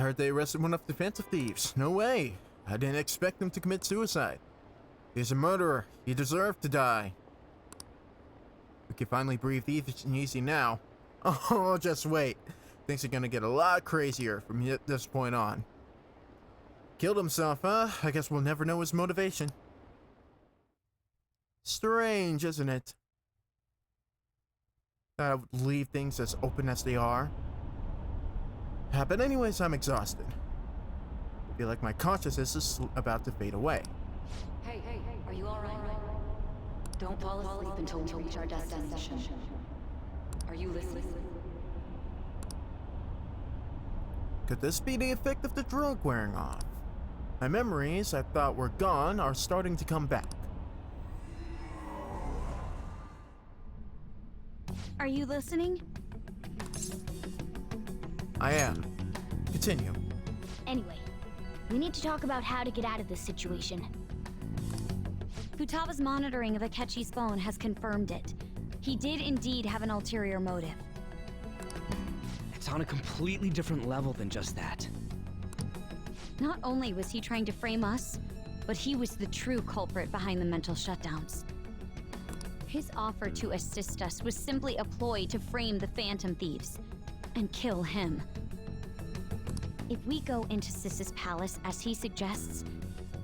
heard they arrested one of the phantom thieves. No way. I didn't expect him to commit suicide. He's a murderer. He deserved to die. We can finally breathe easy now. Oh, just wait. Things are gonna get a lot crazier from this point on. Killed himself, huh? I guess we'll never know his motivation. Strange, isn't it? I would leave things as open as they are. But anyways, I'm exhausted. I feel like my consciousness is about to fade away. Hey, are you alright? Don't fall asleep until we reach our destination. Are you listening? Could this be the effect of the drug wearing off? My memories I thought were gone are starting to come back. Are you listening? I am. Continue. Anyway, we need to talk about how to get out of this situation. Futaba's monitoring of Akechi's phone has confirmed it. He did indeed have an ulterior motive. It's on a completely different level than just that. Not only was he trying to frame us, but he was the true culprit behind the mental shutdowns. His offer to assist us was simply a ploy to frame the phantom thieves and kill him. If we go into Sis's palace as he suggests,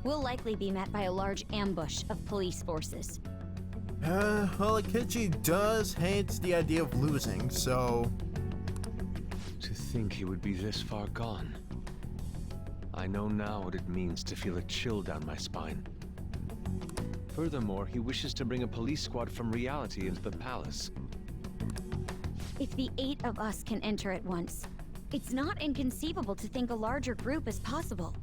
we'll likely be met by a large ambush of police forces. Well, Akechi does hate the idea of losing, so... To think he would be this far gone. I know now what it means to feel a chill down my spine. Furthermore, he wishes to bring a police squad from reality into the palace. If the 8 of us can enter at once, it's not inconceivable to think a larger group is possible.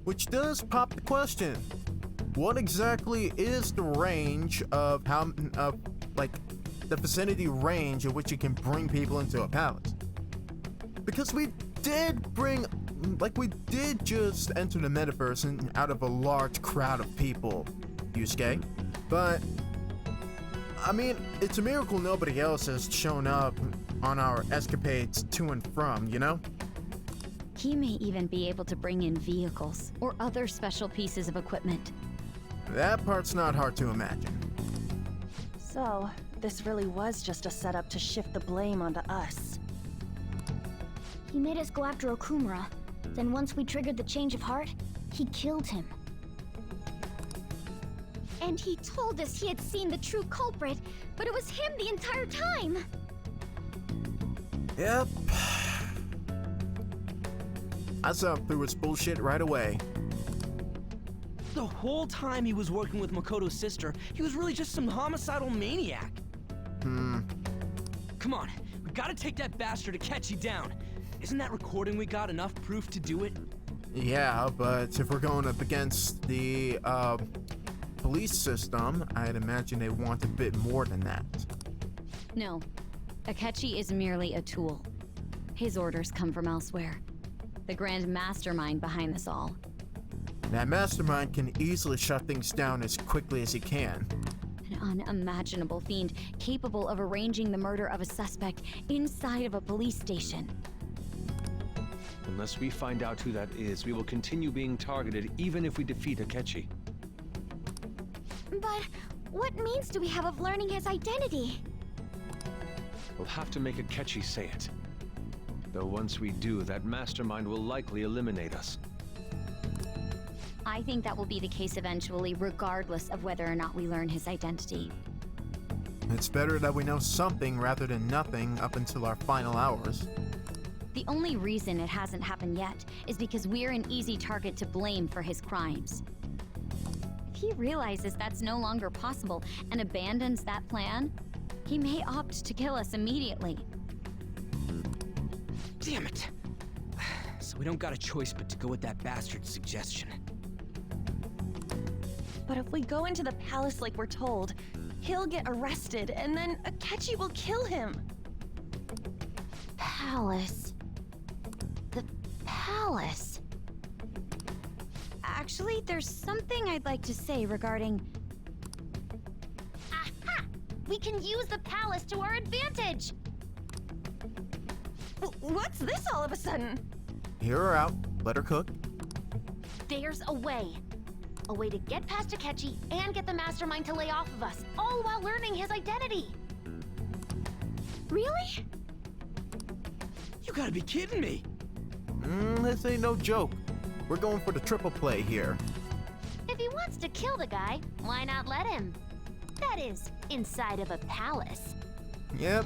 Which does pop the question. What exactly is the range of the vicinity range in which you can bring people into a palace? Because we did just enter the metaverse and out of a large crowd of people, Yusuke. But, I mean, it's a miracle nobody else has shown up on our escapades to and from, you know? He may even be able to bring in vehicles or other special pieces of equipment. That part's not hard to imagine. So, this really was just a setup to shift the blame onto us. He made us go after Okumura. Then once we triggered the change of heart, he killed him. And he told us he had seen the true culprit, but it was him the entire time! Yep. I saw through his bullshit right away. The whole time he was working with Makoto's sister, he was really just some homicidal maniac. Come on, we gotta take that bastard Akechi down. Isn't that recording we got enough proof to do it? Yeah, but if we're going up against the police system, I'd imagine they want a bit more than that. No, Akechi is merely a tool. His orders come from elsewhere. The grand mastermind behind this all. That mastermind can easily shut things down as quickly as he can. An unimaginable fiend capable of arranging the murder of a suspect inside of a police station. Unless we find out who that is, we will continue being targeted even if we defeat Akechi. But what means do we have of learning his identity? We'll have to make Akechi say it. Though once we do, that mastermind will likely eliminate us. I think that will be the case eventually, regardless of whether or not we learn his identity. It's better that we know something rather than nothing up until our final hours. The only reason it hasn't happened yet is because we're an easy target to blame for his crimes. If he realizes that's no longer possible and abandons that plan, he may opt to kill us immediately. Damn it! So we don't got a choice but to go with that bastard's suggestion. But if we go into the palace like we're told, he'll get arrested and then Akechi will kill him. Palace. The palace. Actually, there's something I'd like to say regarding... Aha! We can use the palace to our advantage! What's this all of a sudden? Here or out. let her cook. There's a way. A way to get past Akechi and get the mastermind to lay off of us, all while learning his identity. Really? You gotta be kidding me. This ain't no joke. We're going for the triple play here. If he wants to kill the guy, why not let him? That is, inside of a palace. Yep.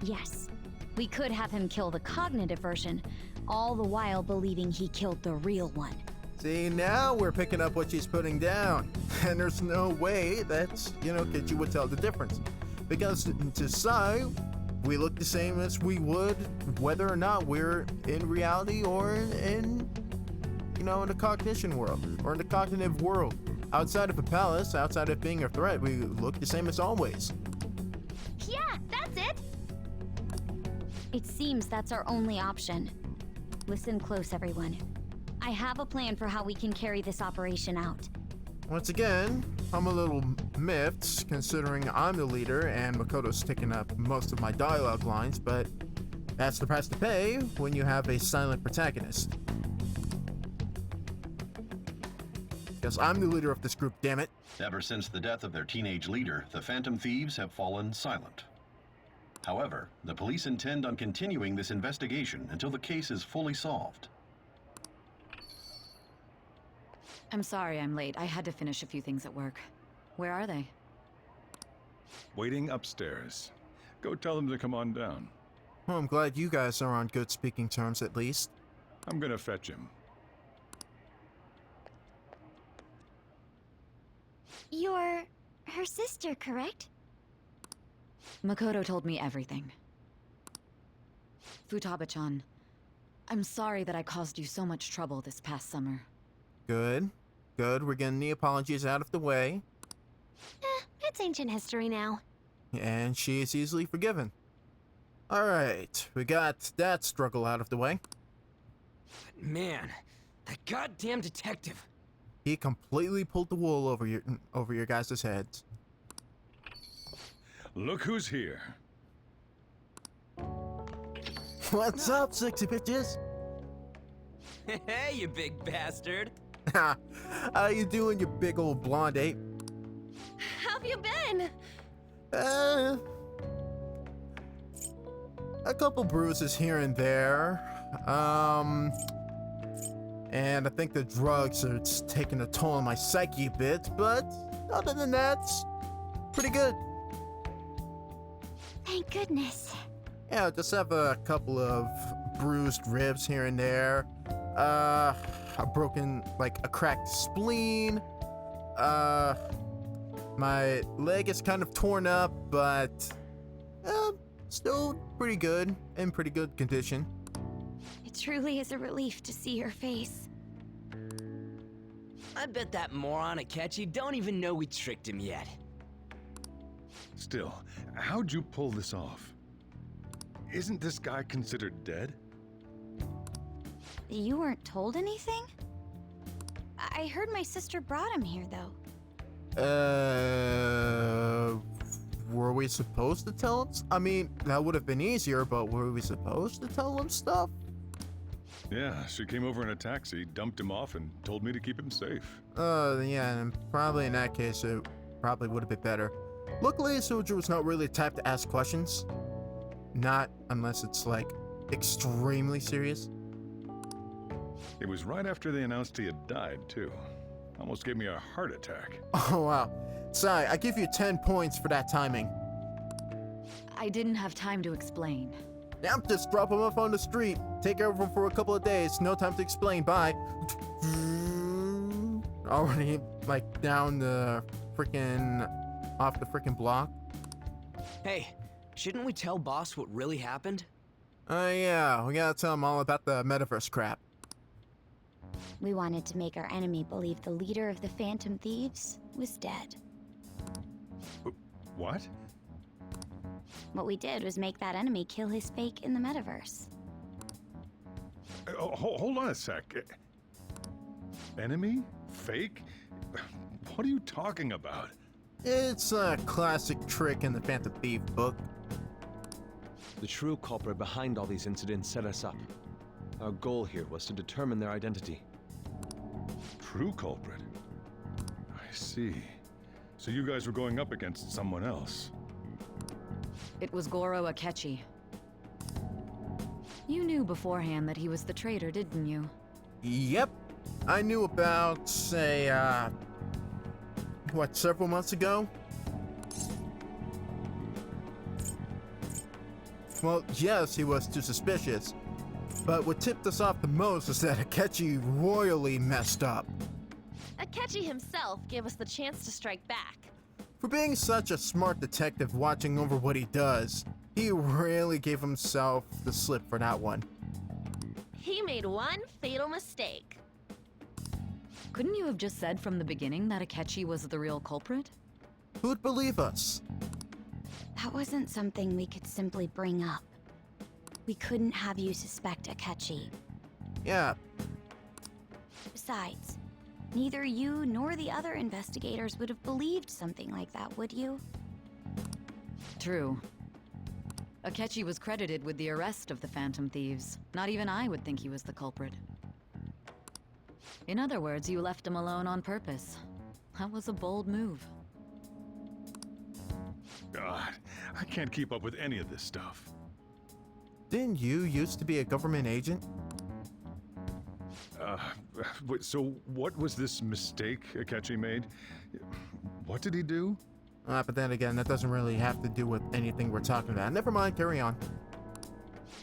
Yes, we could have him kill the cognitive version, all the while believing he killed the real one. See, now we're picking up what she's putting down. And there's no way that, Kichi would tell the difference. Because to Sai, we look the same as we would whether or not we're in reality or in the cognition world or in the cognitive world. Outside of a palace, outside of being a threat, we look the same as always. Yeah, that's it! It seems that's our only option. Listen close, everyone. I have a plan for how we can carry this operation out. Once again, I'm a little miffed considering I'm the leader and Makoto's taking up most of my dialogue lines, but that's the price to pay when you have a silent protagonist. Because I'm the leader of this group, damn it. Ever since the death of their teenage leader, the Phantom Thieves have fallen silent. However, the police intend on continuing this investigation until the case is fully solved. I'm sorry I'm late. I had to finish a few things at work. Where are they? Waiting upstairs. Go tell them to come on down. Well, I'm glad you guys are on good speaking terms at least. I'm gonna fetch him. You're her sister, correct? Makoto told me everything. Futaba-chan, I'm sorry that I caused you so much trouble this past summer. Good. Good, we're getting the apologies out of the way. It's ancient history now. And she is easily forgiven. Alright, we got that struggle out of the way. Man, that goddamn detective. He completely pulled the wool over your guys' heads. Look who's here. What's up, sexy bitches? Hey, you big bastard. How you doing, you big old blonde ape? How've you been? A couple bruises here and there. And I think the drugs are taking a toll on my psyche a bit, but other than that, it's pretty good. Thank goodness. Yeah, I just have a couple of bruised ribs here and there. A cracked spleen. My leg is kind of torn up, but still pretty good, in pretty good condition. It truly is a relief to see your face. I bet that moron Akechi don't even know we tricked him yet. Still, how'd you pull this off? Isn't this guy considered dead? You weren't told anything? I heard my sister brought him here, though. Were we supposed to tell him? I mean, that would have been easier, but were we supposed to tell him stuff? Yeah, she came over in a taxi, dumped him off, and told me to keep him safe. Yeah, and probably in that case, it probably would have been better. Luckily, Soju was not really the type to ask questions. Not unless it's, extremely serious. It was right after they announced he had died, too. Almost gave me a heart attack. Oh, wow. Sai, I give you 10 points for that timing. I didn't have time to explain. Now just drop him off on the street. Take care of him for a couple of days. No time to explain. Bye. Already, down the off the freaking block. Hey, shouldn't we tell boss what really happened? Yeah, we gotta tell him all about the metaverse crap. We wanted to make our enemy believe the leader of the Phantom Thieves was dead. What? What we did was make that enemy kill his fake in the metaverse. Hold on a sec. Enemy? Fake? What are you talking about? It's a classic trick in the Phantom Thief book. The true culprit behind all these incidents set us up. Our goal here was to determine their identity. True culprit. I see. So you guys were going up against someone else. It was Goro Akechi. You knew beforehand that he was the traitor, didn't you? Yep. I knew about, say, several months ago? Well, yes, he was too suspicious. But what tipped us off the most is that Akechi royally messed up. Akechi himself gave us the chance to strike back. For being such a smart detective watching over what he does, he really gave himself the slip for that one. He made one fatal mistake. Couldn't you have just said from the beginning that Akechi was the real culprit? Who'd believe us? That wasn't something we could simply bring up. We couldn't have you suspect Akechi. Yeah, Besides, neither you nor the other investigators would have believed something like that, would you? True. Akechi was credited with the arrest of the Phantom Thieves. Not even I would think he was the culprit. In other words, you left him alone on purpose. That was a bold move. God, I can't keep up with any of this stuff. didn't you used to be a government agent? So what was this mistake Akechi made? What did he do? But then again, that doesn't really have to do with anything we're talking about. Never mind, carry on.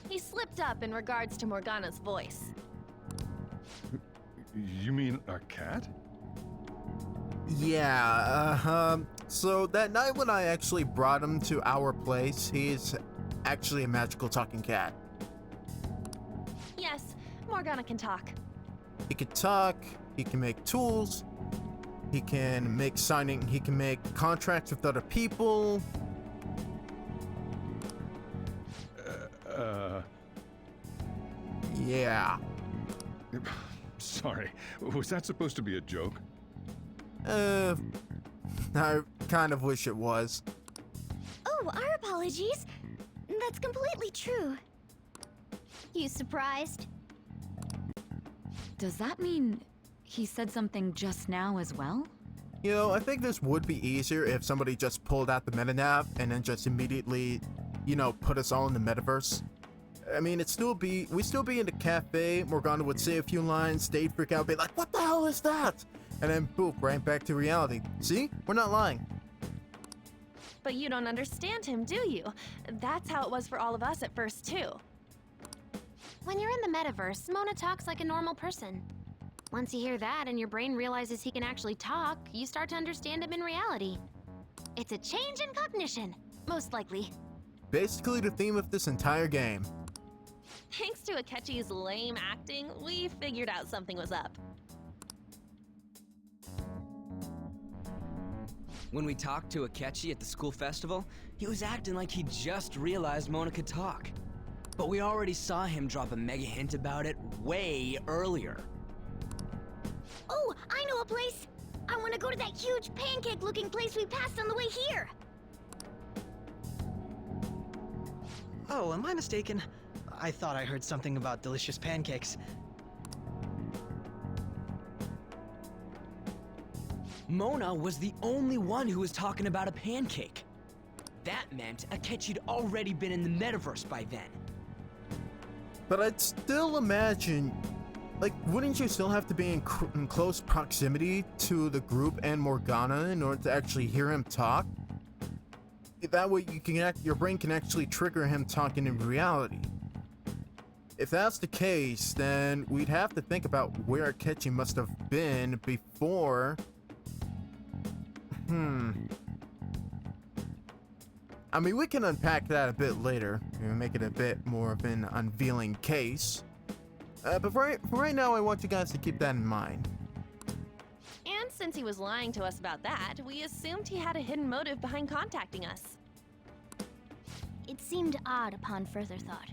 He slipped up in regards to Morgana's voice. You mean a cat? Yeah, so that night when I actually brought him to our place, he's actually a magical talking cat. Yes, Morgana can talk. He can talk, he can make tools, he can make contracts with other people. Yeah. Sorry, was that supposed to be a joke? I kind of wish it was. Oh, our apologies. That's completely true. You surprised? Does that mean he said something just now as well? You know, I think this would be easier if somebody just pulled out the metanav and then just immediately, put us all in the metaverse. I mean, we'd still be in the cafe, Morgana would say a few lines, they'd freak out, be like, what the hell is that? And then boop, right back to reality. See? We're not lying. But you don't understand him, do you? That's how it was for all of us at first, too. When you're in the metaverse, Mona talks like a normal person. Once you hear that and your brain realizes he can actually talk, you start to understand him in reality. It's a change in cognition, most likely. Basically the theme of this entire game. Thanks to Akechi's lame acting, we figured out something was up. When we talked to Akechi at the school festival, he was acting like he just realized Mona could talk. But we already saw him drop a mega hint about it way earlier. Oh, I know a place! I want to go to that huge pancake-looking place we passed on the way here! Oh, am I mistaken? I thought I heard something about delicious pancakes. Mona was the only one who was talking about a pancake. That meant Akechi'd already been in the metaverse by then. But I'd still imagine, wouldn't you still have to be in close proximity to the group and Morgana in order to actually hear him talk? That way your brain can actually trigger him talking in reality. If that's the case, then we'd have to think about where Akechi must have been before. I mean, we can unpack that a bit later, make it a bit more of an unveiling case. But for right now, I want you guys to keep that in mind. And since he was lying to us about that, we assumed he had a hidden motive behind contacting us. It seemed odd upon further thought.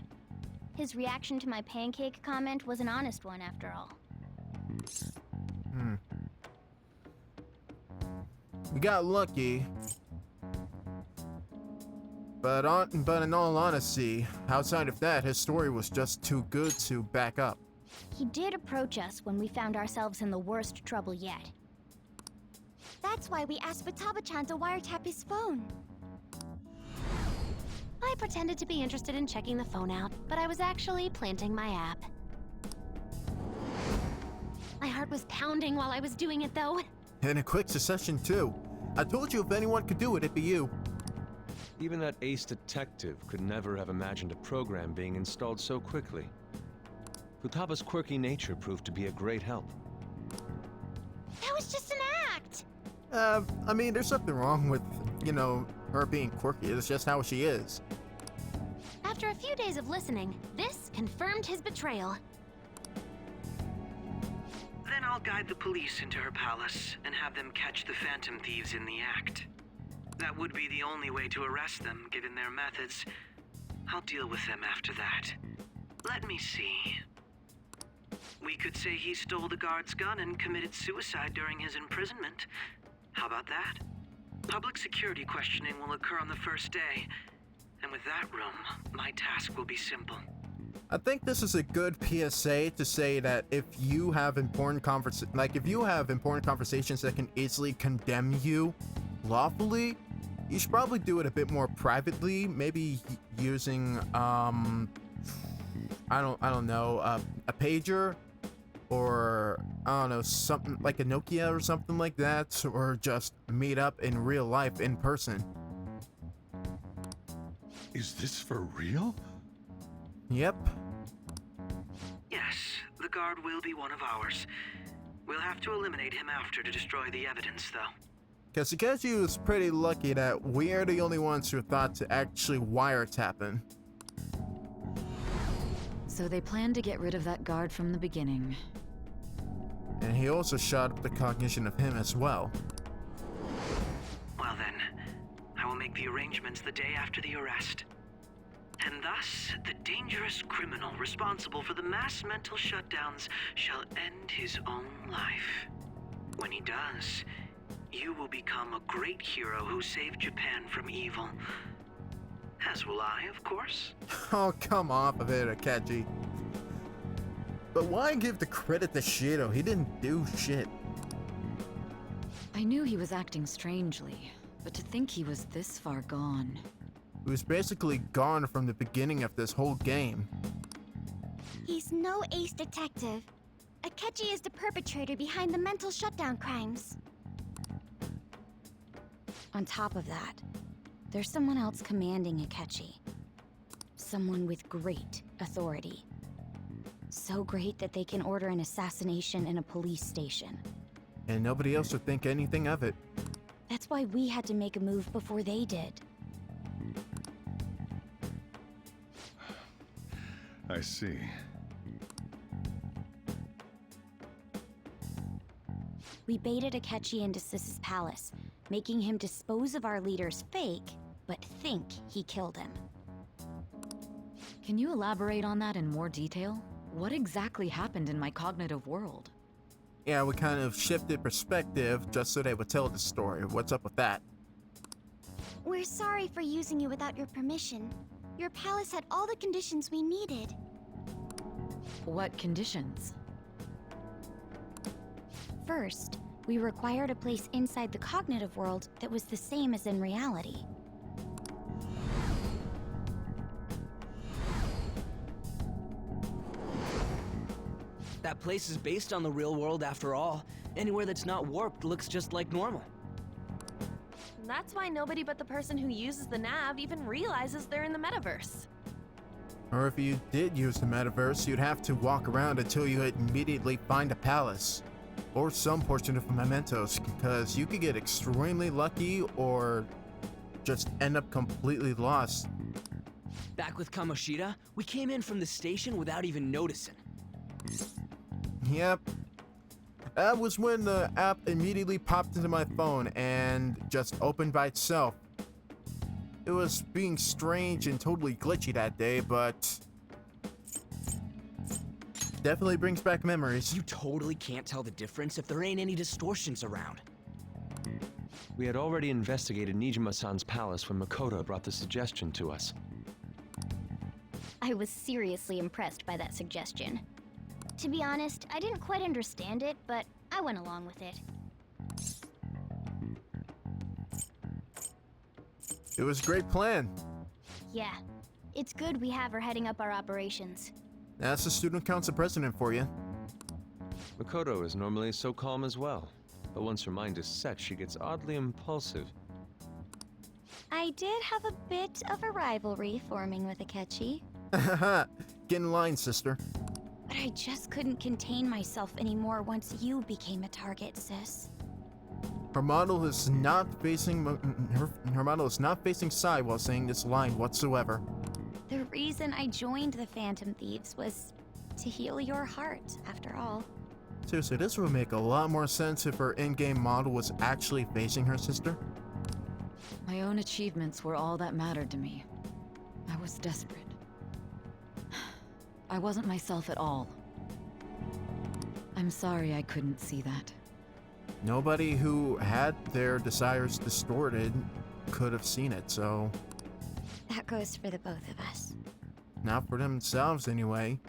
His reaction to my pancake comment was an honest one, after all. We got lucky. But in all honesty, outside of that, his story was just too good to back up. He did approach us when we found ourselves in the worst trouble yet. That's why we asked Futaba-chan to wiretap his phone. I pretended to be interested in checking the phone out, but I was actually planting my app. My heart was pounding while I was doing it, though. In a quick succession, too. I told you if anyone could do it, it'd be you. Even that ace detective could never have imagined a program being installed so quickly. Futaba's quirky nature proved to be a great help. That was just an act! I mean, there's nothing wrong with, her being quirky. It's just how she is. After a few days of listening, this confirmed his betrayal. Then I'll guide the police into her palace and have them catch the Phantom Thieves in the act. That would be the only way to arrest them, given their methods. I'll deal with them after that. Let me see. We could say he stole the guard's gun and committed suicide during his imprisonment. How about that? Public security questioning will occur on the first day. And with that room, my task will be simple. I think this is a good PSA to say that if you have important conversations that can easily condemn you lawfully, you should probably do it a bit more privately, maybe using I don't know, a pager, or I don't know, something like a Nokia or something like that, or just meet up in real life in person. Is this for real? Yep. Yes, the guard will be one of ours. We'll have to eliminate him after to destroy the evidence, though. Because Takeshi was pretty lucky that we're the only ones who thought to actually wiretap him. So they planned to get rid of that guard from the beginning. And he also shot up the cognition of him as well. Well then, I will make the arrangements the day after the arrest. And thus, the dangerous criminal responsible for the mass mental shutdowns shall end his own life. When he does, you will become a great hero who saved Japan from evil. As will I, of course. Oh, come off of it, Akechi. But why give the credit to Shido? He didn't do shit. I knew he was acting strangely, but to think he was this far gone. He was basically gone from the beginning of this whole game. He's no ace detective. Akechi is the perpetrator behind the mental shutdown crimes. On top of that, there's someone else commanding Akechi. Someone with great authority. So great that they can order an assassination in a police station. And nobody else would think anything of it. That's why we had to make a move before they did. I see. We baited Akechi into Sis's palace, making him dispose of our leader's fake, but think he killed him. Can you elaborate on that in more detail? What exactly happened in my cognitive world? Yeah, we kind of shifted perspective just so they would tell the story. What's up with that? We're sorry for using you without your permission. Your palace had all the conditions we needed. What conditions? First, we required a place inside the cognitive world that was the same as in reality. That place is based on the real world after all. Anywhere that's not warped looks just like normal. That's why nobody but the person who uses the nav even realizes they're in the metaverse. Or if you did use the metaverse, you'd have to walk around until you immediately find a palace. Or some portion of mementos, because you could get extremely lucky or just end up completely lost. Back with Kamoshida, we came in from the station without even noticing. Yep. That was when the app immediately popped into my phone and just opened by itself. It was being strange and totally glitchy that day, but definitely brings back memories. You totally can't tell the difference if there ain't any distortions around. We had already investigated Nijima-san's palace when Makoto brought the suggestion to us. I was seriously impressed by that suggestion. To be honest, I didn't quite understand it, but I went along with it. It was a great plan. Yeah, it's good we have her heading up our operations. That's the student council president for you. Makoto is normally so calm as well, but once her mind is set, she gets oddly impulsive. I did have a bit of a rivalry forming with Akechi, Get in line, sister. but I just couldn't contain myself anymore once you became a target, sis. Her model is not facing her model is not facing Sai while saying this line whatsoever. The reason I joined the Phantom Thieves was to heal your heart, after all. Seriously, this would make a lot more sense if her in-game model was actually facing her sister. My own achievements were all that mattered to me. I was desperate. I wasn't myself at all. I'm sorry I couldn't see that. Nobody who had their desires distorted could have seen it, so That goes for the both of us. not for themselves anyway.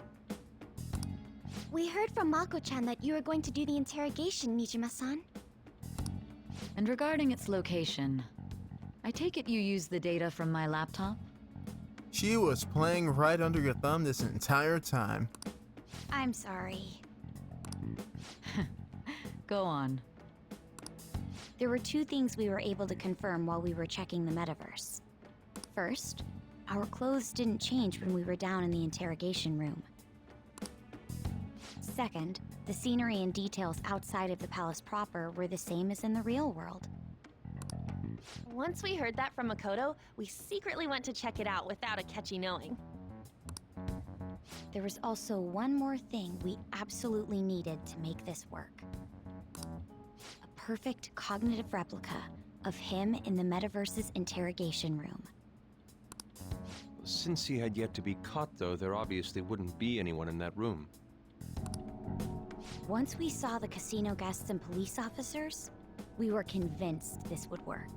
We heard from Mako-chan that you were going to do the interrogation, Nijima-san. And regarding its location, I take it you used the data from my laptop? She was playing right under your thumb this entire time. I'm sorry. Go on. There were two things we were able to confirm while we were checking the metaverse. First, our clothes didn't change when we were down in the interrogation room. Second, the scenery and details outside of the palace proper were the same as in the real world. Once we heard that from Makoto, we secretly went to check it out without Akechi knowing. There was also one more thing we absolutely needed to make this work. A perfect cognitive replica of him in the metaverse's interrogation room. Since he had yet to be caught, though, there obviously wouldn't be anyone in that room. Once we saw the casino guests and police officers, we were convinced this would work.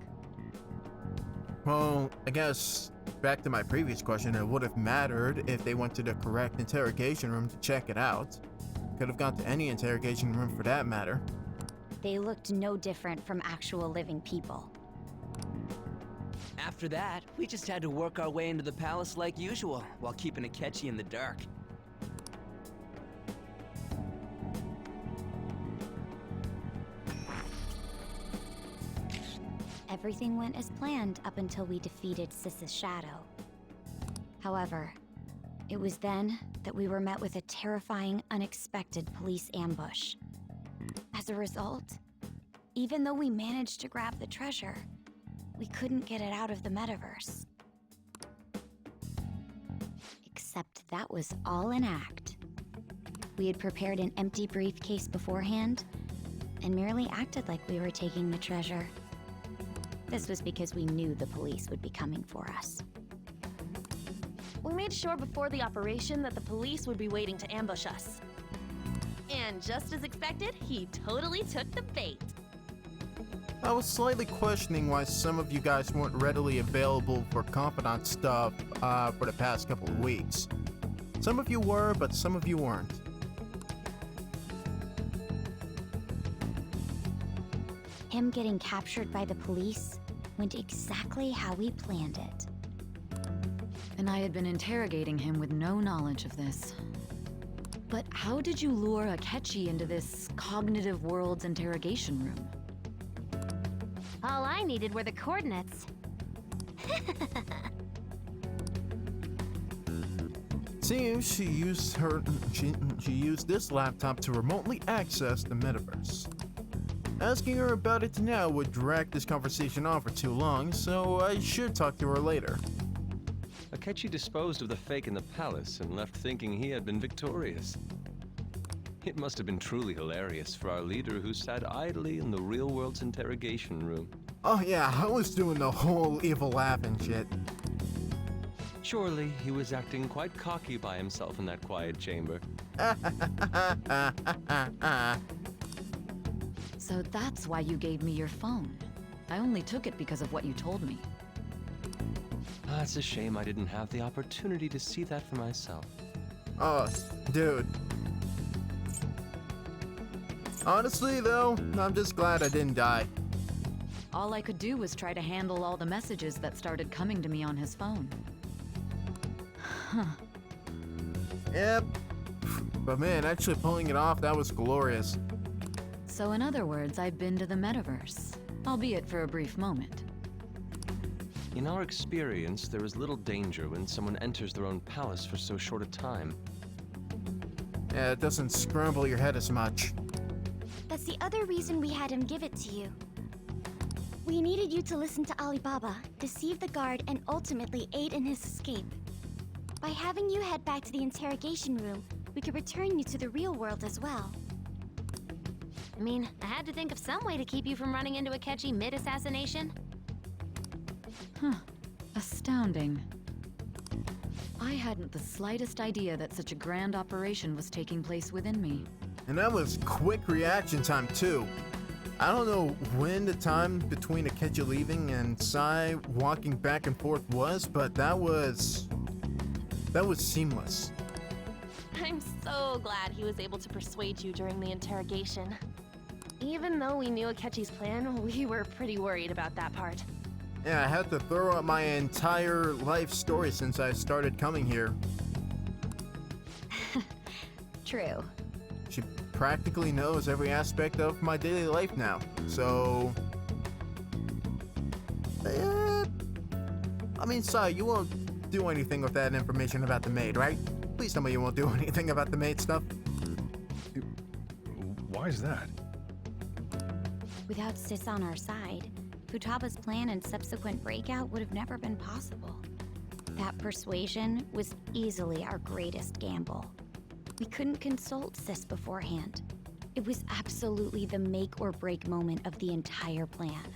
Well, I guess back to my previous question, it would have mattered if they went to the correct interrogation room to check it out. Could have gone to any interrogation room for that matter. They looked no different from actual living people. After that, we just had to work our way into the palace like usual, while keeping Akechi in the dark. Everything went as planned up until we defeated Sis's shadow. However, it was then that we were met with a terrifying, unexpected police ambush. As a result, even though we managed to grab the treasure, we couldn't get it out of the metaverse. Except that was all an act. We had prepared an empty briefcase beforehand and merely acted like we were taking the treasure. This was because we knew the police would be coming for us. We made sure before the operation that the police would be waiting to ambush us. And just as expected, he totally took the bait. I was slightly questioning why some of you guys weren't readily available for confidant stuff for the past couple of weeks. Some of you were, but some of you weren't. Him getting captured by the police went exactly how we planned it. And I had been interrogating him with no knowledge of this. But how did you lure Akechi into this cognitive world's interrogation room? All I needed were the coordinates. Seems she used this laptop to remotely access the metaverse. Asking her about it now would drag this conversation on for too long, so I should talk to her later. Akechi disposed of the fake in the palace and left thinking he had been victorious. It must have been truly hilarious for our leader who sat idly in the real world's interrogation room. Oh yeah, I was doing the whole evil laugh and shit. Surely he was acting quite cocky by himself in that So that's why you gave me your phone. I only took it because of what you told me. It's a shame I didn't have the opportunity to see that for myself. Oh, dude. Honestly, though, I'm just glad I didn't die. All I could do was try to handle all the messages that started coming to me on his phone. Huh. Yep. But man, actually pulling it off, that was glorious. So in other words, I've been to the metaverse, albeit for a brief moment. In our experience, there is little danger when someone enters their own palace for so short a time. Yeah, it doesn't scramble your head as much. That's the other reason we had him give it to you. We needed you to listen to Alibaba, deceive the guard, and ultimately aid in his escape. By having you head back to the interrogation room, we could return you to the real world as well. I mean, I had to think of some way to keep you from running into Akechi mid-assassination. Huh. Astounding. I hadn't the slightest idea that such a grand operation was taking place within me. And that was quick reaction time, too. I don't know when the time between Akechi leaving and Sai walking back and forth was, but that was seamless. I'm so glad he was able to persuade you during the interrogation. Even though we knew Akechi's plan, we were pretty worried about that part. Yeah, I had to throw out my entire life story since I started coming here. True. She practically knows every aspect of my daily life now, so... I mean, Sai, you won't do anything with that information about the maid, right? Please tell me you won't do anything about the maid stuff. Why is that? Without Sis on our side, Futaba's plan and subsequent breakout would have never been possible. That persuasion was easily our greatest gamble. We couldn't consult Sis beforehand. It was absolutely the make or break moment of the entire plan.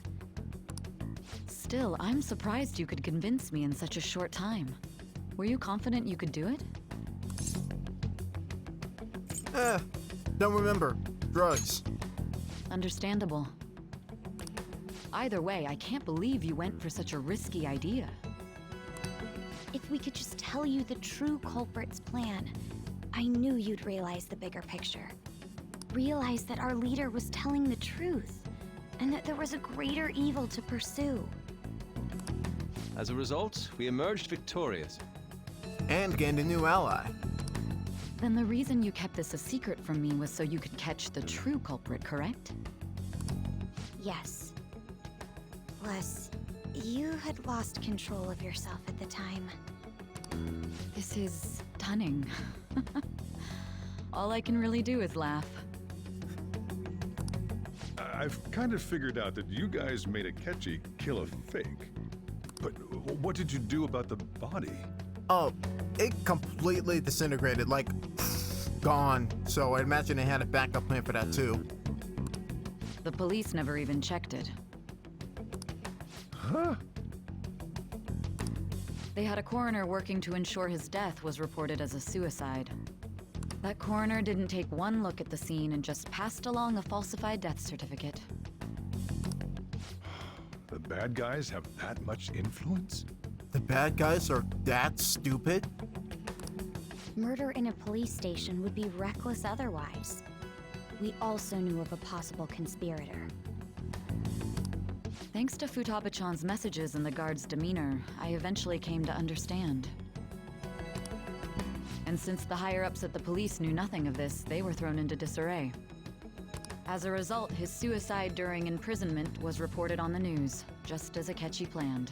Still, I'm surprised you could convince me in such a short time. Were you confident you could do it? Don't remember. Drugs. Understandable. Either way, I can't believe you went for such a risky idea. If we could just tell you the true culprit's plan, I knew you'd realize the bigger picture. Realize that our leader was telling the truth, and that there was a greater evil to pursue. As a result, we emerged victorious. And gained a new ally. Then the reason you kept this a secret from me was so you could catch the true culprit, correct? Yes. Plus, you had lost control of yourself at the time. This is stunning. All I can really do is laugh. I've kind of figured out that you guys made Akechi kill a fake. But what did you do about the body? Oh, it completely disintegrated, like, gone. So I imagine they had a backup plan for that too. The police never even checked it. Huh? They had a coroner working to ensure his death was reported as a suicide. That coroner didn't take one look at the scene and just passed along a falsified death certificate. The bad guys have that much influence? The bad guys are that stupid? Murder in a police station would be reckless otherwise. We also knew of a possible conspirator. Thanks to Futaba-chan's messages and the guard's demeanor, I eventually came to understand. And since the higher-ups at the police knew nothing of this, they were thrown into disarray. As a result, his suicide during imprisonment was reported on the news, just as Akechi planned.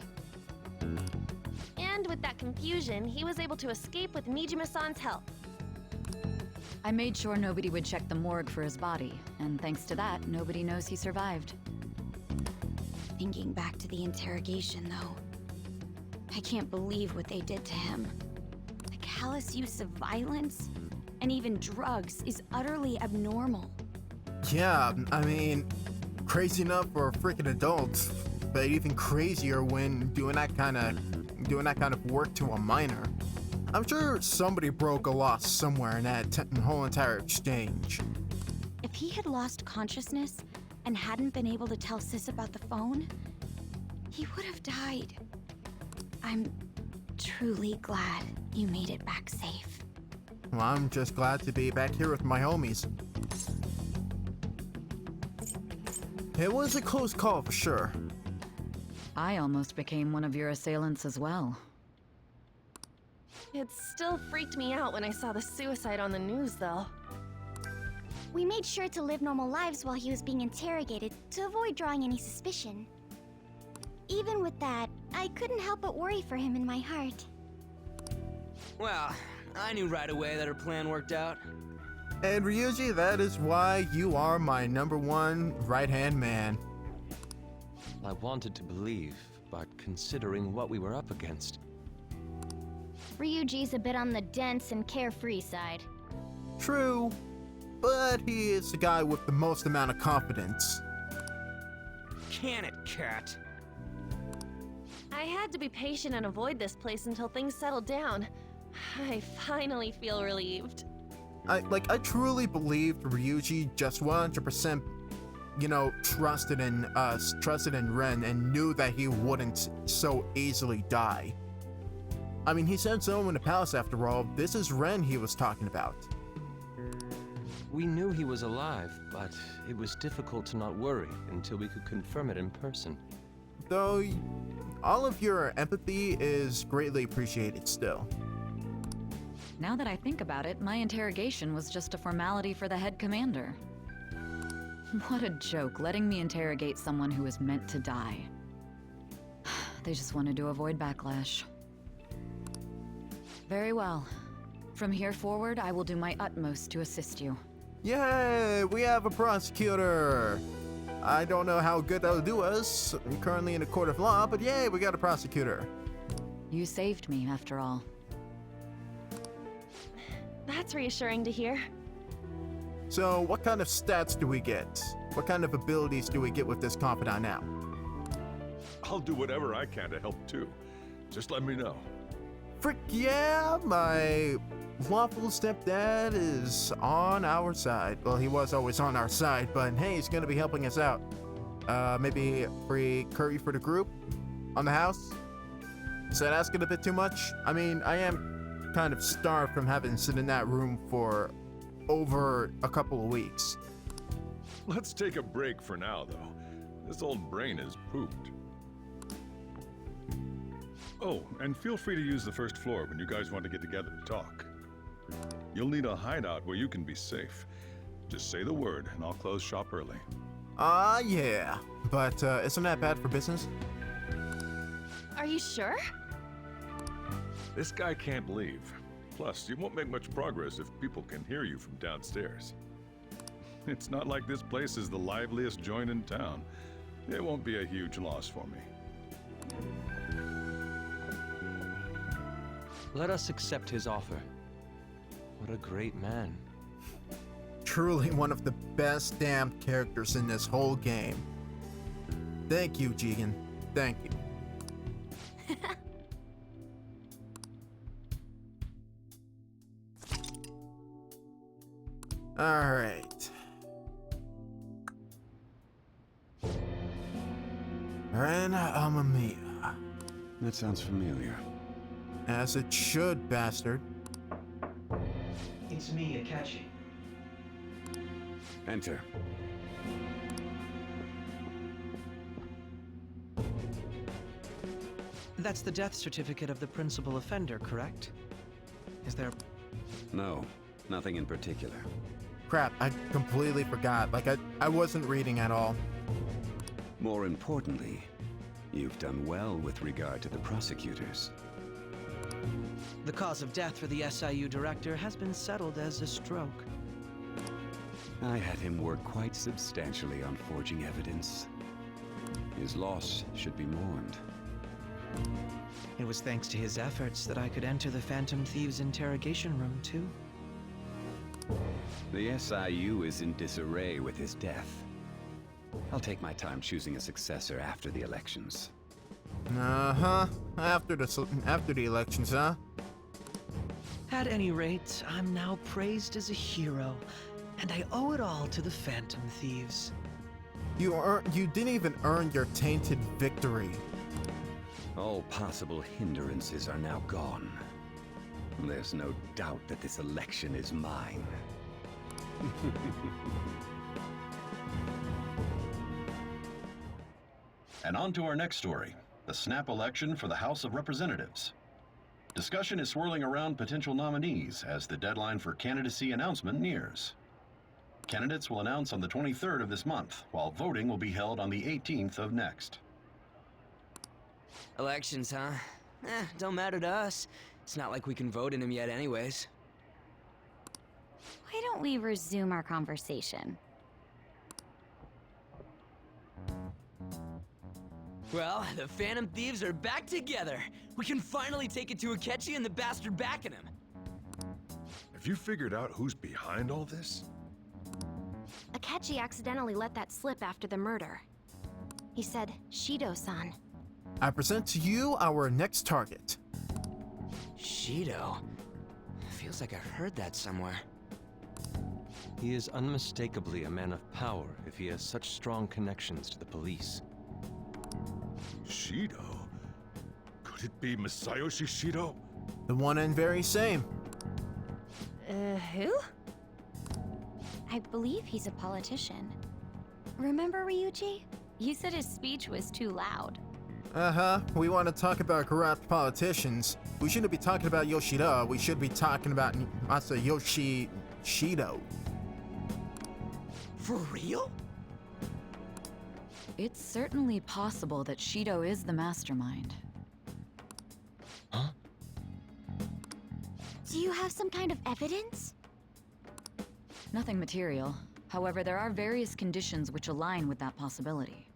And with that confusion, he was able to escape with Nijima-san's help. I made sure nobody would check the morgue for his body, and thanks to that, nobody knows he survived. Thinking back to the interrogation, though, I can't believe what they did to him. The callous use of violence, and even drugs, is utterly abnormal. Yeah, I mean, crazy enough for freaking adults, but even crazier when doing that kind of work to a minor. I'm sure somebody broke a law somewhere in that whole entire exchange. If he had lost consciousness, and hadn't been able to tell Sis about the phone, he would have died. I'm truly glad you made it back safe. Well, I'm just glad to be back here with my homies. It was a close call for sure. I almost became one of your assailants as well. It still freaked me out when I saw the suicide on the news, though. We made sure to live normal lives while he was being interrogated to avoid drawing any suspicion. Even with that, I couldn't help but worry for him in my heart. Well, I knew right away that her plan worked out. And Ryuji, that is why you are my #1 right-hand man. I wanted to believe, but considering what we were up against. Ryuji's a bit on the dense and carefree side. True, but he is the guy with the most amount of confidence. Can it, cat? I had to be patient and avoid this place until things settled down. I finally feel relieved. I truly believed Ryuji just 100%, trusted in us, trusted in Ren, and knew that he wouldn't so easily die. I mean, he said so in the palace after all. This is Ren he was talking about. We knew he was alive, but it was difficult to not worry until we could confirm it in person. Though, all of your empathy is greatly appreciated still. Now that I think about it, my interrogation was just a formality for the head commander. What a joke, letting me interrogate someone who was meant to die. They just wanted to avoid backlash. Very well. From here forward, I will do my utmost to assist you. Yay! We have a prosecutor! I don't know how good that'll do us. I'm currently in a court of law, but yay, we got a prosecutor. You saved me, after all. That's reassuring to hear. So, what kind of stats do we get? What kind of abilities do we get with this confidant now? I'll do whatever I can to help too. Just let me know. Frick yeah, my lawful stepdad is on our side. Well, he was always on our side, but hey, he's gonna be helping us out. Maybe free curry for the group on the house? Is that asking a bit too much? I mean, I am kind of starved from having to sit in that room for over a couple of weeks. Let's take a break for now, though. This old brain is pooped. Oh, and feel free to use the first floor when you guys want to get together to talk. You'll need a hideout where you can be safe. Just say the word, and I'll close shop early. Yeah. But, isn't that bad for business? Are you sure? This guy can't leave. Plus, you won't make much progress if people can hear you from downstairs. It's not like this place is the liveliest joint in town. It won't be a huge loss for me. Let us accept his offer. What a great man. Truly one of the best damned characters in this whole game. Thank you, Jigen. Thank you. Alright. Ren Amamiya. That sounds familiar. As it should, bastard. It's me, Akachi. Enter. That's the death certificate of the principal offender, correct? Is there... No, nothing in particular. Crap, I completely forgot. I wasn't reading at all. More importantly, you've done well with regard to the prosecutors. The cause of death for the SIU director has been settled as a stroke. I had him work quite substantially on forging evidence. His loss should be mourned. It was thanks to his efforts that I could enter the Phantom Thieves' interrogation room, too. The SIU is in disarray with his death. I'll take my time choosing a successor after the elections. Uh-huh. After the elections, huh? At any rate, I'm now praised as a hero, and I owe it all to the Phantom Thieves. You didn't even earn your tainted victory. All possible hindrances are now gone. There's no doubt that this election is mine. And on to our next story, the snap election for the House of Representatives. Discussion is swirling around potential nominees as the deadline for candidacy announcement nears. Candidates will announce on the 23rd of this month, while voting will be held on the 18th of next. Elections, huh? Don't matter to us. It's not like we can vote in them yet anyways. Why don't we resume our conversation? Well, the Phantom Thieves are back together. We can finally take it to Akechi and the bastard backing him. Have you figured out who's behind all this? Akechi accidentally let that slip after the murder. He said, Shido-san. I present to you our next target. Shido? Feels like I've heard that somewhere. He is unmistakably a man of power if he has such strong connections to the police. Shido? Could it be Masayoshi Shido? The one and very same. Who? I believe he's a politician. Remember, Ryuji? You said his speech was too loud. We want to talk about corrupt politicians. We shouldn't be talking about Yoshida. We should be talking about Masayoshi Shido. For real? It's certainly possible that Shido is the mastermind. Huh? Do you have some kind of evidence? Nothing material. However, there are various conditions which align with that possibility.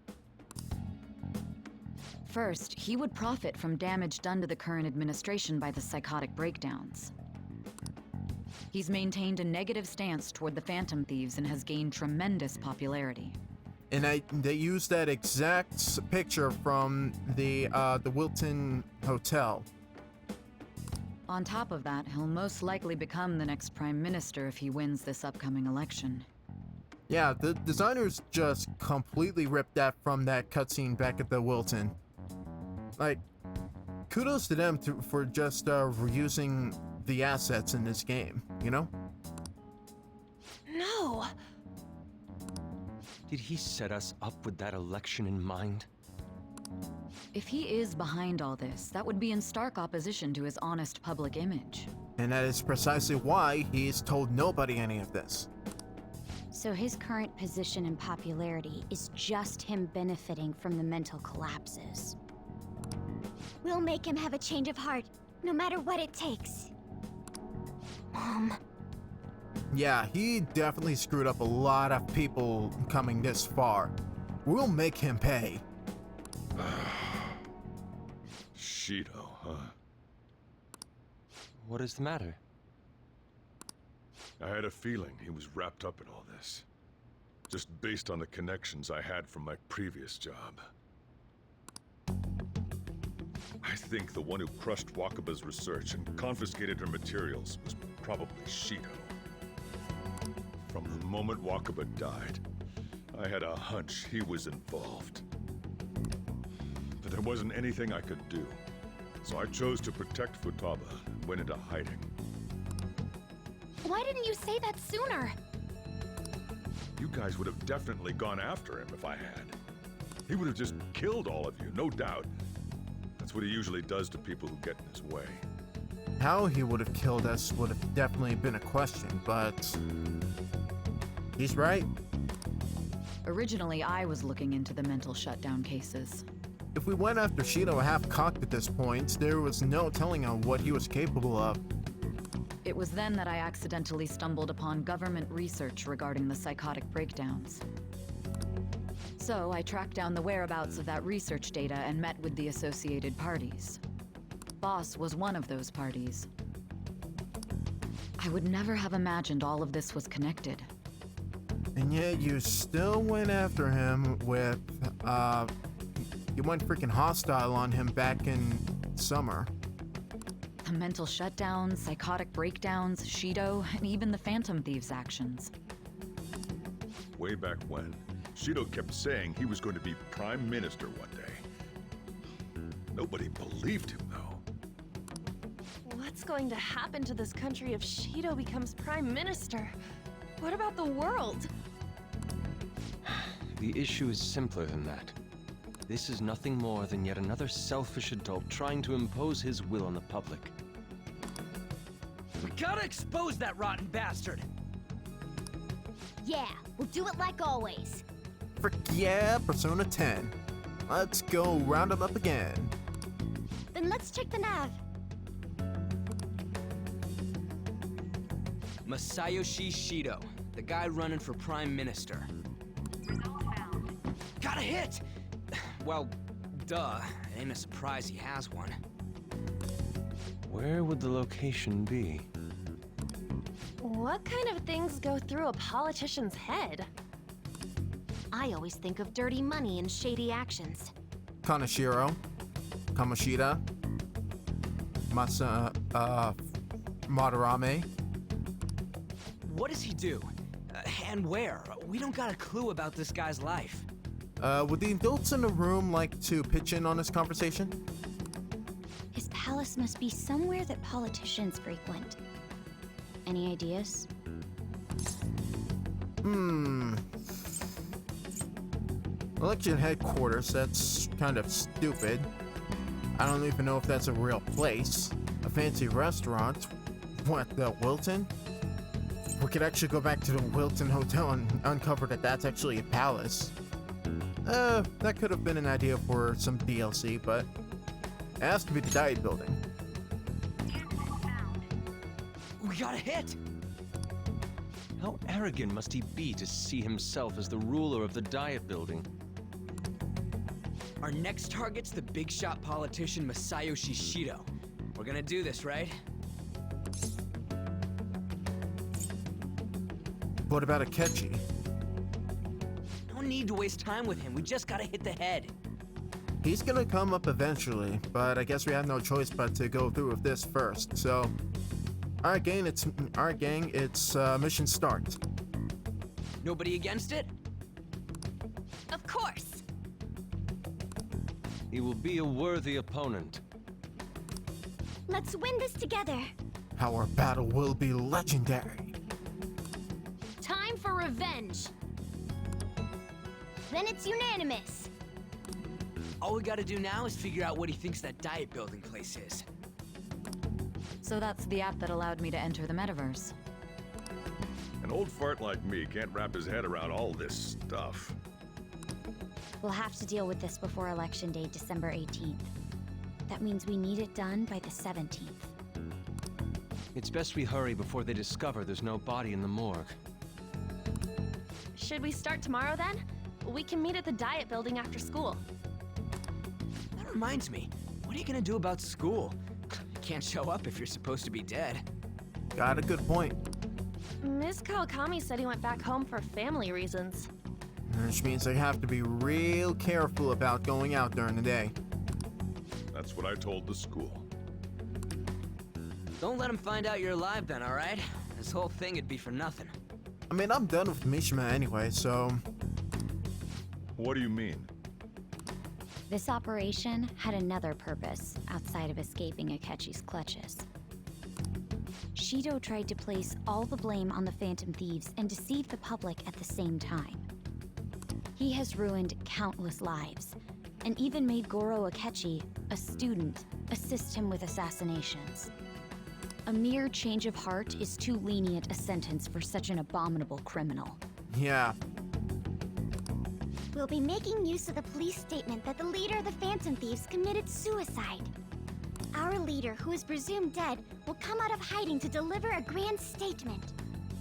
First, he would profit from damage done to the current administration by the psychotic breakdowns. He's maintained a negative stance toward the Phantom Thieves and has gained tremendous popularity. And they used that exact picture from the Wilton Hotel. On top of that, he'll most likely become the next prime minister if he wins this upcoming election. Yeah, the designers just completely ripped that from that cutscene back at the Wilton. Like, kudos to them for just reusing the assets in this game, you know? No! Did he set us up with that election in mind? If he is behind all this, that would be in stark opposition to his honest public image. And that is precisely why he's told nobody any of this. So his current position and popularity is just him benefiting from the mental collapses. We'll make him have a change of heart, no matter what it takes. Mom. Yeah, he definitely screwed up a lot of people coming this far. We'll make him pay. Shido, huh? What is the matter? I had a feeling he was wrapped up in all this. Just based on the connections I had from my previous job. I think the one who crushed Wakaba's research and confiscated her materials was probably Shido. From the moment Wakaba died, I had a hunch he was involved. But there wasn't anything I could do, so I chose to protect Futaba and went into hiding. Why didn't you say that sooner? You guys would have definitely gone after him if I had. He would have just killed all of you, no doubt. That's what he usually does to people who get in his way. How he would have killed us would have definitely been a question, but he's right. Originally, I was looking into the mental shutdown cases. If we went after Shido half-cocked at this point, there was no telling on what he was capable of. It was then that I accidentally stumbled upon government research regarding the psychotic breakdowns. So I tracked down the whereabouts of that research data and met with the associated parties. Boss was one of those parties. I would never have imagined all of this was connected. And yet you still went after him with, you went freaking hostile on him back in summer. The mental shutdowns, psychotic breakdowns, Shido, and even the Phantom Thieves' actions. Way back when, Shido kept saying he was going to be Prime Minister one day. Nobody believed him, though. What's going to happen to this country if Shido becomes Prime Minister? What about the world? The issue is simpler than that. This is nothing more than yet another selfish adult trying to impose his will on the public. We gotta expose that rotten bastard! Yeah, we'll do it like always. Frick yeah, Persona 10. Let's go round him up again. Then let's check the nav. Masayoshi Shido, the guy running for Prime Minister. Got a hit! Well, duh. It ain't a surprise he has one. Where would the location be? What kind of things go through a politician's head? I always think of dirty money and shady actions. Kaneshiro, Kamoshida, Madarame. What does he do? And where? We don't got a clue about this guy's life. Would the adults in the room like to pitch in on this conversation? His palace must be somewhere that politicians frequent. Any ideas? Election headquarters, that's kind of stupid. I don't even know if that's a real place. A fancy restaurant? What, the Wilton? We could actually go back to the Wilton Hotel and uncover that that's actually a palace. That could have been an idea for some DLC, but it has to be the Diet Building. We got a hit! How arrogant must he be to see himself as the ruler of the Diet Building? Our next target's the big shot politician Masayoshi Shido. We're gonna do this, right? What about Akechi? No need to waste time with him. We just gotta hit the head. He's gonna come up eventually, but I guess we have no choice but to go through with this first, so... Alright gang, it's mission start. Nobody against it? Of course! He will be a worthy opponent. Let's win this together. Our battle will be legendary. Time for revenge. Then it's unanimous. All we gotta do now is figure out what he thinks that Diet Building place is. So that's the app that allowed me to enter the metaverse. An old fart like me can't wrap his head around all this stuff. We'll have to deal with this before Election Day, December 18th. That means we need it done by the 17th. It's best we hurry before they discover there's no body in the morgue. Should we start tomorrow then? We can meet at the Diet Building after school. That reminds me, what are you gonna do about school? You can't show up if you're supposed to be dead. Got a good point. Ms. Kawakami said he went back home for family reasons. Which means I have to be real careful about going out during the day. That's what I told the school. Don't let him find out you're alive then, alright? This whole thing would be for nothing. I mean, I'm done with Mishima anyway, so... What do you mean? This operation had another purpose outside of escaping Akechi's clutches. Shido tried to place all the blame on the Phantom Thieves and deceive the public at the same time. He has ruined countless lives, and even made Goro Akechi, a student, assist him with assassinations. A mere change of heart is too lenient a sentence for such an abominable criminal. Yeah. We'll be making use of the police statement that the leader of the Phantom Thieves committed suicide. Our leader, who is presumed dead, will come out of hiding to deliver a grand statement.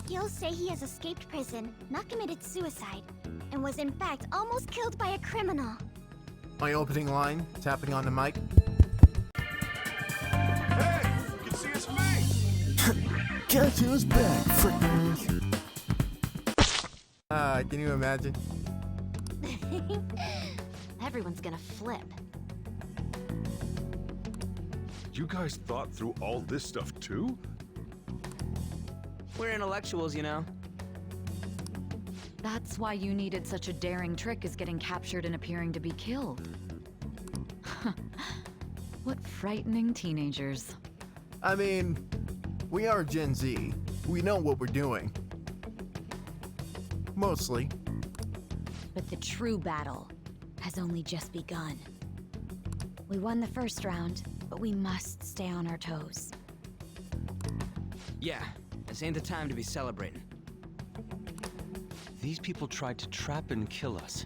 He'll say he has escaped prison, not committed suicide, and was in fact almost killed by a criminal. My opening line, tapping on the mic. Hey! You can see it's me! Guess who's back, frickin'? Can you imagine? Everyone's gonna flip. You guys thought through all this stuff too? We're intellectuals, you know. That's why you needed such a daring trick as getting captured and appearing to be killed. What frightening teenagers. I mean, we are Gen Z. We know what we're doing. Mostly. But the true battle has only just begun. We won the first round, but we must stay on our toes. Yeah, this ain't the time to be celebrating. These people tried to trap and kill us.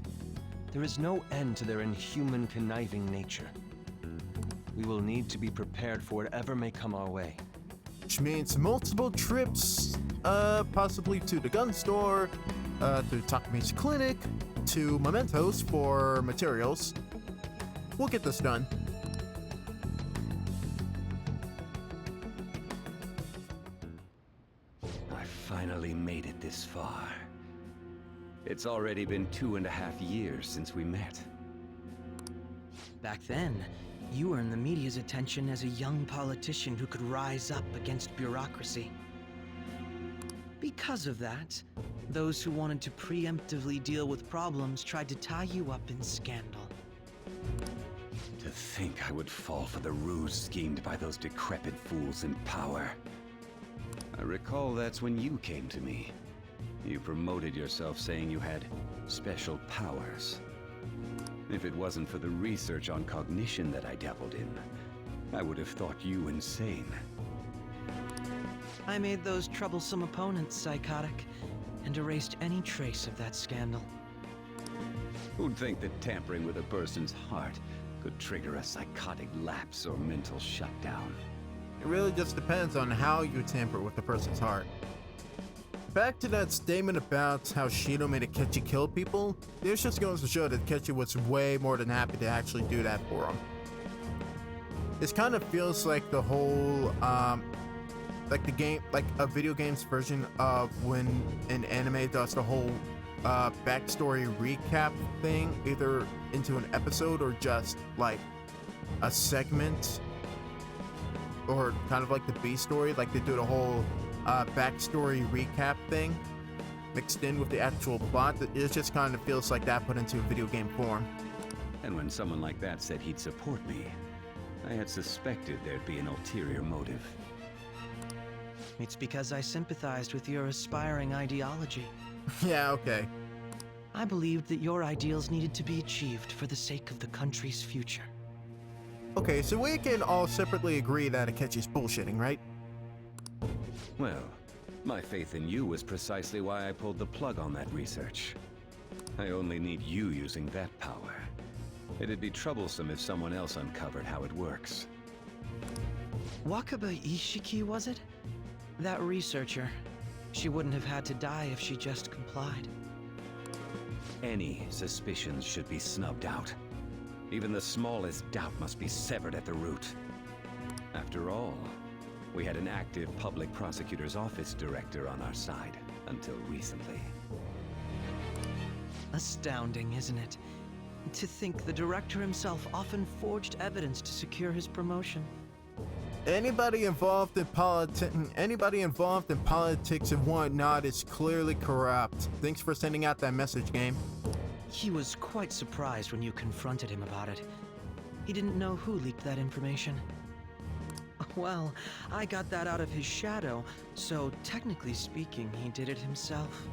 There is no end to their inhuman, conniving nature. We will need to be prepared for whatever may come our way. Which means multiple trips, possibly to the gun store, to Takami's clinic, to Mementos for materials. We'll get this done. I finally made it this far. It's already been 2.5 years since we met. Back then, you earned the media's attention as a young politician who could rise up against bureaucracy. Because of that, those who wanted to preemptively deal with problems tried to tie you up in scandal. To think I would fall for the ruse schemed by those decrepit fools in power. I recall that's when you came to me. You promoted yourself saying you had special powers. If it wasn't for the research on cognition that I dabbled in, I would have thought you insane. I made those troublesome opponents psychotic, and erased any trace of that scandal. Who'd think that tampering with a person's heart could trigger a psychotic lapse or mental shutdown? It really just depends on how you tamper with a person's heart. Back to that statement about how Shido made Akechi kill people, this just goes to show that Akechi was way more than happy to actually do that for him. This kind of feels like the whole, like a video game's version of when an anime does the whole backstory recap thing, either into an episode or just like a segment, or kind of like the B story, like they do the whole backstory recap thing mixed in with the actual plot. It just kind of feels like that put into a video game form. And when someone like that said he'd support me, I had suspected there'd be an ulterior motive. It's because I sympathized with your aspiring ideology. Yeah, okay. I believed that your ideals needed to be achieved for the sake of the country's future. Okay, so we can all separately agree that Akechi's bullshitting, right? Well, my faith in you was precisely why I pulled the plug on that research. I only need you using that power. It'd be troublesome if someone else uncovered how it works. Wakaba Ishiki, was it? That researcher. She wouldn't have had to die if she just complied. Any suspicions should be snubbed out. Even the smallest doubt must be severed at the root. After all, we had an active public prosecutor's office director on our side, until recently. Astounding, isn't it? To think the director himself often forged evidence to secure his promotion. Anybody involved in politics and whatnot is clearly corrupt. Thanks for sending out that message, game. He was quite surprised when you confronted him about it. He didn't know who leaked that information. Well, I got that out of his shadow, so technically speaking, he did it himself.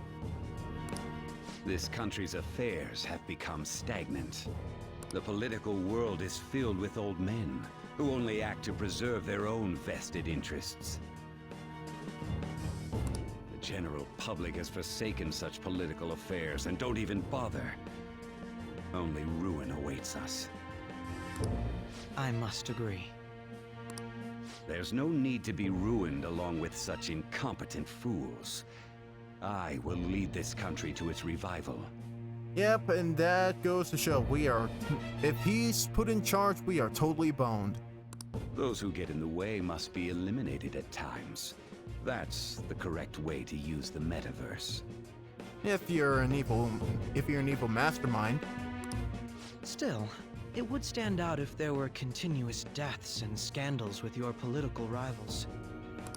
This country's affairs have become stagnant. The political world is filled with old men who only act to preserve their own vested interests. The general public has forsaken such political affairs and don't even bother. Only ruin awaits us. I must agree. There's no need to be ruined along with such incompetent fools. I will lead this country to its revival. Yep, and that goes to show if he's put in charge, we are totally boned. Those who get in the way must be eliminated at times. That's the correct way to use the metaverse. If you're an evil mastermind. Still, it would stand out if there were continuous deaths and scandals with your political rivals.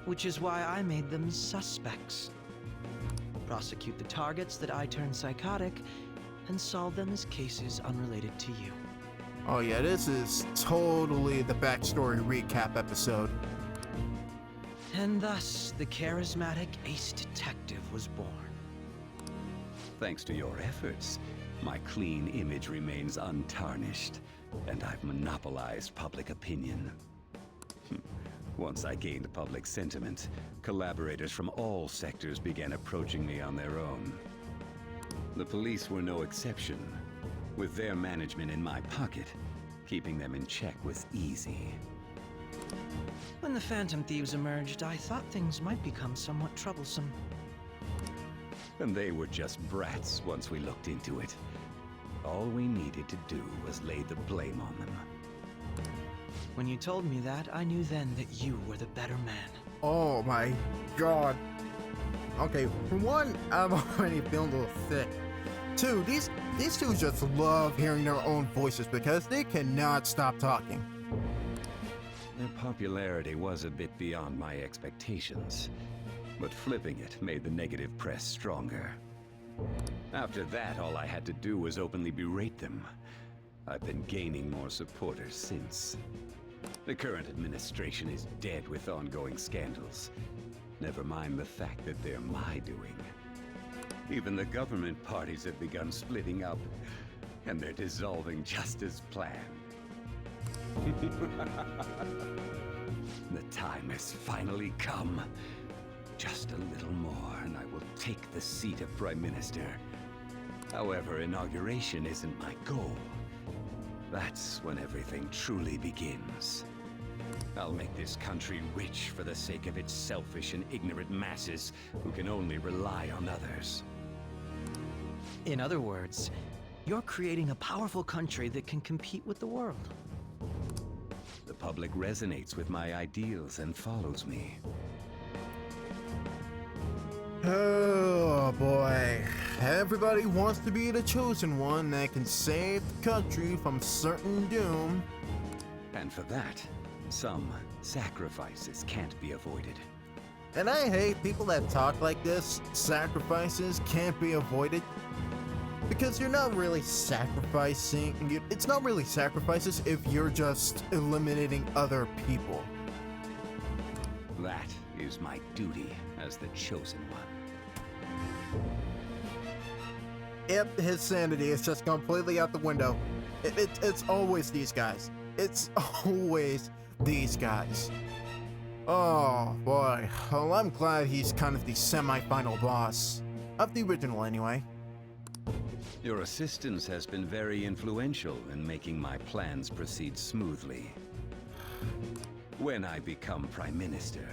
Which is why I made them suspects. prosecute the targets that I turn psychotic, and solve them as cases unrelated to you. Oh yeah, this is totally the backstory recap episode. And thus, the charismatic ace detective was born. Thanks to your efforts, my clean image remains untarnished, and I've monopolized public opinion. Once I gained public sentiment, collaborators from all sectors began approaching me on their own. The police were no exception. With their management in my pocket, keeping them in check was easy. When the Phantom Thieves emerged, I thought things might become somewhat troublesome. And they were just brats once we looked into it. All we needed to do was lay the blame on them. When you told me that, I knew then that you were the better man. Oh my god. Okay, for one, I'm already feeling a little sick. Two, these two just love hearing their own voices because they cannot stop talking. Their popularity was a bit beyond my expectations, but flipping it made the negative press stronger. After that, all I had to do was openly berate them. I've been gaining more supporters since. The current administration is dead with ongoing scandals. Never mind the fact that they're my doing. Even the government parties have begun splitting up, and they're dissolving just as planned. The time has finally come. Just a little more, and I will take the seat of Prime Minister. However, inauguration isn't my goal. That's when everything truly begins. I'll make this country rich for the sake of its selfish and ignorant masses who can only rely on others. In other words, you're creating a powerful country that can compete with the world. The public resonates with my ideals and follows me. Oh boy. Everybody wants to be the chosen one that can save the country from certain doom. And for that, some sacrifices can't be avoided. And I hate people that talk like this. Sacrifices can't be avoided. Because you're not really sacrificing. It's not really sacrifices if you're just eliminating other people. That is my duty as the chosen one. Yep, his sanity is just completely out the window. It's always these guys. It's always these guys. Oh boy. Well, I'm glad he's kind of the semi-final boss. Of the original, anyway. Your assistance has been very influential in making my plans proceed smoothly. When I become Prime Minister,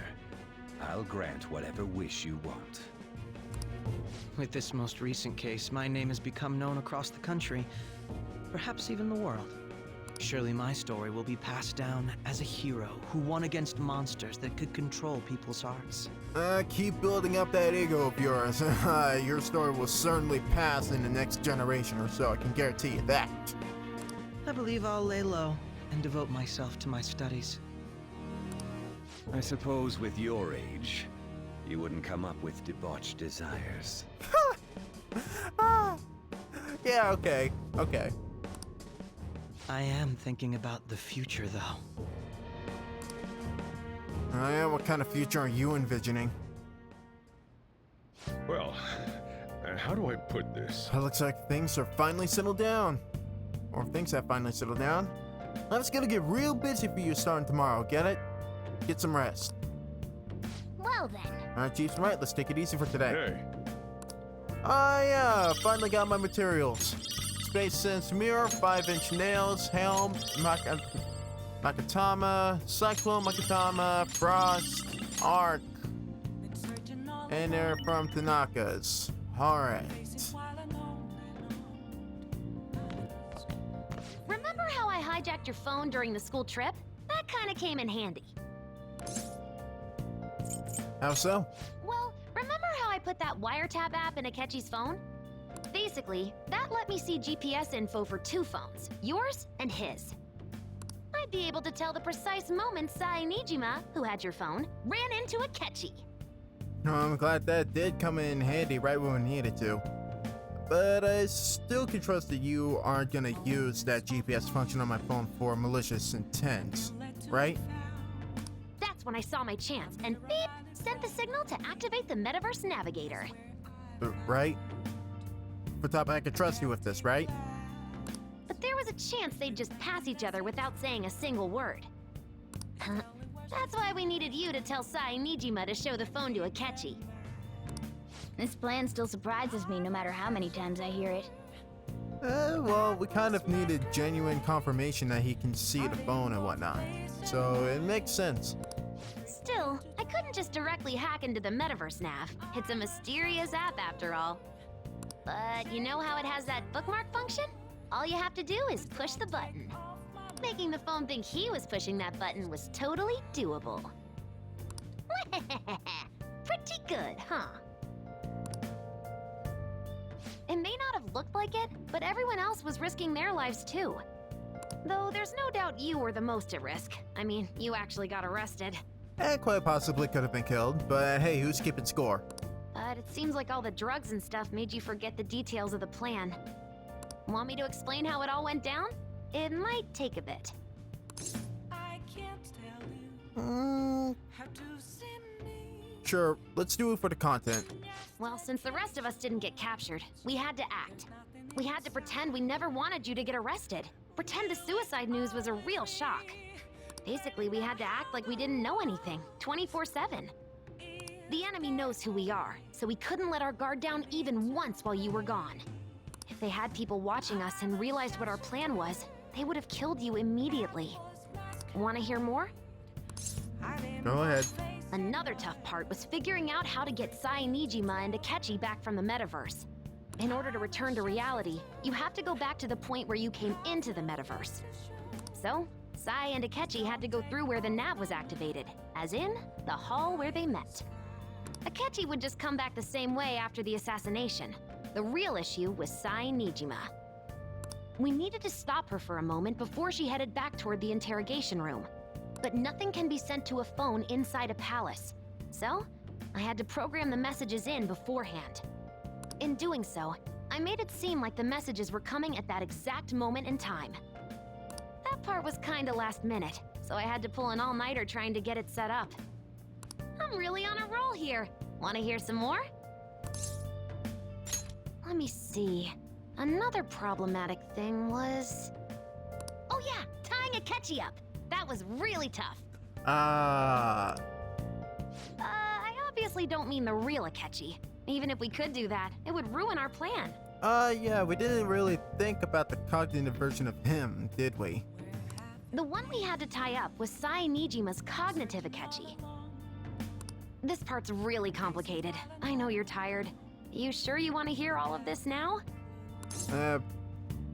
I'll grant whatever wish you want. With this most recent case, my name has become known across the country, perhaps even the world. Surely my story will be passed down as a hero who won against monsters that could control people's hearts. Keep building up that ego of yours. Your story will certainly pass in the next generation or so, I can guarantee you that. I believe I'll lay low and devote myself to my studies. I suppose with your age, you wouldn't come up with debauched desires. Yeah, okay. I am thinking about the future, though. Yeah, what kind of future are you envisioning? Well, how do I put this? It looks like things are finally settled down. Or things have finally settled down. Life's gonna get real busy for you starting tomorrow, get it? Get some rest. Well then. Alright, Chief's right, let's take it easy for today. Hey, Yeah, finally got my materials. Space Sense Mirror, 5-inch nails, helm, Makatama, Cyclone Makatama, Frost, Arc, and they're from Tanaka's. Alright. Remember how I hijacked your phone during the school trip? That kinda came in handy. How so? Well, remember how I put that wiretap app in Akechi's phone? Basically, that let me see GPS info for 2 phones, yours and his. I'd be able to tell the precise moment Sai Nijima, who had your phone, ran into Akechi. I'm glad that did come in handy right when we needed to. But I still can trust that you aren't gonna use that GPS function on my phone for malicious intent, right? That's when I saw my chance and beep, sent the signal to activate the Metaverse Navigator. Right? For top, I can trust you with this, right? But there was a chance they'd just pass each other without saying a single word. That's why we needed you to tell Sai Nijima to show the phone to Akechi. This plan still surprises me no matter how many times I hear it. Well, we kind of needed genuine confirmation that he can see the phone and whatnot. So it makes sense. Still, I couldn't just directly hack into the Metaverse Nav. It's a mysterious app after all. But you know how it has that bookmark function? All you have to do is push the button. Making the phone think he was pushing that button was totally doable. Pretty good, huh? It may not have looked like it, but everyone else was risking their lives too. Though there's no doubt you were the most at risk. I mean, you actually got arrested. And quite possibly could have been killed, but hey, who's keeping score? But it seems like all the drugs and stuff made you forget the details of the plan. Want me to explain how it all went down? It might take a bit. Sure, let's do it for the content. Well, since the rest of us didn't get captured, we had to act. We had to pretend we never wanted you to get arrested. Pretend the suicide news was a real shock. Basically, we had to act like we didn't know anything, 24/7. The enemy knows who we are, so we couldn't let our guard down even once while you were gone. If they had people watching us and realized what our plan was, they would have killed you immediately. Want to hear more? Go ahead. Another tough part was figuring out how to get Sai Nijima and Akechi back from the metaverse. In order to return to reality, you have to go back to the point where you came into the metaverse. So, Sai and Akechi had to go through where the nav was activated, as in, the hall where they met. Akechi would just come back the same way after the assassination. The real issue was Sai Nijima. We needed to stop her for a moment before she headed back toward the interrogation room. But nothing can be sent to a phone inside a palace. So, I had to program the messages in beforehand. In doing so, I made it seem like the messages were coming at that exact moment in time. That part was kinda last minute, so I had to pull an all-nighter trying to get it set up. I'm really on a roll here. Wanna hear some more? Let me see. Another problematic thing was... Oh yeah, tying Akechi up. That was really tough. I obviously don't mean the real Akechi. Even if we could do that, it would ruin our plan. Yeah, we didn't really think about the cognitive version of him, did we? The one we had to tie up was Sai Nijima's cognitive Akechi. This part's really complicated. I know you're tired. You sure you want to hear all of this now?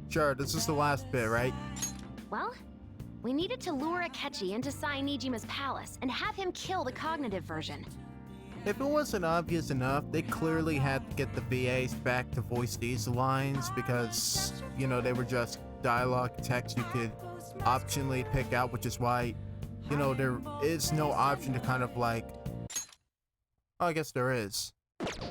Sure, this is the last bit, right? Well, we needed to lure Akechi into Sai Nijima's palace and have him kill the cognitive version. If it wasn't obvious enough, they clearly had to get the VAs back to voice these lines because, you know, they were just dialogue text you could optionally pick out, which is why, you know, there is no option to kind of like... Oh, I guess there is.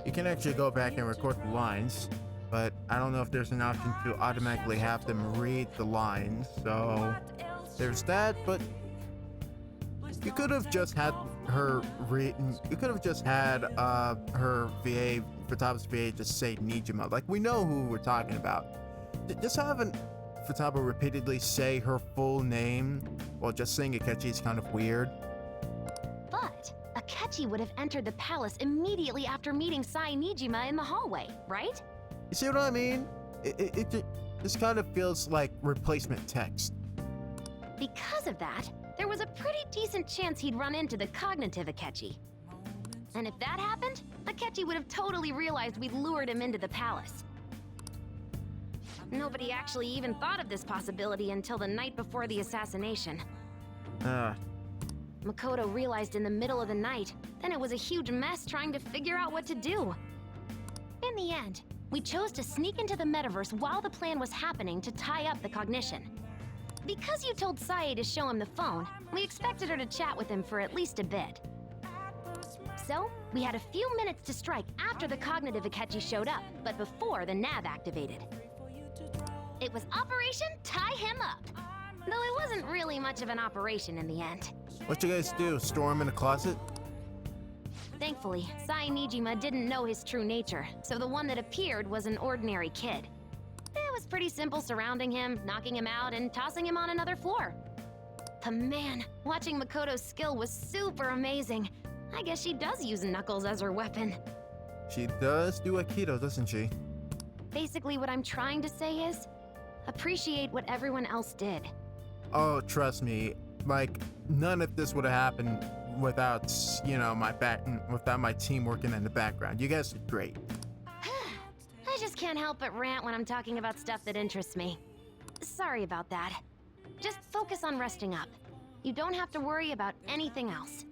You can actually go back and record the lines, but I don't know if there's an option to automatically have them read the lines, so there's that, but you could have just had her read, you could have just had her VA, Futaba's VA just say Nijima, like we know who we're talking about. Just having Futaba repeatedly say her full name while just saying Akechi is kind of weird. But Akechi would have entered the palace immediately after meeting Sai Nijima in the hallway, right? You see what I mean? It just kind of feels like replacement text. Because of that, there was a pretty decent chance he'd run into the cognitive Akechi. And if that happened, Akechi would have totally realized we'd lured him into the palace. Nobody actually even thought of this possibility until the night before the assassination. Makoto realized in the middle of the night, then it was a huge mess trying to figure out what to do. In the end, we chose to sneak into the metaverse while the plan was happening to tie up the cognition. Because you told Sae to show him the phone, we expected her to chat with him for at least a bit. So, we had a few minutes to strike after the cognitive Akechi showed up, but before the nav activated. It was Operation Tie Him Up. Though it wasn't really much of an operation in the end. What you guys do? Store him in a closet? Thankfully, Sai Nijima didn't know his true nature, so the one that appeared was an ordinary kid. It was pretty simple surrounding him, knocking him out, and tossing him on another floor. But man, watching Makoto's skill was super amazing. I guess she does use knuckles as her weapon. She does do Aikido, doesn't she? Basically, what I'm trying to say is, appreciate what everyone else did. Oh, trust me, like, none of this would have happened without, you know, without my team working in the background. You guys are great. I just can't help but rant when I'm talking about stuff that interests me. Sorry about that. Just focus on resting up. You don't have to worry about anything else.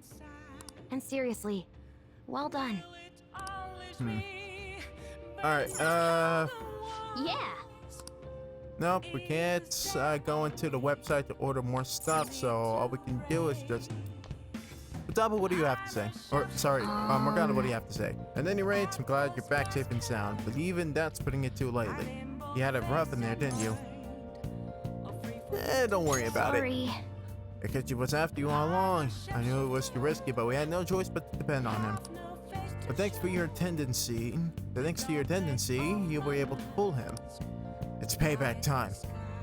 And seriously, well done. Alright, Yeah! nope, we can't go into the website to order more stuff, so all we can do is just... Futaba, what do you have to say? Or, sorry, Morgana, what do you have to say? At any rate, I'm glad you're back safe and sound, but even that's putting it too lightly. You had it rough in there, didn't you? Don't worry about it. Akechi was after you all along. I knew it was too risky, but we had no choice but to depend on him. But thanks to your tendency, you were able to fool him. It's payback time.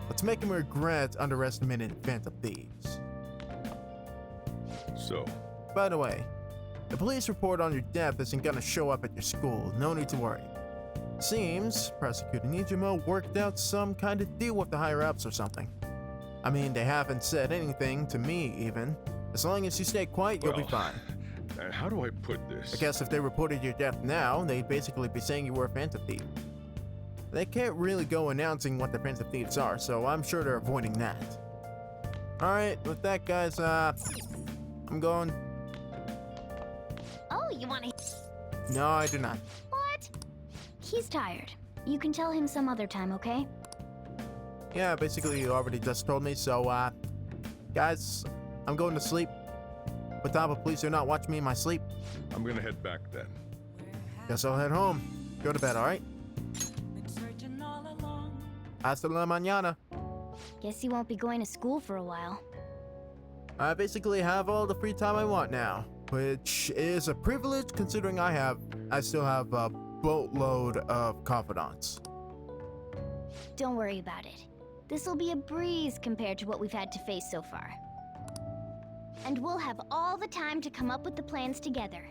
Let's make him regret underestimating Phantom Thieves. So, By the way, the police report on your death isn't gonna show up at your school. No need to worry. Seems Prosecutor Nijima worked out some kind of deal with the higher-ups or something. I mean, they haven't said anything to me, even. As long as you stay quiet, you'll be fine. How do I put this? I guess if they reported your death now, they'd basically be saying you were a Phantom Thief. They can't really go announcing what the Phantom Thieves are, so I'm sure they're avoiding that. Alright, with that, guys, I'm going... Oh, you wanna... No, I do not. What? He's tired. You can tell him some other time, okay? Yeah, basically you already just told me, so, guys, I'm going to sleep. Futaba, please do not watch me in my sleep. I'm gonna head back then. Guess I'll head home. Go to bed, alright? Hasta la mañana. Guess you won't be going to school for a while. I basically have all the free time I want now, which is a privilege considering I still have a boatload of confidants. Don't worry about it. This'll be a breeze compared to what we've had to face so far. And we'll have all the time to come up with the plans together.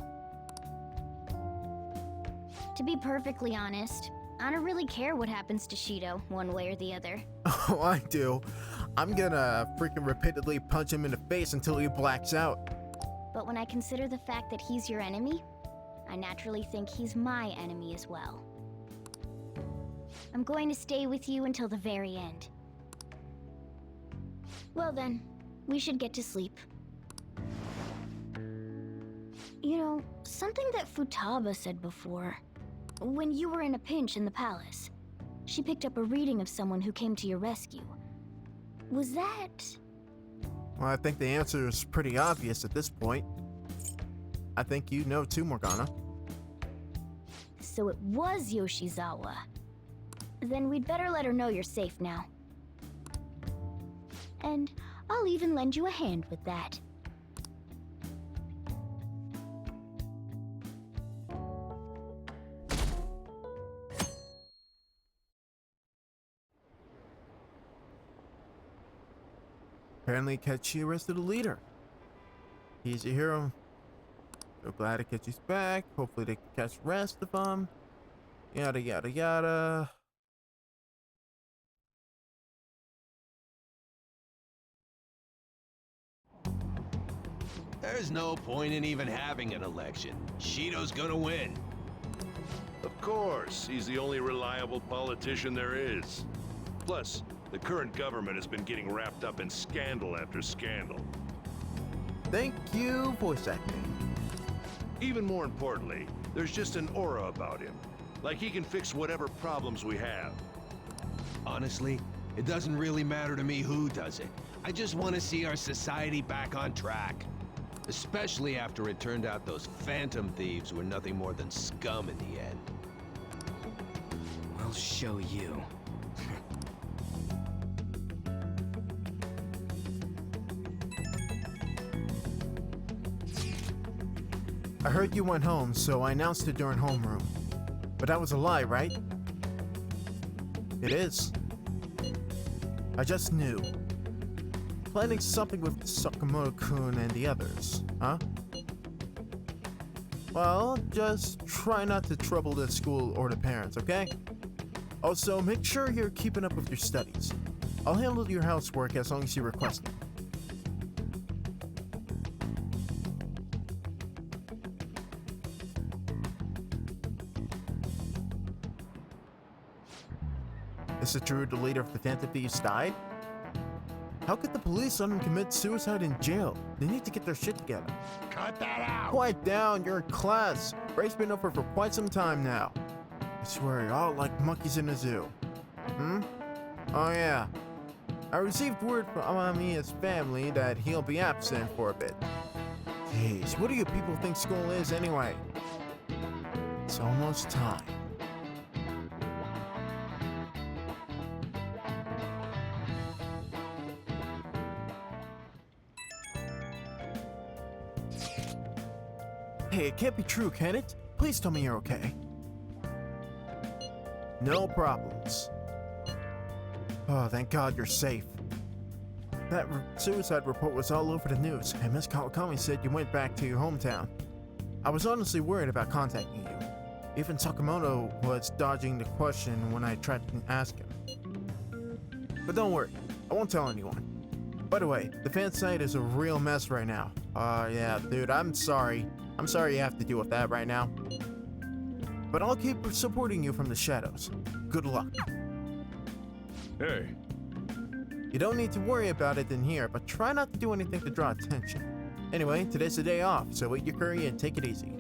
To be perfectly honest, I don't really care what happens to Shido, one way or the other. Oh, I do. I'm gonna freaking repeatedly punch him in the face until he blacks out. But when I consider the fact that he's your enemy, I naturally think he's my enemy as well. I'm going to stay with you until the very end. Well then, we should get to sleep. You know, something that Futaba said before. When you were in a pinch in the palace, she picked up a reading of someone who came to your rescue. Was that... Well, I think the answer is pretty obvious at this point. I think you know too, Morgana. So it was Yoshizawa. Then we'd better let her know you're safe now. And I'll even lend you a hand with that. Apparently Akechi arrested the leader. He's a hero. So glad Akechi's back. Hopefully they can catch the rest of them. Yada yada yada. There's no point in even having an election. Shido's gonna win. Of course, he's the only reliable politician there is. Plus, the current government has been getting wrapped up in scandal after scandal. Thank you, voice acting. Even more importantly, there's just an aura about him. Like he can fix whatever problems we have. Honestly, it doesn't really matter to me who does it. I just want to see our society back on track. Especially after it turned out those phantom thieves were nothing more than scum in the end. We'll show you. I heard you went home, so I announced it during homeroom. But that was a lie, right? It is. I just knew. Planning something with Sakamoto-kun and the others, huh? Well, just try not to trouble the school or the parents, okay? Also, make sure you're keeping up with your studies. I'll handle your housework as long as you request it. Is it true the leader of the Phantom Thieves died? How could the police let him commit suicide in jail? They need to get their shit together. Cut that out! Quiet down, you're in class. Break's been over for quite some time now. I swear, you're all like monkeys in a zoo. Oh yeah. I received word from Amamiya's family that he'll be absent for a bit. Jeez, what do you people think school is anyway? It's almost time. Hey, it can't be true, can it? Please tell me you're okay. No problems. Oh, thank God you're safe. That suicide report was all over the news, and Miss Kawakami said you went back to your hometown. I was honestly worried about contacting you. Even Sakamoto was dodging the question when I tried to ask him. But don't worry, I won't tell anyone. By the way, the fan site is a real mess right now. Yeah, dude, I'm sorry. I'm sorry you have to deal with that right now. But I'll keep supporting you from the shadows. Good luck. Hey, You don't need to worry about it in here, but try not to do anything to draw attention. Anyway, today's the day off, so eat your curry and take it easy.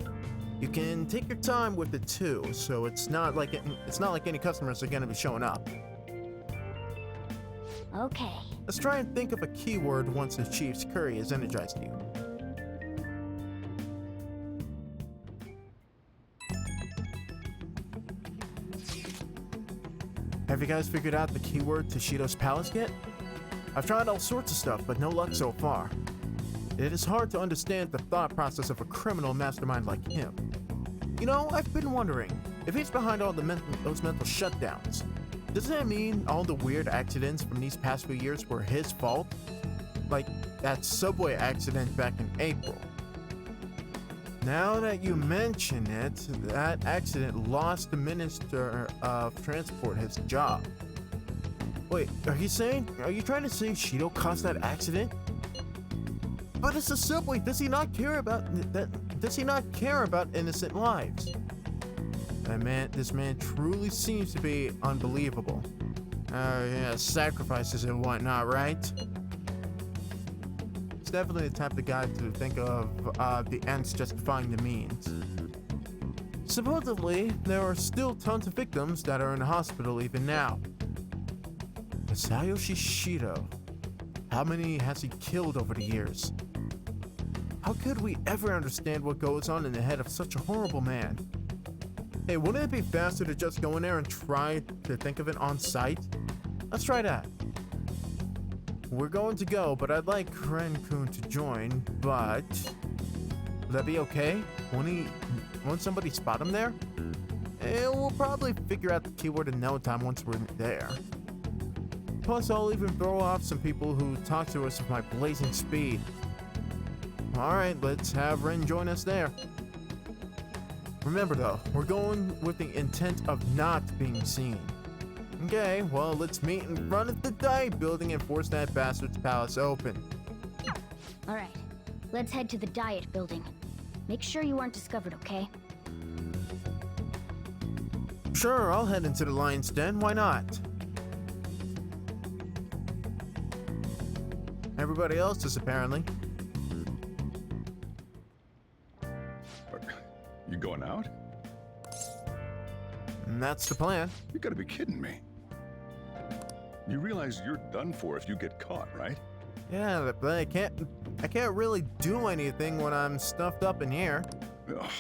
You can take your time with it too, so it's not like any customers are gonna be showing up. Okay. Let's try and think of a keyword once the chief's curry has energized you. Have you guys figured out the keyword to Shido's palace yet? I've tried all sorts of stuff, but no luck so far. It is hard to understand the thought process of a criminal mastermind like him. You know, I've been wondering, if he's behind all those mental shutdowns, does that mean all the weird accidents from these past few years were his fault? Like that subway accident back in April. Now that you mention it, that accident lost the Minister of Transport his job. Wait, are you trying to say Shido caused that accident? But it's a subway. Does he not care about that? Does he not care about innocent lives? This man truly seems to be unbelievable. Yeah, sacrifices and whatnot, right? It's definitely the type of guy to think of the ends justifying the means. Supposedly, there are still tons of victims that are in the hospital even now. Masayoshi Shido. How many has he killed over the years? How could we ever understand what goes on in the head of such a horrible man? Hey, wouldn't it be faster to just go in there and try to think of it on site? Let's try that. We're going to go, but I'd like Ren-kun to join, but... Will that be okay? Won't somebody spot him there? We'll probably figure out the keyword in no time once we're there. Plus, I'll even throw off some people who talk to us with my blazing speed. Alright, let's have Ren join us there. Remember though, we're going with the intent of not being seen. Okay, well, let's meet in front of the Diet Building and force that bastard's palace open. Alright, let's head to the Diet Building. Make sure you aren't discovered, okay? Sure, I'll head into the Lion's Den, why not? Everybody else is apparently. You going out? And that's the plan. You gotta be kidding me. You realize you're done for if you get caught, right? Yeah, but I can't really do anything when I'm stuffed up in here. Ugh.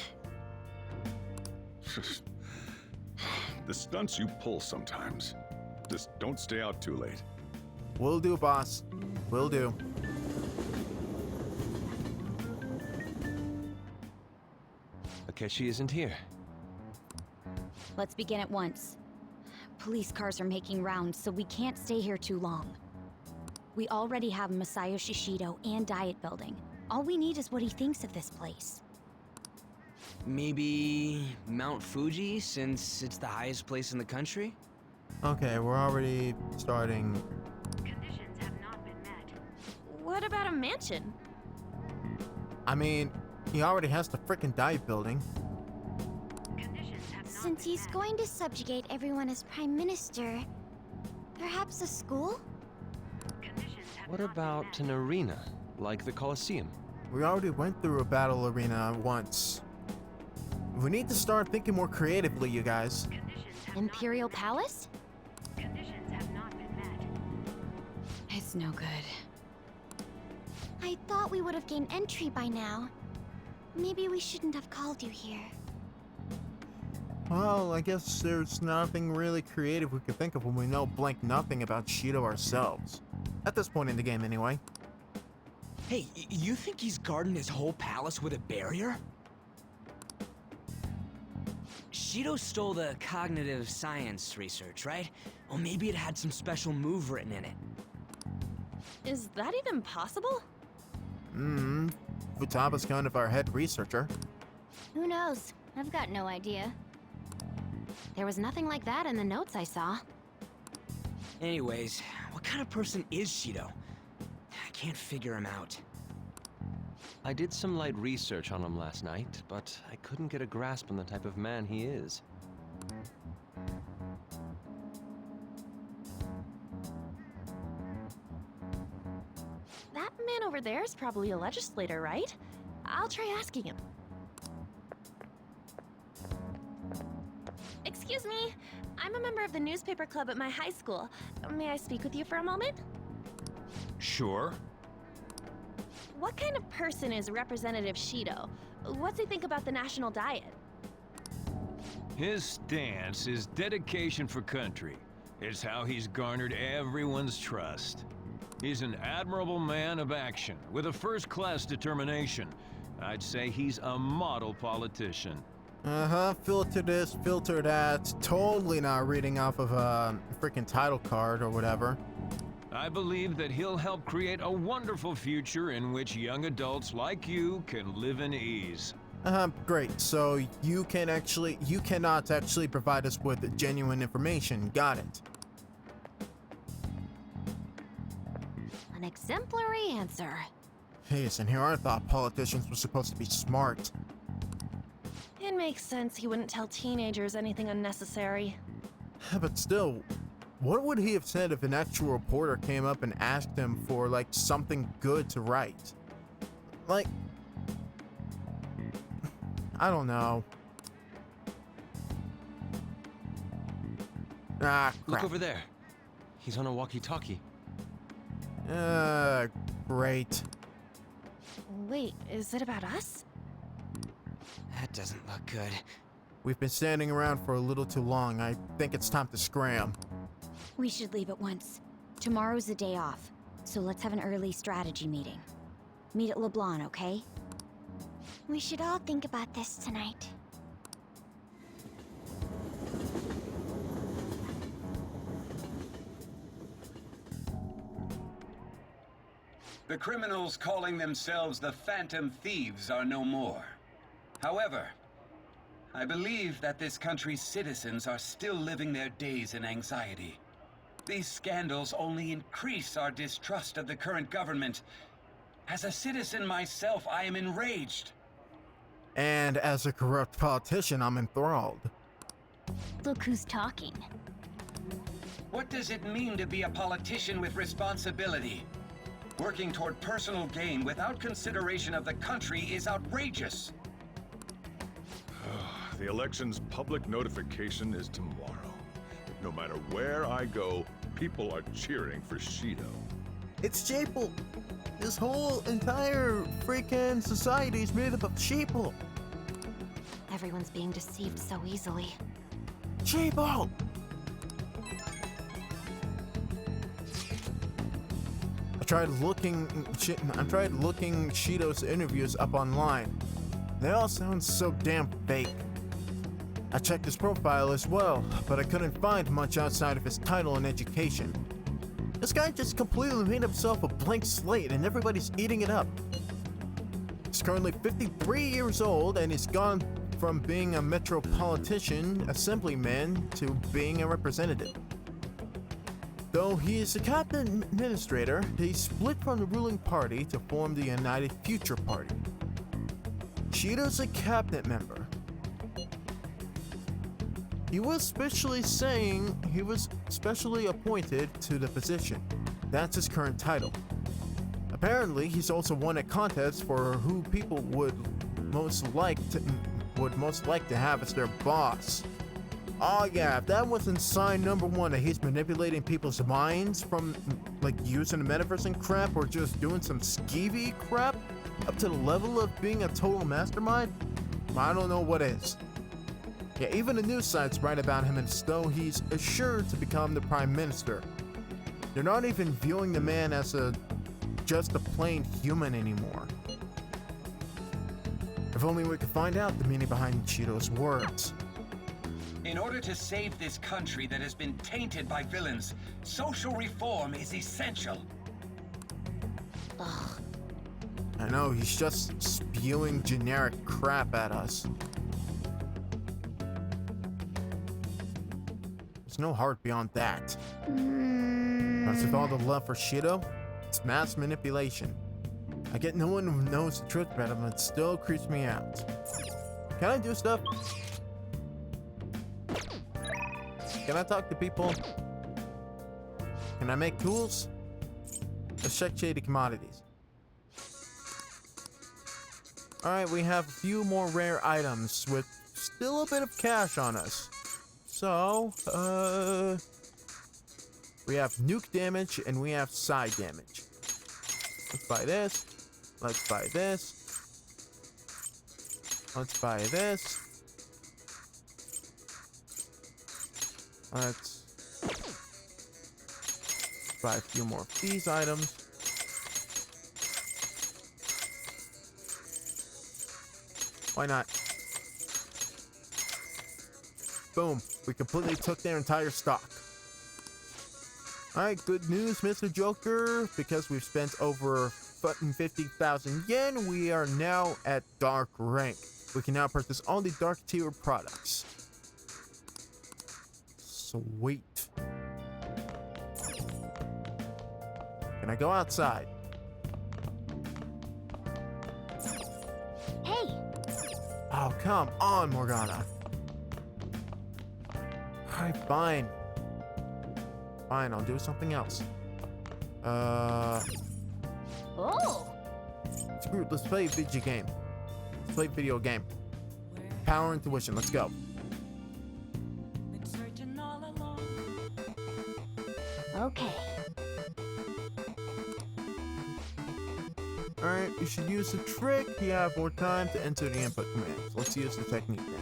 The stunts you pull sometimes. Just don't stay out too late. Will do, boss. Will do. Akechi isn't here. Let's begin at once. Police cars are making rounds, so we can't stay here too long. We already have Masayoshi Shido and Diet Building. All we need is what he thinks of this place. Maybe Mount Fuji, since it's the highest place in the country? Okay, we're already starting. Conditions have not been met. What about a mansion? I mean, he already has the frickin' Diet Building. Conditions have not Since been he's met. going to subjugate everyone as Prime Minister, perhaps a school? Conditions have What not been about met. an arena, like the Colosseum? We already went through a battle arena once. We need to start thinking more creatively, you guys. Conditions have Imperial not been Palace? met. Conditions have not been met. It's no good. I thought we would have gained entry by now. Maybe we shouldn't have called you here. Well, I guess there's nothing really creative we could think of when we know blank nothing about Shido ourselves. At this point in the game, anyway. Hey, you think he's guarding his whole palace with a barrier? Shido stole the cognitive science research, right? Well, maybe it had some special move written in it. Is that even possible? Futaba's kind of our head researcher. Who knows? I've got no idea. There was nothing like that in the notes I saw. Anyways, what kind of person is Shido? I can't figure him out. I did some light research on him last night, but I couldn't get a grasp on the type of man he is. That man over there is probably a legislator, right? I'll try asking him. Excuse me, I'm a member of the newspaper club at my high school. May I speak with you for a moment? Sure. What kind of person is Representative Shido? What's he think about the national diet? His stance is dedication for country. It's how he's garnered everyone's trust. He's an admirable man of action, with a first-class determination. I'd say he's a model politician. Filter this, filter that. Totally not reading off of a freaking title card or whatever. I believe that he'll help create a wonderful future in which young adults like you can live in ease. Great. So you cannot actually provide us with genuine information. Got it. An exemplary answer. Yes, and here I thought politicians were supposed to be smart. It makes sense he wouldn't tell teenagers anything unnecessary. But still, what would he have said if an actual reporter came up and asked him for, like, something good to write? Like, I don't know. Ah, crap. Look over there. He's on a walkie-talkie. Great. Wait, is it about us? That doesn't look good. We've been standing around for a little too long. I think it's time to scram. We should leave at once. Tomorrow's the day off, so let's have an early strategy meeting. Meet at LeBlanc, okay? We should all think about this tonight. The criminals calling themselves the Phantom Thieves are no more. However, I believe that this country's citizens are still living their days in anxiety. These scandals only increase our distrust of the current government. As a citizen myself, I am enraged. And as a corrupt politician, I'm enthralled. Look who's talking. What does it mean to be a politician with responsibility? Working toward personal gain without consideration of the country is outrageous. The election's public notification is tomorrow. No matter where I go, people are cheering for Shido. It's sheeple. This whole entire freaking society is made up of sheeple. Everyone's being deceived so easily. Sheeple! I tried looking Shido's interviews up online. They all sound so damn fake. I checked his profile as well, but I couldn't find much outside of his title and education. This guy just completely made himself a blank slate and everybody's eating it up. He's currently 53 years old and he's gone from being a metropolitan assemblyman to being a representative. Though he is a cabinet administrator, he split from the ruling party to form the United Future Party. Shido's a cabinet member. He was specially appointed to the position. That's his current title. Apparently, he's also won a contest for who people would most like to have as their boss. Oh yeah, if that wasn't sign number one that he's manipulating people's minds from like using the metaverse and crap, or just doing some skeevy crap up to the level of being a total mastermind, I don't know what is. Yeah, even the news sites write about him as though he's assured to become the prime minister. They're not even viewing the man as just a plain human anymore. If only we could find out the meaning behind Shido's words. In order to save this country that has been tainted by villains, social reform is essential. Ugh. I know, he's just spewing generic crap at us. There's no heart beyond that. As with all the love for Shido, it's mass manipulation. I get no one who knows the truth about him, but it still creeps me out. Can I do stuff? Can I talk to people? Can I make tools? Let's check shady commodities. Alright, we have a few more rare items with still a bit of cash on us. So, we have nuke damage and we have side damage. Let's buy this. Let's buy this. Let's buy this. Let's buy a few more of these items. Why not? Boom. We completely took their entire stock. Alright, good news, Mr. Joker. Because we've spent over 50,000 yen, we are now at dark rank. We can now purchase only dark tier products. Sweet. Can I go outside? Hey! Oh, come on, Morgana. Alright, fine. Fine, I'll do something else. Oh! Screw it, let's play a video game. Let's play a video game. Power Intuition, let's go. Okay. Alright, you should use the trick. You have more time to enter the input commands. Let's use the technique then.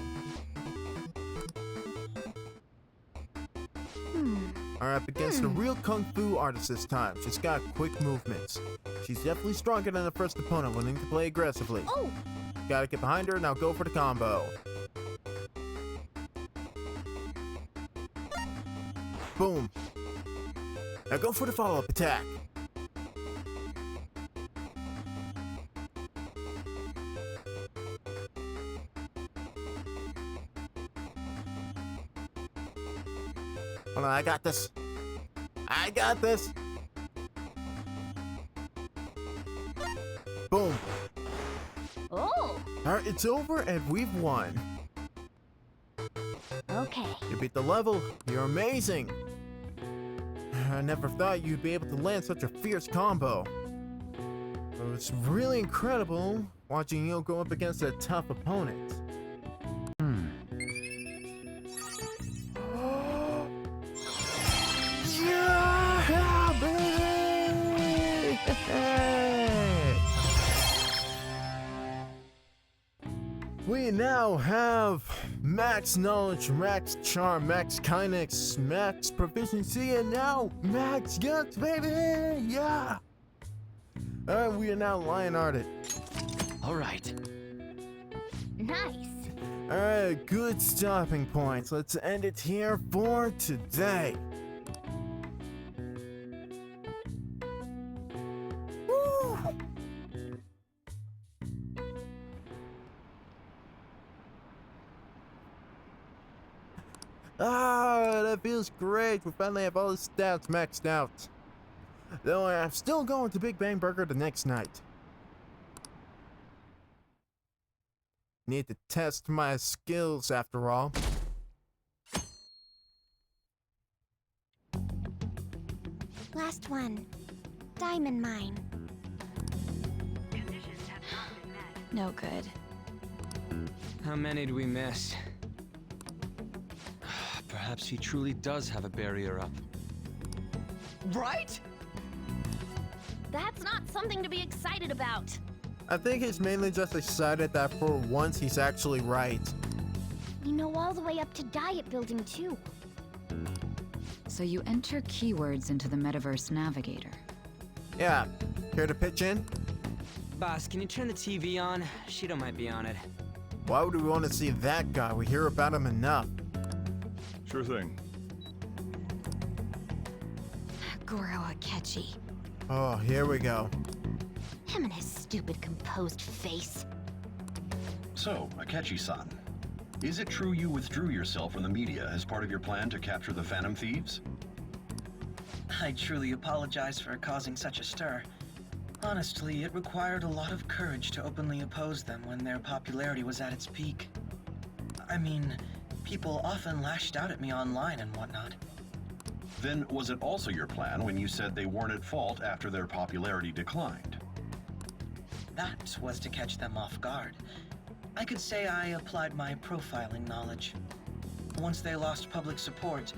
Alright, up against the real Kung Fu artist this time. She's got quick movements. She's definitely stronger than the first opponent, willing to play aggressively. Oh! Gotta get behind her, now go for the combo. Boom. Now go for the follow-up attack. Hold on, I got this. I got this. Boom. Oh! Alright, it's over and we've won. Okay. You beat the level. You're amazing. I never thought you'd be able to land such a fierce combo. It was really incredible watching you go up against a tough opponent. Yeah, baby! We now have max knowledge, max charm, max kindness, max proficiency, and now max guts, baby! Yeah! Alright, we are now lion-hearted. Alright. Nice. Alright, good stopping points. Let's end it here for today. Woo! Ah, that feels great. We finally have all the stats maxed out. Though I'm still going to Big Bang Burger the next night. Need to test my skills after all. Last one. Diamond mine. No good. How many do we miss? Perhaps he truly does have a barrier up. Right? That's not something to be excited about. I think he's mainly just excited that for once he's actually right. We know all the way up to Diet Building, too. So you enter keywords into the Metaverse Navigator. Yeah, care to pitch in? Boss, can you turn the TV on? Shido might be on it. Why would we want to see that guy? We hear about him enough. Sure thing. Goro Akechi. Oh, here we go. Him and his stupid composed face. So, Akechi-san, is it true you withdrew yourself from the media as part of your plan to capture the Phantom Thieves? I truly apologize for causing such a stir. Honestly, it required a lot of courage to openly oppose them when their popularity was at its peak. I mean, people often lashed out at me online and whatnot. Then was it also your plan when you said they weren't at fault after their popularity declined? That was to catch them off guard. I could say I applied my profiling knowledge. Once they lost public support,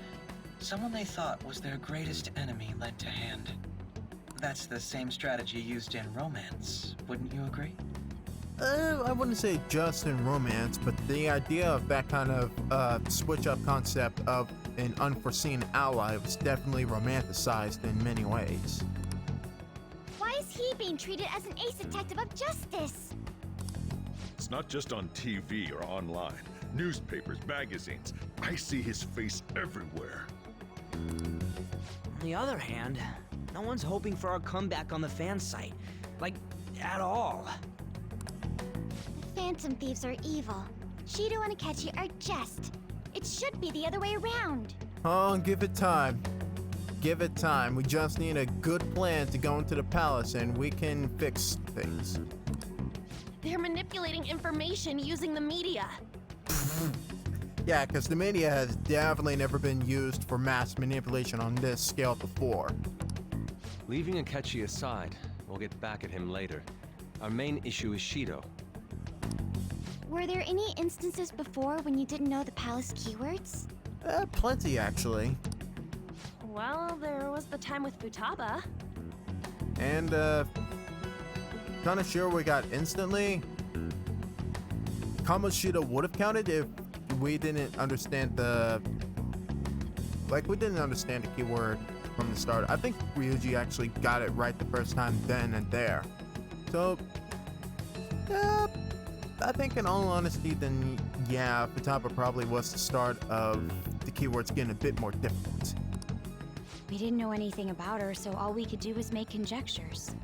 someone they thought was their greatest enemy lent a hand. That's the same strategy used in romance, wouldn't you agree? I wouldn't say just in romance, but the idea of that kind of switch-up concept of an unforeseen ally was definitely romanticized in many ways. Why is he being treated as an ace detective of justice? It's not just on TV or online. Newspapers, magazines. I see his face everywhere. On the other hand, no one's hoping for our comeback on the fan site. Like, at all. The Phantom Thieves are evil. Shido and Akechi are just. It should be the other way around. Oh, give it time. Give it time. We just need a good plan to go into the palace and we can fix things. They're manipulating information using the media. Yeah, because the media has definitely never been used for mass manipulation on this scale before. Leaving Akechi aside, we'll get back at him later. Our main issue is Shido. Were there any instances before when you didn't know the palace keywords? Plenty, actually. Well, there was the time with Futaba. And, kinda sure we got instantly. Kamoshida would have counted if we didn't understand the... Like, we didn't understand the keyword from the start. I think Ryuji actually got it right the first time then and there. So, I think in all honesty, then, yeah, Futaba probably was the start of the keywords getting a bit more difficult. We didn't know anything about her, so all we could do was make conjectures.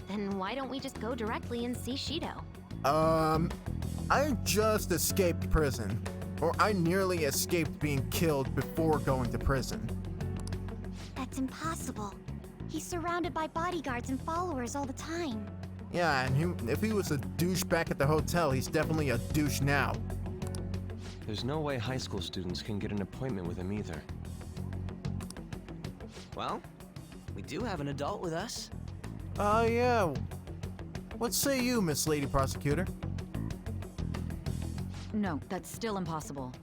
Then why don't we just go directly and see Shido? I just escaped prison. Or I nearly escaped being killed before going to prison. That's impossible. He's surrounded by bodyguards and followers all the time. Yeah, and if he was a douche back at the hotel, he's definitely a douche now. There's no way high school students can get an appointment with him either. Well, we do have an adult with us. Yeah. What say you, Miss Lady Prosecutor? No, that's still impossible.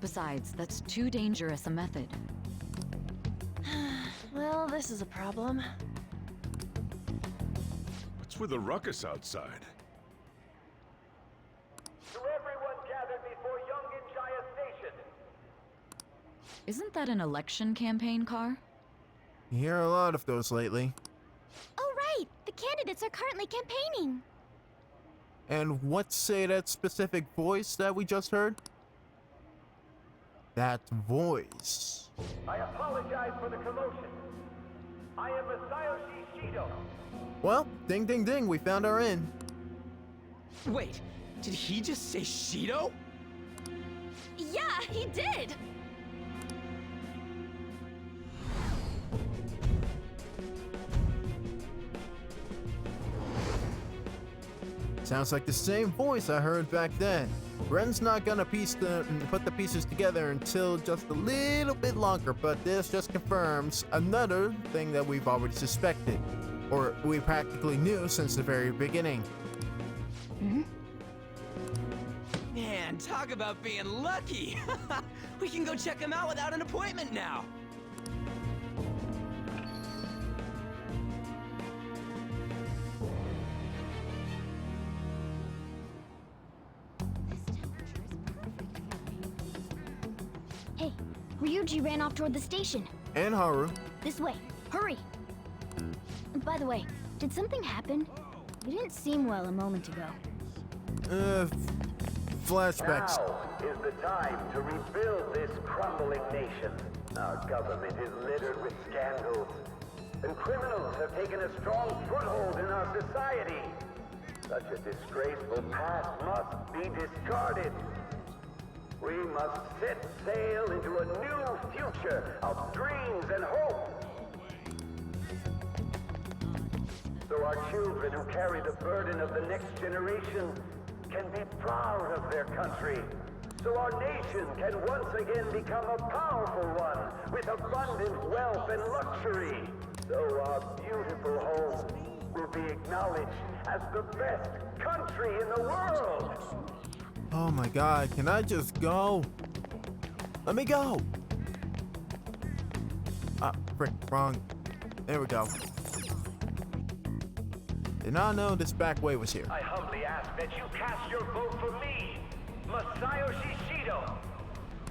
Besides, that's too dangerous a method. Well, this is a problem. What's with the ruckus outside? Isn't that an election campaign car? You hear a lot of those lately. Oh, right! The candidates are currently campaigning. And what say that specific voice that we just heard? That voice. I apologize for the commotion. I am Masayoshi Shido. Well, ding ding ding, we found our inn. Wait, did he just say Shido? Yeah, he did! Sounds like the same voice I heard back then. Ren's not gonna put the pieces together until just a little bit longer, but this just confirms another thing that we've already suspected. Or we practically knew since the very beginning. Man, talk about being lucky! We can go check him out without an appointment now! Hey, Ryuji ran off toward the station. And Haru. This way. Hurry! By the way, did something happen? You didn't seem well a moment ago. Flashbacks. Now is the time to rebuild this crumbling nation. Our government is littered with scandals, and criminals have taken a strong foothold in our society. Such a disgraceful past must be discarded. We must set sail into a new future of dreams and hope. So our children who carry the burden of the next generation can be proud of their country. So our nation can once again become a powerful one with abundant wealth and luxury. So our beautiful home will be acknowledged as the best country in the world. Oh my god, can I just go? Let me go! Ah, frick, wrong. There we go. Did not know this back way was here. I humbly ask that you cast your vote for me, Masayoshi Shido.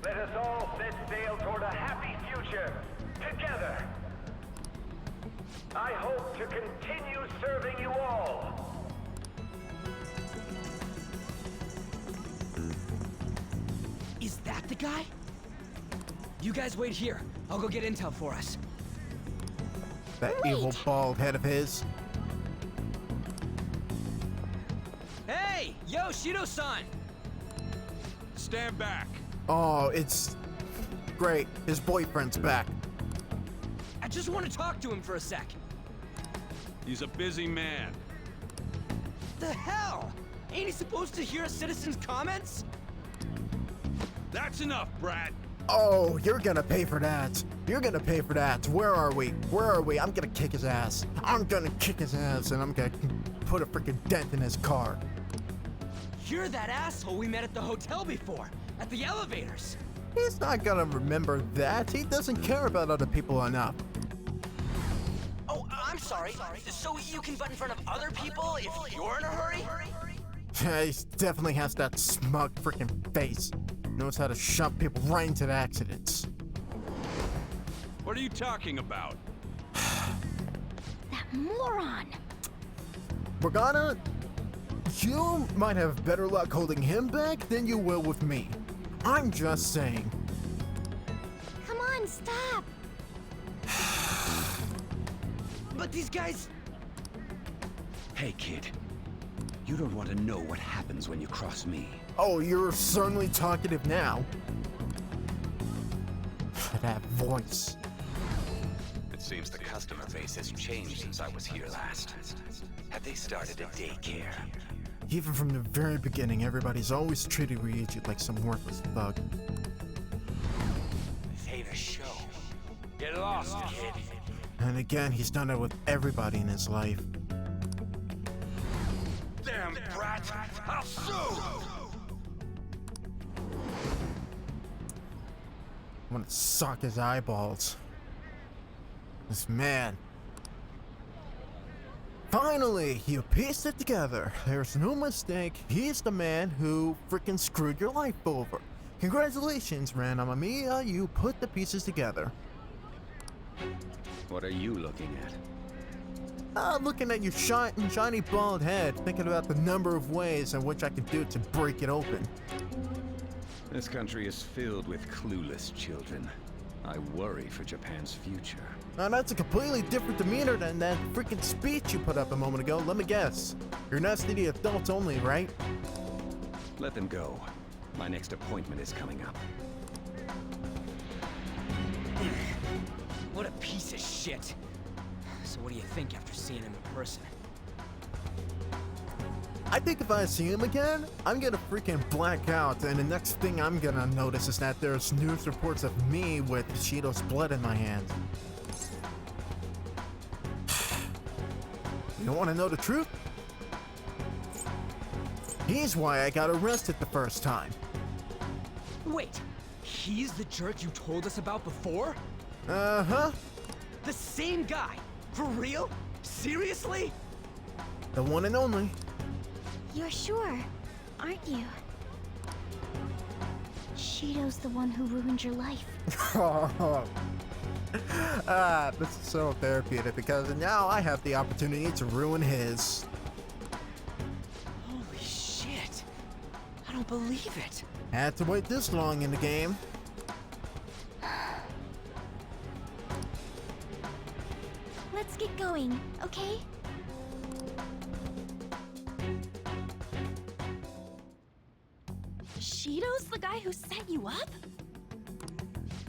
Let us all set sail toward a happy future, together. I hope to continue serving you all. Is that the guy? You guys wait here. I'll go get intel for us. That evil bald head of his. Hey! Yo, Shido-san! Stand back. Oh, it's great. His boyfriend's back. I just want to talk to him for a sec. He's a busy man. The hell? Ain't he supposed to hear a citizen's comments? That's enough, brat. Oh, you're gonna pay for that. You're gonna pay for that. Where are we? Where are we? I'm gonna kick his ass. I'm gonna kick his ass and I'm gonna put a freaking dent in his car. You're that asshole we met at the hotel before, at the elevators. He's not gonna remember that. He doesn't care about other people enough. Oh, I'm sorry. So you can butt in front of other people if you're in a hurry? He definitely has that smug freaking face. Knows how to shove people right into the accidents. What are you talking about? That moron! Morgana, you might have better luck holding him back than you will with me. I'm just saying. Come on, stop! But these guys... Hey, kid. You don't want to know what happens when you cross me. Oh, you're certainly talkative now. That voice. It seems the customer base has changed since I was here last. Have they started a daycare? Even from the very beginning, everybody's always treated Ryuji like some worthless thug. This ain't a show. Get lost, kid. And again, he's done it with everybody in his life. Damn brat! I'll sue! I want to sock his eyeballs. This man. Finally, you pieced it together. There's no mistake. He's the man who freaking screwed your life over. Congratulations, Ren Amamiya, you put the pieces together. What are you looking at? Looking at your shiny bald head, thinking about the number of ways in which I can do to break it open. This country is filled with clueless children. I worry for Japan's future. Now that's a completely different demeanor than that freaking speech you put up a moment ago. Let me guess. You're nasty to adults only, right? Let them go. My next appointment is coming up. What a piece of shit. So what do you think after seeing him in person? I think if I see him again, I'm gonna freaking black out, and the next thing I'm gonna notice is that there's news reports of me with Shido's blood in my hands. You don't want to know the truth? He's why I got arrested the first time. Wait, he's the jerk you told us about before? Uh-huh. The same guy? For real? Seriously? The one and only. You're sure, aren't you? Shido's the one who ruined your life. This is so therapeutic because now I have the opportunity to ruin his. Holy shit. I don't believe it. Had to wait this long in the game. Let's get going, okay? Shido's the guy who set you up?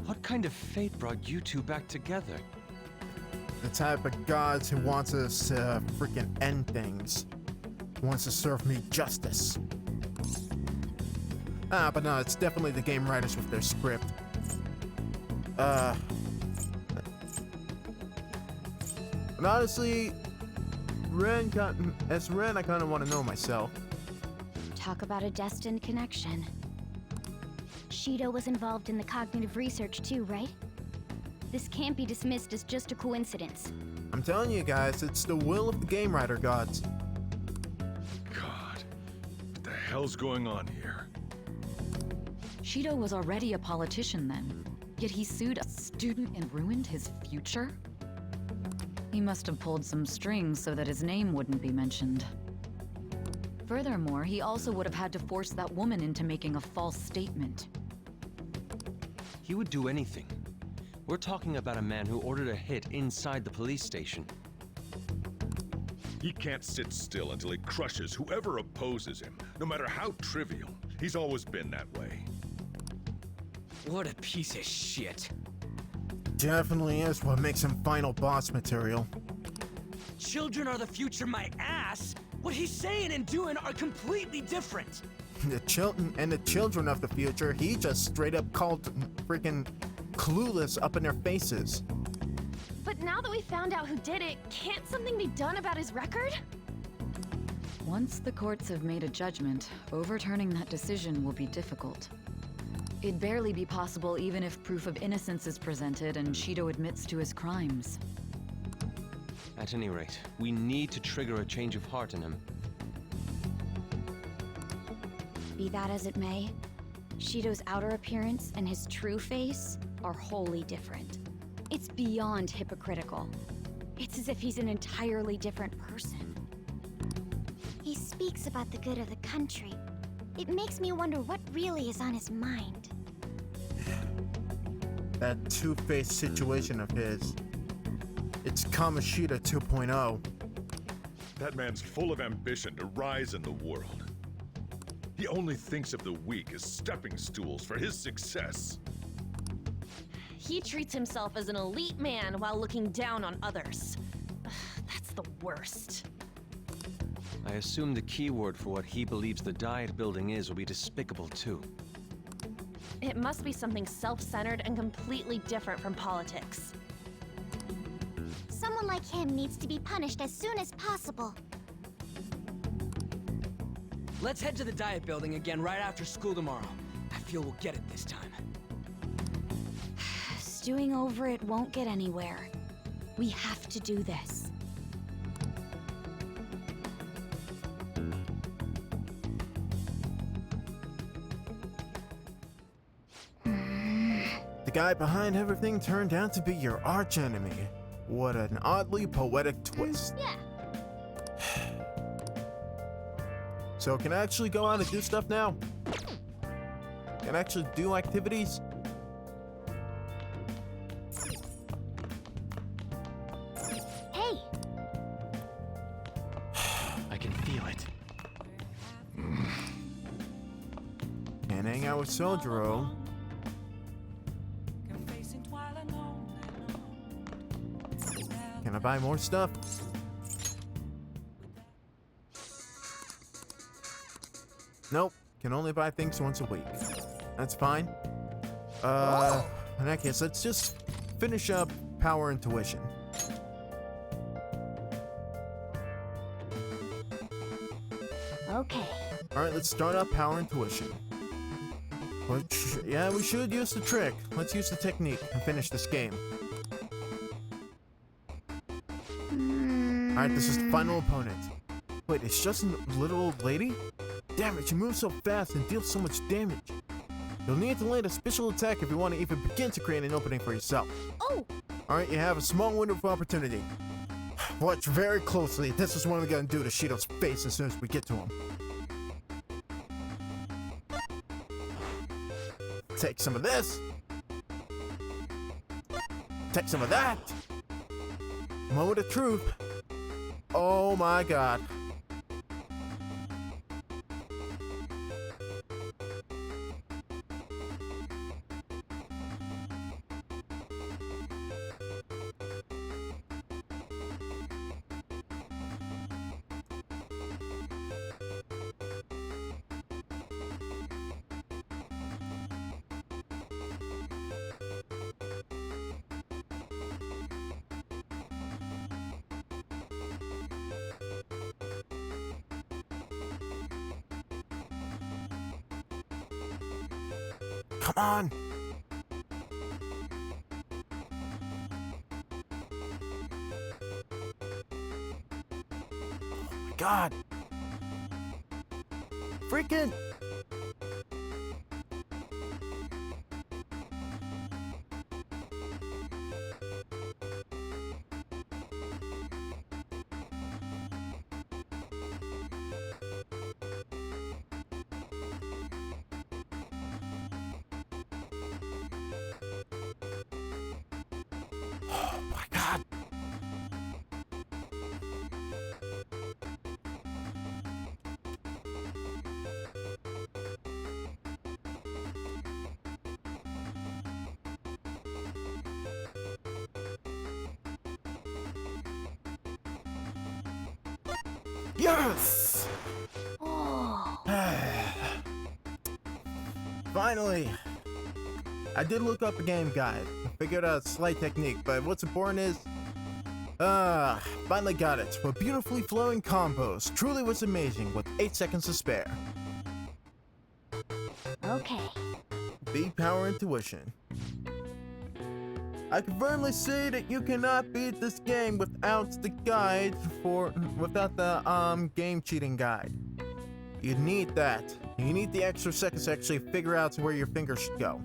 What kind of fate brought you two back together? The type of gods who wants us to freaking end things. Wants to serve me justice. But no, it's definitely the game writers with their script. But honestly, as Ren, I kind of want to know myself. Talk about a destined connection. Shido was involved in the cognitive research too, right? This can't be dismissed as just a coincidence. I'm telling you guys, it's the will of the game writer gods. God, what the hell's going on here? Shido was already a politician then, yet he sued a student and ruined his future? He must have pulled some strings so that his name wouldn't be mentioned. Furthermore, he also would have had to force that woman into making a false statement. He would do anything. We're talking about a man who ordered a hit inside the police station. He can't sit still until he crushes whoever opposes him, no matter how trivial. He's always been that way. What a piece of shit. Definitely is what makes him final boss material. Children are the future, my ass! What he's saying and doing are completely different. The children of the future, he just straight up called freaking clueless up in their faces. But now that we found out who did it, can't something be done about his record? Once the courts have made a judgment, overturning that decision will be difficult. It'd barely be possible even if proof of innocence is presented and Shido admits to his crimes. At any rate, we need to trigger a change of heart in him. Be that as it may, Shido's outer appearance and his true face are wholly different. It's beyond hypocritical. It's as if he's an entirely different person. He speaks about the good of the country. It makes me wonder what really is on his mind. That two-faced situation of his. It's Kamoshida 2.0. That man's full of ambition to rise in the world. He only thinks of the weak as stepping stools for his success. He treats himself as an elite man while looking down on others. That's the worst. I assume the key word for what he believes the Diet Building is will be despicable too. It must be something self-centered and completely different from politics. Someone like him needs to be punished as soon as possible. Let's head to the Diet Building again right after school tomorrow. I feel we'll get it this time. Stewing over it won't get anywhere. We have to do this. guy behind everything turned out to be your archenemy. What an oddly poetic twist. Yeah. So can I actually go out and do stuff now? Can I actually do activities? Hey. I can feel it. Can't hang out with Sojiro. Can I buy more stuff? Nope. Can only buy things once a week. That's fine. In that case, let's just finish up power and tuition. Okay. Alright, let's start up power and tuition. Which, yeah, we should use the trick. Let's use the technique and finish this game. Alright, this is the final opponent. Wait, it's just a little old lady? Damn it, she moves so fast and deals so much damage. You'll need to land a special attack if you want to even begin to create an opening for yourself. Oh! Alright, you have a small window of opportunity. Watch very closely. This is what I'm gonna do to Shido's face as soon as we get to him. Take some of this. Take some of that. Moment of truth. Oh my god. Come on! Oh my god! Freaking! Oh my god! Yes! Oh. Finally! I did look up a game guide. I figured out a slight technique, but what's important is... finally got it. What beautifully flowing combos. Truly was amazing with 8 seconds to spare. Okay. Beat power intuition. I can firmly say that you cannot beat this game without the guide without the game cheating guide. You need that. You need the extra seconds to actually figure out where your fingers should go.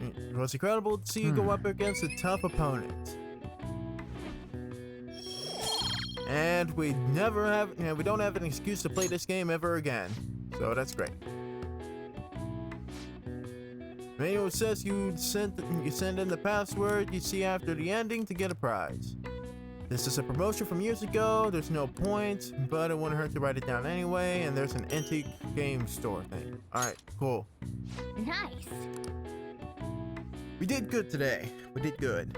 It was incredible to see you go up against a tough opponent. And we don't have an excuse to play this game ever again. So that's great. Manual says you send in the password you see after the ending to get a prize. This is a promotion from years ago. There's no point, but it wouldn't hurt to write it down anyway. And there's an antique game store thing. Alright, cool. Nice. We did good today. We did good.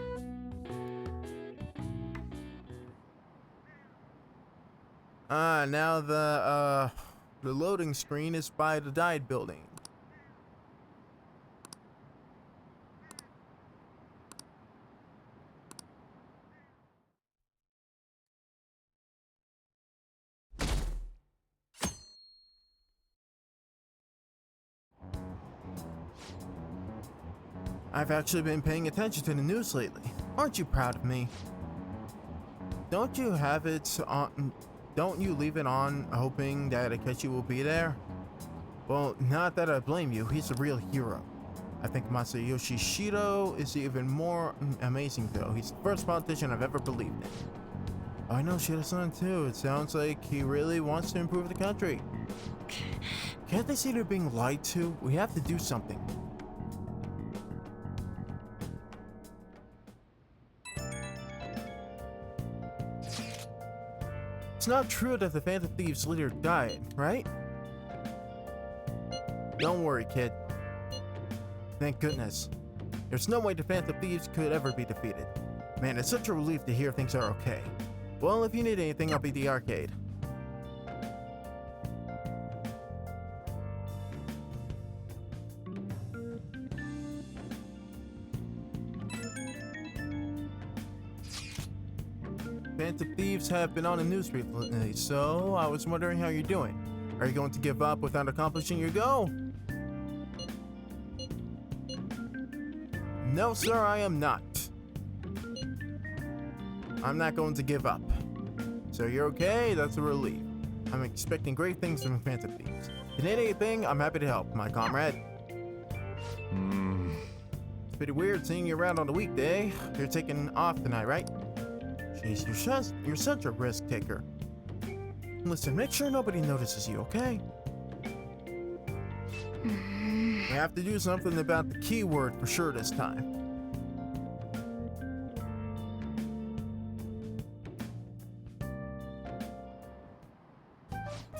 Now the loading screen is by the died building. I've actually been paying attention to the news lately. Aren't you proud of me? Don't you have it on... Don't you leave it on hoping that Akechi will be there? Well, not that I blame you, he's a real hero. I think Masayoshi Shido is even more amazing though. He's the first politician I've ever believed in. I know Shido-san too. It sounds like he really wants to improve the country. Can't they see they're being lied to? We have to do something. It's not true that the Phantom Thieves leader died, right? Don't worry, kid. Thank goodness. There's no way the Phantom Thieves could ever be defeated. Man, it's such a relief to hear things are okay. Well, if you need anything, I'll be at the arcade. Phantom Thieves have been on the news recently, so I was wondering how you're doing. Are you going to give up without accomplishing your goal? No, sir, I am not. I'm not going to give up. So you're okay? That's a relief. I'm expecting great things from Phantom Thieves. If you need anything, I'm happy to help, my comrade. It's pretty weird seeing you around on the weekday. You're taking off tonight, right? Jeez, you're such a risk taker. Listen, make sure nobody notices you, okay? We have to do something about the keyword for sure this time.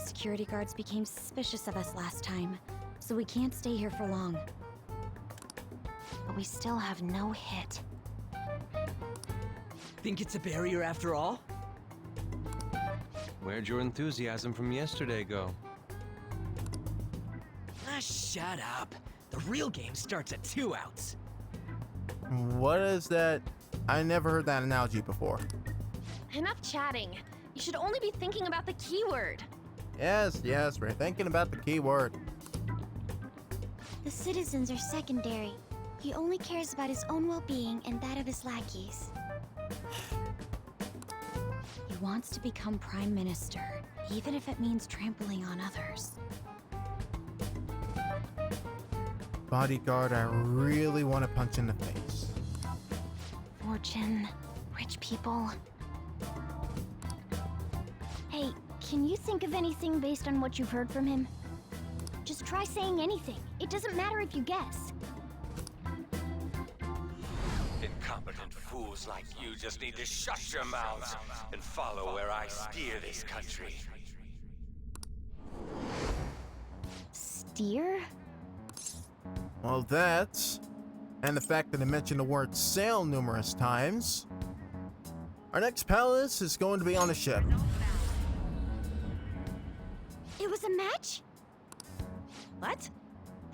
Security guards became suspicious of us last time, so we can't stay here for long. But we still have no hit. Think it's a barrier after all? Where'd your enthusiasm from yesterday go? Ah, shut up. The real game starts at 2 outs. What is that? I never heard that analogy before. Enough chatting. You should only be thinking about the keyword. Yes, we're thinking about the keyword. The citizens are secondary. He only cares about his own well-being and that of his lackeys. He wants to become Prime Minister, even if it means trampling on others. Bodyguard, I really want to punch in the face. Fortune, rich people. Hey, can you think of anything based on what you've heard from him? Just try saying anything. It doesn't matter if you guess. Incompetent fools like you just need to shut your mouths and follow where I steer this country. Steer? Well, that's... and the fact that I mentioned the word sail numerous times. Our next palace is going to be on a ship. It was a match? What?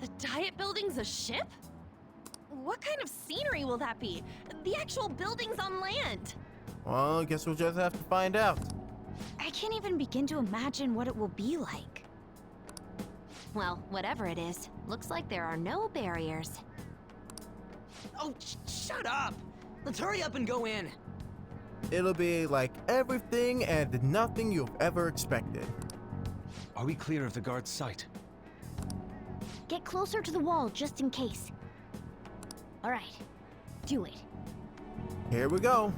The Diet Building's a ship? What kind of scenery will that be? The actual building's on land. Well, I guess we'll just have to find out. I can't even begin to imagine what it will be like. Well, whatever it is, looks like there are no barriers. Oh, shut up! Let's hurry up and go in. It'll be like everything and nothing you've ever expected. Are we clear of the guard's sight? Get closer to the wall just in case. All right, do it. Here we go.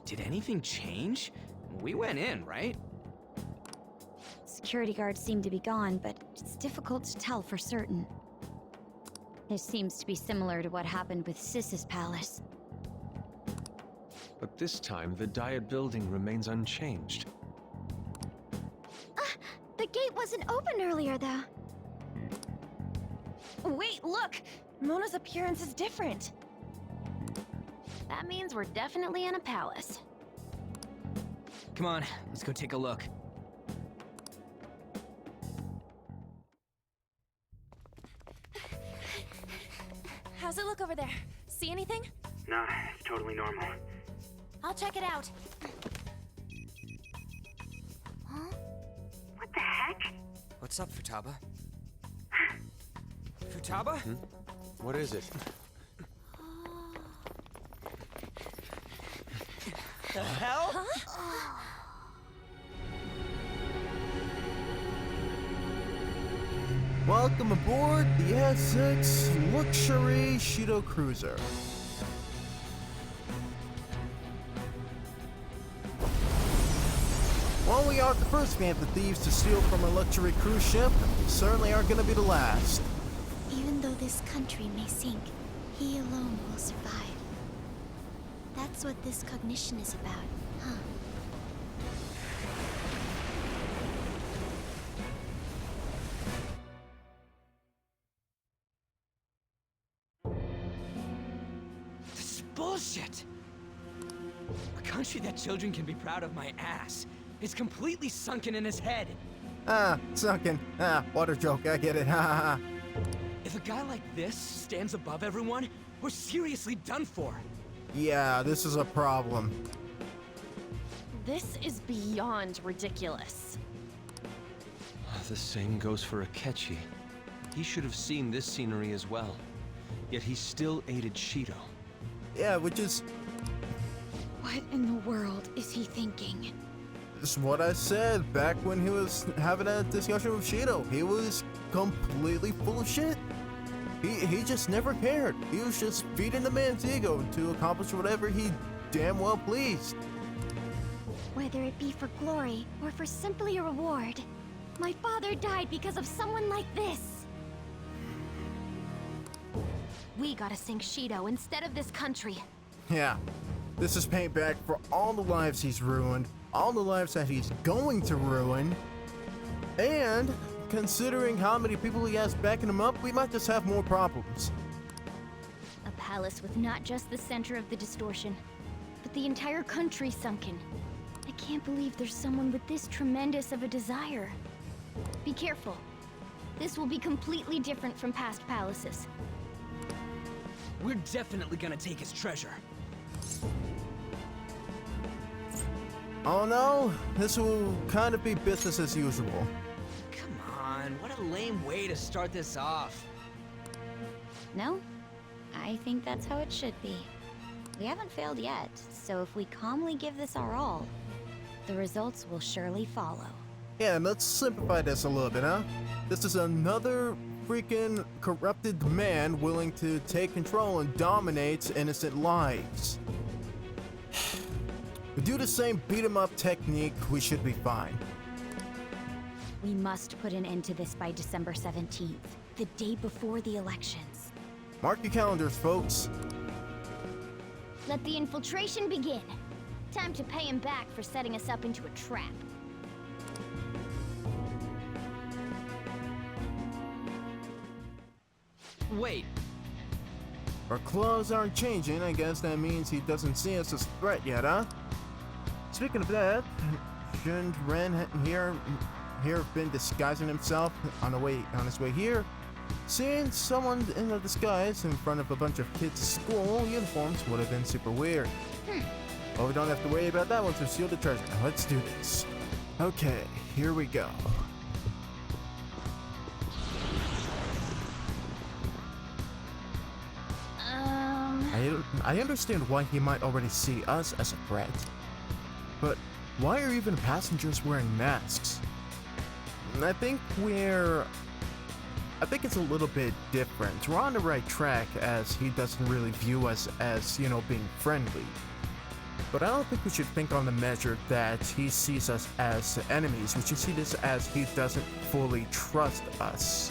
Did anything change? We went in, right? Security guards seem to be gone, but it's difficult to tell for certain. This seems to be similar to what happened with Sis's palace. But this time, the Diet Building remains unchanged. The gate wasn't open earlier, though. Wait, look! Mona's appearance is different. That means we're definitely in a palace. Come on, let's go take a look. How's it look over there? See anything? Nah, it's totally normal. I'll check it out. Huh? What the heck? What's up, Futaba? Futaba? What is it? the hell? Welcome aboard the S6 luxury Shido cruiser. While we aren't the first Phantom Thieves to steal from a luxury cruise ship, we certainly aren't gonna be the last. Even though this country may sink, he alone will survive. That's what this cognition is about, huh? This is bullshit! A country that children can be proud of my ass is completely sunken in his head. Sunken. Water joke, I get it, ha ha ha. If a guy like this stands above everyone, we're seriously done for. Yeah, this is a problem. This is beyond ridiculous. The same goes for Akechi. He should have seen this scenery as well. Yet he still aided Shido. Yeah, which is... What in the world is he thinking? It's what I said back when he was having a discussion with Shido. He was completely full of shit. He just never cared. He was just feeding the man's ego to accomplish whatever he damn well pleased. Whether it be for glory or for simply a reward, my father died because of someone like this. We gotta sink Shido instead of this country. Yeah, this is payback for all the lives he's ruined, all the lives that he's going to ruin, and considering how many people he has backing him up, we might just have more problems. A palace with not just the center of the distortion, but the entire country sunken. I can't believe there's someone with this tremendous of a desire. Be careful. This will be completely different from past palaces. We're definitely gonna take his treasure. Oh no, this will kind of be business as usual. Come on, what a lame way to start this off. No? I think that's how it should be. We haven't failed yet, so if we calmly give this our all, the results will surely follow. Yeah, let's simplify this a little bit, huh? This is another freaking corrupted man willing to take control and dominate innocent lives. We do the same beat-em-up technique, we should be fine. We must put an end to this by December 17th, the day before the elections. Mark your calendars, folks. Let the infiltration begin. Time to pay him back for setting us up into a trap. Wait. Our clothes aren't changing. I guess that means he doesn't see us as a threat yet, huh? Speaking of that, shouldn't Ren here have been disguising himself on his way here? Seeing someone in a disguise in front of a bunch of kids' school uniforms would have been super weird. Well, we don't have to worry about that once we steal the treasure. Now let's do this. Okay, here we go. I understand why he might already see us as a threat, but why are even passengers wearing masks? I think it's a little bit different. We're on the right track as he doesn't really view us as, you know, being friendly. But I don't think we should think on the measure that he sees us as enemies. We should see this as he doesn't fully trust us.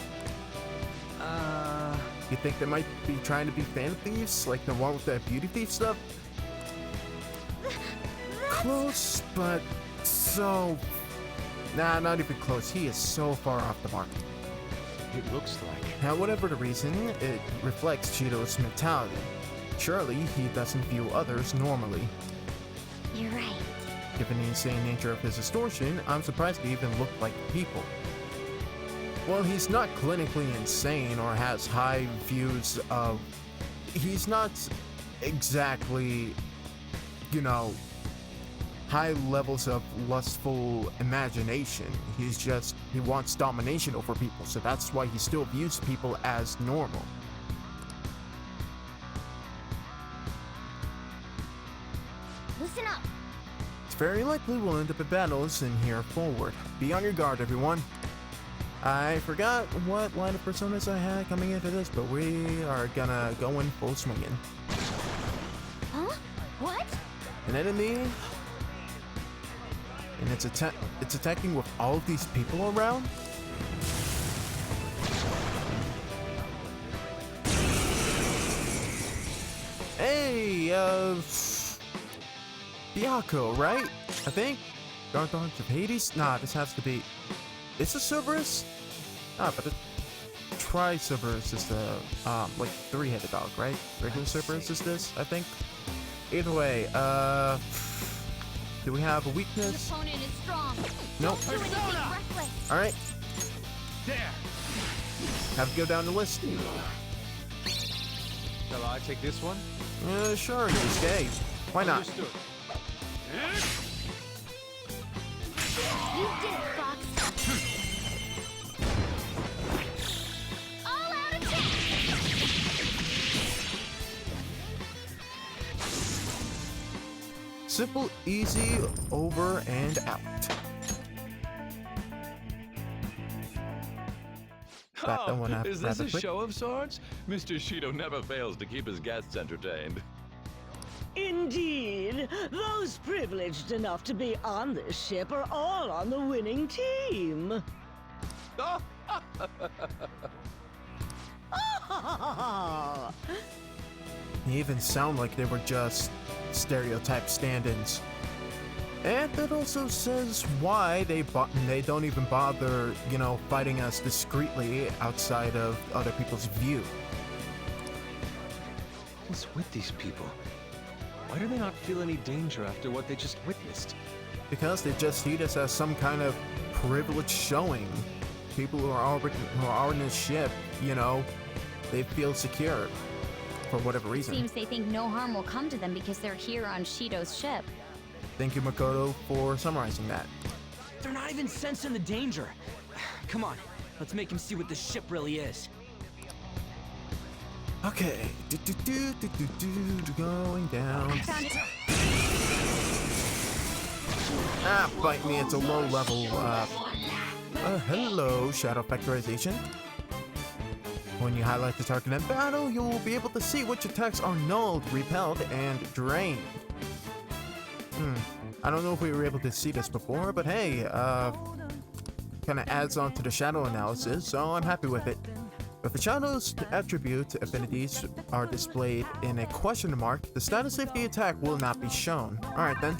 You think they might be trying to be fan thieves? Like the one with that beauty thief stuff? Close, but so... Nah, not even close. He is so far off the mark. It looks like... Now, whatever the reason, it reflects Shido's mentality. Surely, he doesn't view others normally. You're right. Given the insane nature of his distortion, I'm surprised he even looked like people. Well, he's not clinically insane or has high views of... He's not exactly, you know, high levels of lustful imagination. He's just, he wants domination over people, so that's why he still views people as normal. Listen up. very likely will end up in battles in here forward. Be on your guard, everyone. I forgot what line of personas I had coming into this, but we are gonna go in full swinging. Huh? What? An enemy, and it's attacking with all of these people around. Hey, Biako, right? I think? Dark Dogs of Hades? Nah, this has to be... Is this Cerberus? Ah, but the Tri-Cerberus is the, like, three-headed dog, right? Regular Cerberus is this, I think? Either way, do we have a weakness? Your opponent is strong. Nope. Don't do anything reckless. Alright, There! have to go down the list. Shall I take this one? Sure, Yusuke. Why not? Understood. You did it, Fox. All out attack! Simple, easy, over and out. That one I Is this rather a quick. show of sorts? Mr. Shido never fails to keep his guests entertained. Indeed. Those privileged enough to be on this ship are all on the winning team. They even sound like they were just stereotype stand-ins. And that also says why they don't even bother, you know, fighting us discreetly outside of other people's view. What's with these people? Why do they not feel any danger after what they just witnessed? Because they just see this as some kind of privileged showing. People who are already on this ship, you know, they feel secure for whatever reason. Seems they think no harm will come to them because they're here on Shido's ship. Thank you, Makoto, for summarizing that. They're not even sensing the danger. Come on, let's make him see what this ship really is. Okay, going down. Ah, bite me, it's a low level, hello, shadow factorization. When you highlight the target in battle, you will be able to see which attacks are nulled, repelled, and drained. I don't know if we were able to see this before, but hey, kind of adds on to the shadow analysis, so I'm happy with it. If the shadow's attribute affinities are displayed in a question mark, the status of the attack will not be shown. Alright then.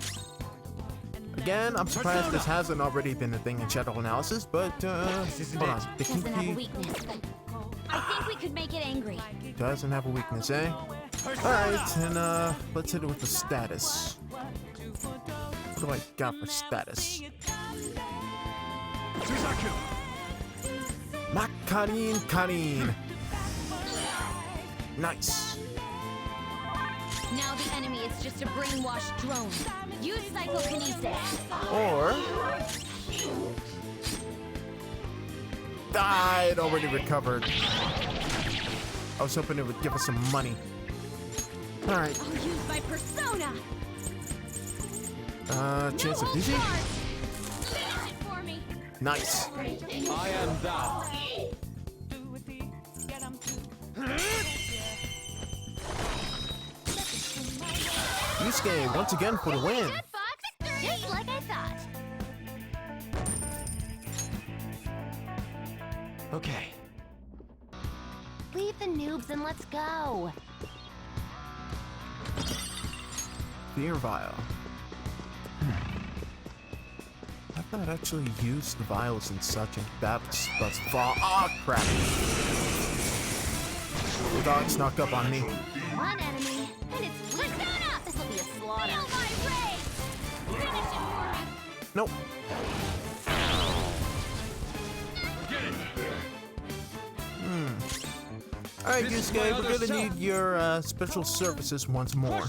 Again, I'm surprised this hasn't already been a thing in shadow analysis, but hold on. The Doesn't have a kinky weakness. I think we could make it angry. doesn't have a weakness, eh? Alright, and let's hit it with the status. What do I got for status? Karin. Nice. Now the enemy is just a brainwashed drone. Use psychokinesis. Or it already recovered. I was hoping it would give us some money. Alright. I'll use my persona. Chance of dizzy? Finish it for me. Nice. I am thou. Yusuke once again for the win. Just like I thought. Okay. Leave the noobs and let's go. Fear vial. I've not actually used the vials and such in battles thus far. Oh crap! The dog snuck up on me. One enemy, and it's persona. This will be a slaughter. Feel my rage! Finish it for me! Nope. Alright, Yusuke, we're gonna need your special services once more.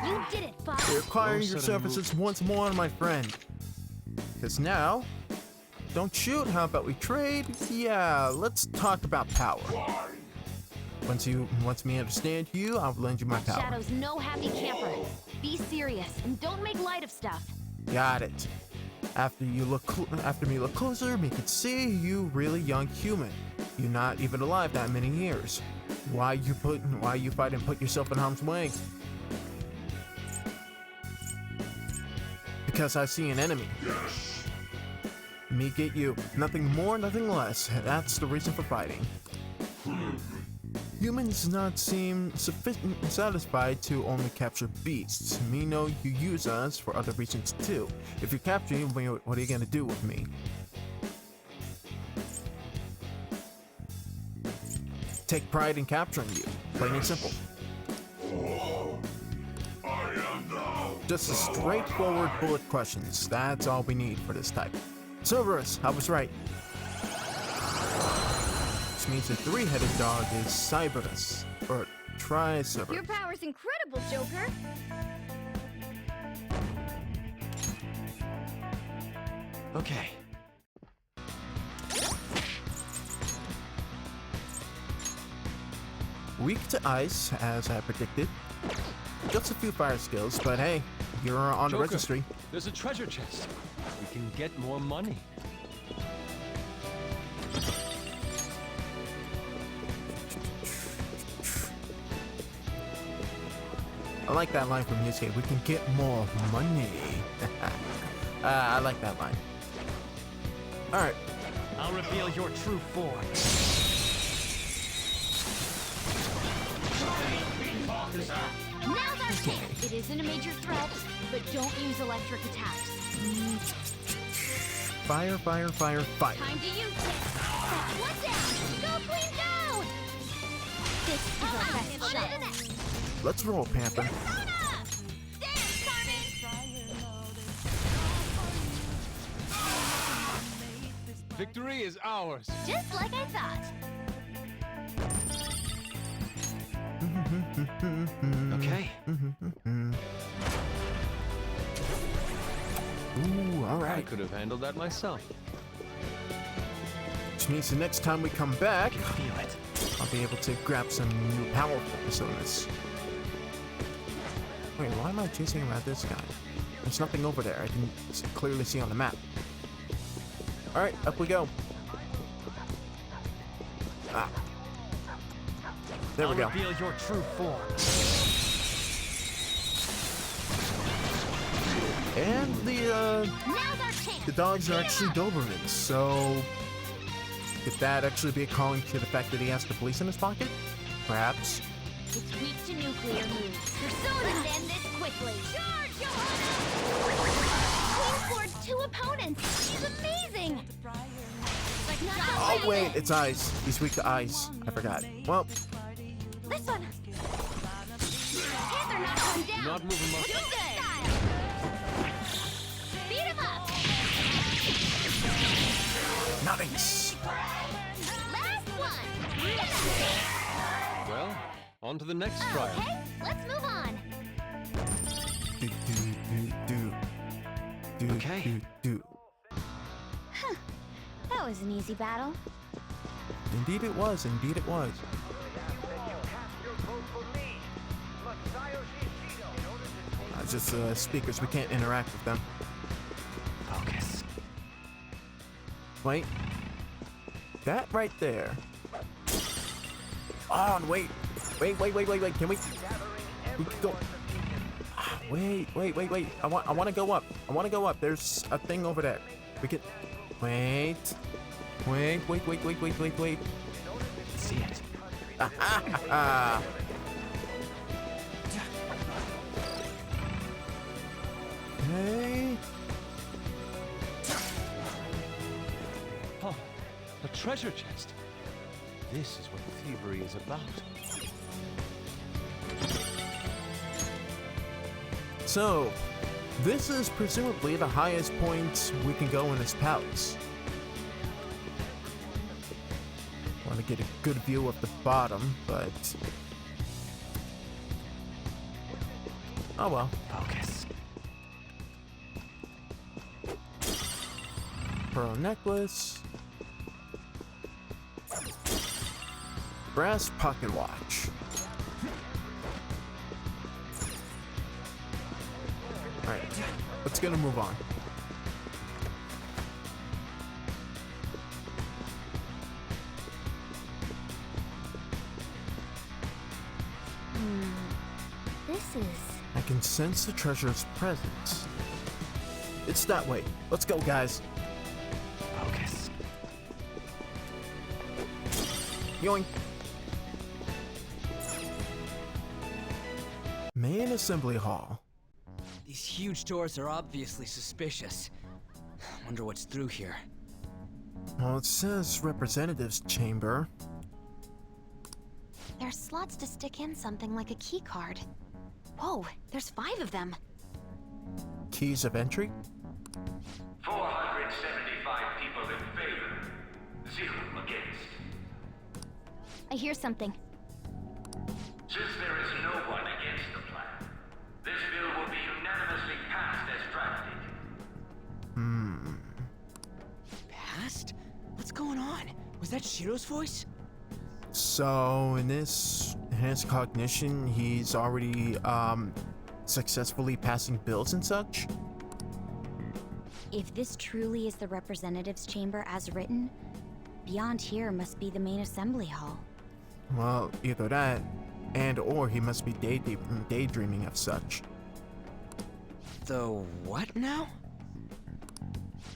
You did it, Fox. We're requiring your services once more, my friend. Because now, don't shoot, how about we trade? Yeah, let's talk about power. Once me understand you, I'll lend you my power. Shadow's no happy camper. Be serious and don't make light of stuff. Got it. After me look closer, me could see you really young human. You're not even alive that many years. Why you fight and put yourself in harm's way? Because I see an enemy. Yes. Me get you. Nothing more, nothing less. That's the reason for fighting. Humans not seem satisfied to only capture beasts. Me know you use us for other reasons too. If you capture me, what are you gonna do with me? Take pride in capturing you. Plain and simple. Just a straightforward bullet questions. That's all we need for this type. Cerberus, I was right. Which means the three-headed dog is Cerberus, or Tri-Cerberus. Your power's incredible, Joker! Okay. Weak to ice, as I predicted. Just a few fire skills, but hey, you're on the Joker, registry. There's a treasure chest. We can get more money. I like that line from Yusuke. We can get more money. I like that line. Alright. I'll reveal your true form. Now's our chance! It isn't a major threat, but don't use electric attacks. Fire, fire, fire, fire. Time to use it! That's one down! Go, Queen, go! This is our best shot. Let's roll, Panther. Victory is ours. Just like I thought. Okay. Ooh, all right. I could have handled that myself. Which means the next time we come back, I'll be able to grab some new power personas. Wait, why am I chasing around this guy? There's nothing over there. I can clearly see on the map. All right, up we go. Ah. There we go. Reveal your true form. And the dogs are actually Dobermans, so could that actually be a calling to the fact that he has the police in his pocket? Perhaps. It's weak to nuclear moves. Personas end this quickly. Charge, Johanna! Queen scored 2 opponents. She's amazing. Oh wait, it's ice. He's weak to ice. I forgot. Well. This one. Panther knocks him down. Not moving much. Beat him up. Nice. Last one. Well, on to the next trial. Okay, let's move on. Okay. Huh. That was an easy battle. Indeed it was. Indeed it was. Just speakers. We can't interact with them. Focus. Wait. That right there. Oh, wait. Wait. Can we go? Wait. I want to go up. There's a thing over there. We can. Wait. See it. Okay. Oh, a treasure chest. This is what thievery is about. So, this is presumably the highest point we can go in this palace. Want to get a good view of the bottom, but oh well. Focus. Pearl necklace. Brass pocket watch. Alright, let's get a move on. This is... I can sense the treasure's presence. It's that way. Let's go, guys. Focus. Yoink. Main assembly hall. These huge doors are obviously suspicious. Wonder what's through here. Well, it says representatives chamber. There's slots to stick in something like a key card. Whoa, there's 5 of them. Keys of entry? 475 people in favor, 0 against. I hear something. Since there is no one against the plan, this bill will be unanimously passed as drafted. Passed? What's going on? Was that Shido's voice? So, in his cognition, he's already, successfully passing bills and such? If this truly is the representatives' chamber as written, beyond here must be the main assembly hall. Well, either that, and or he must be daydreaming of such. The what now?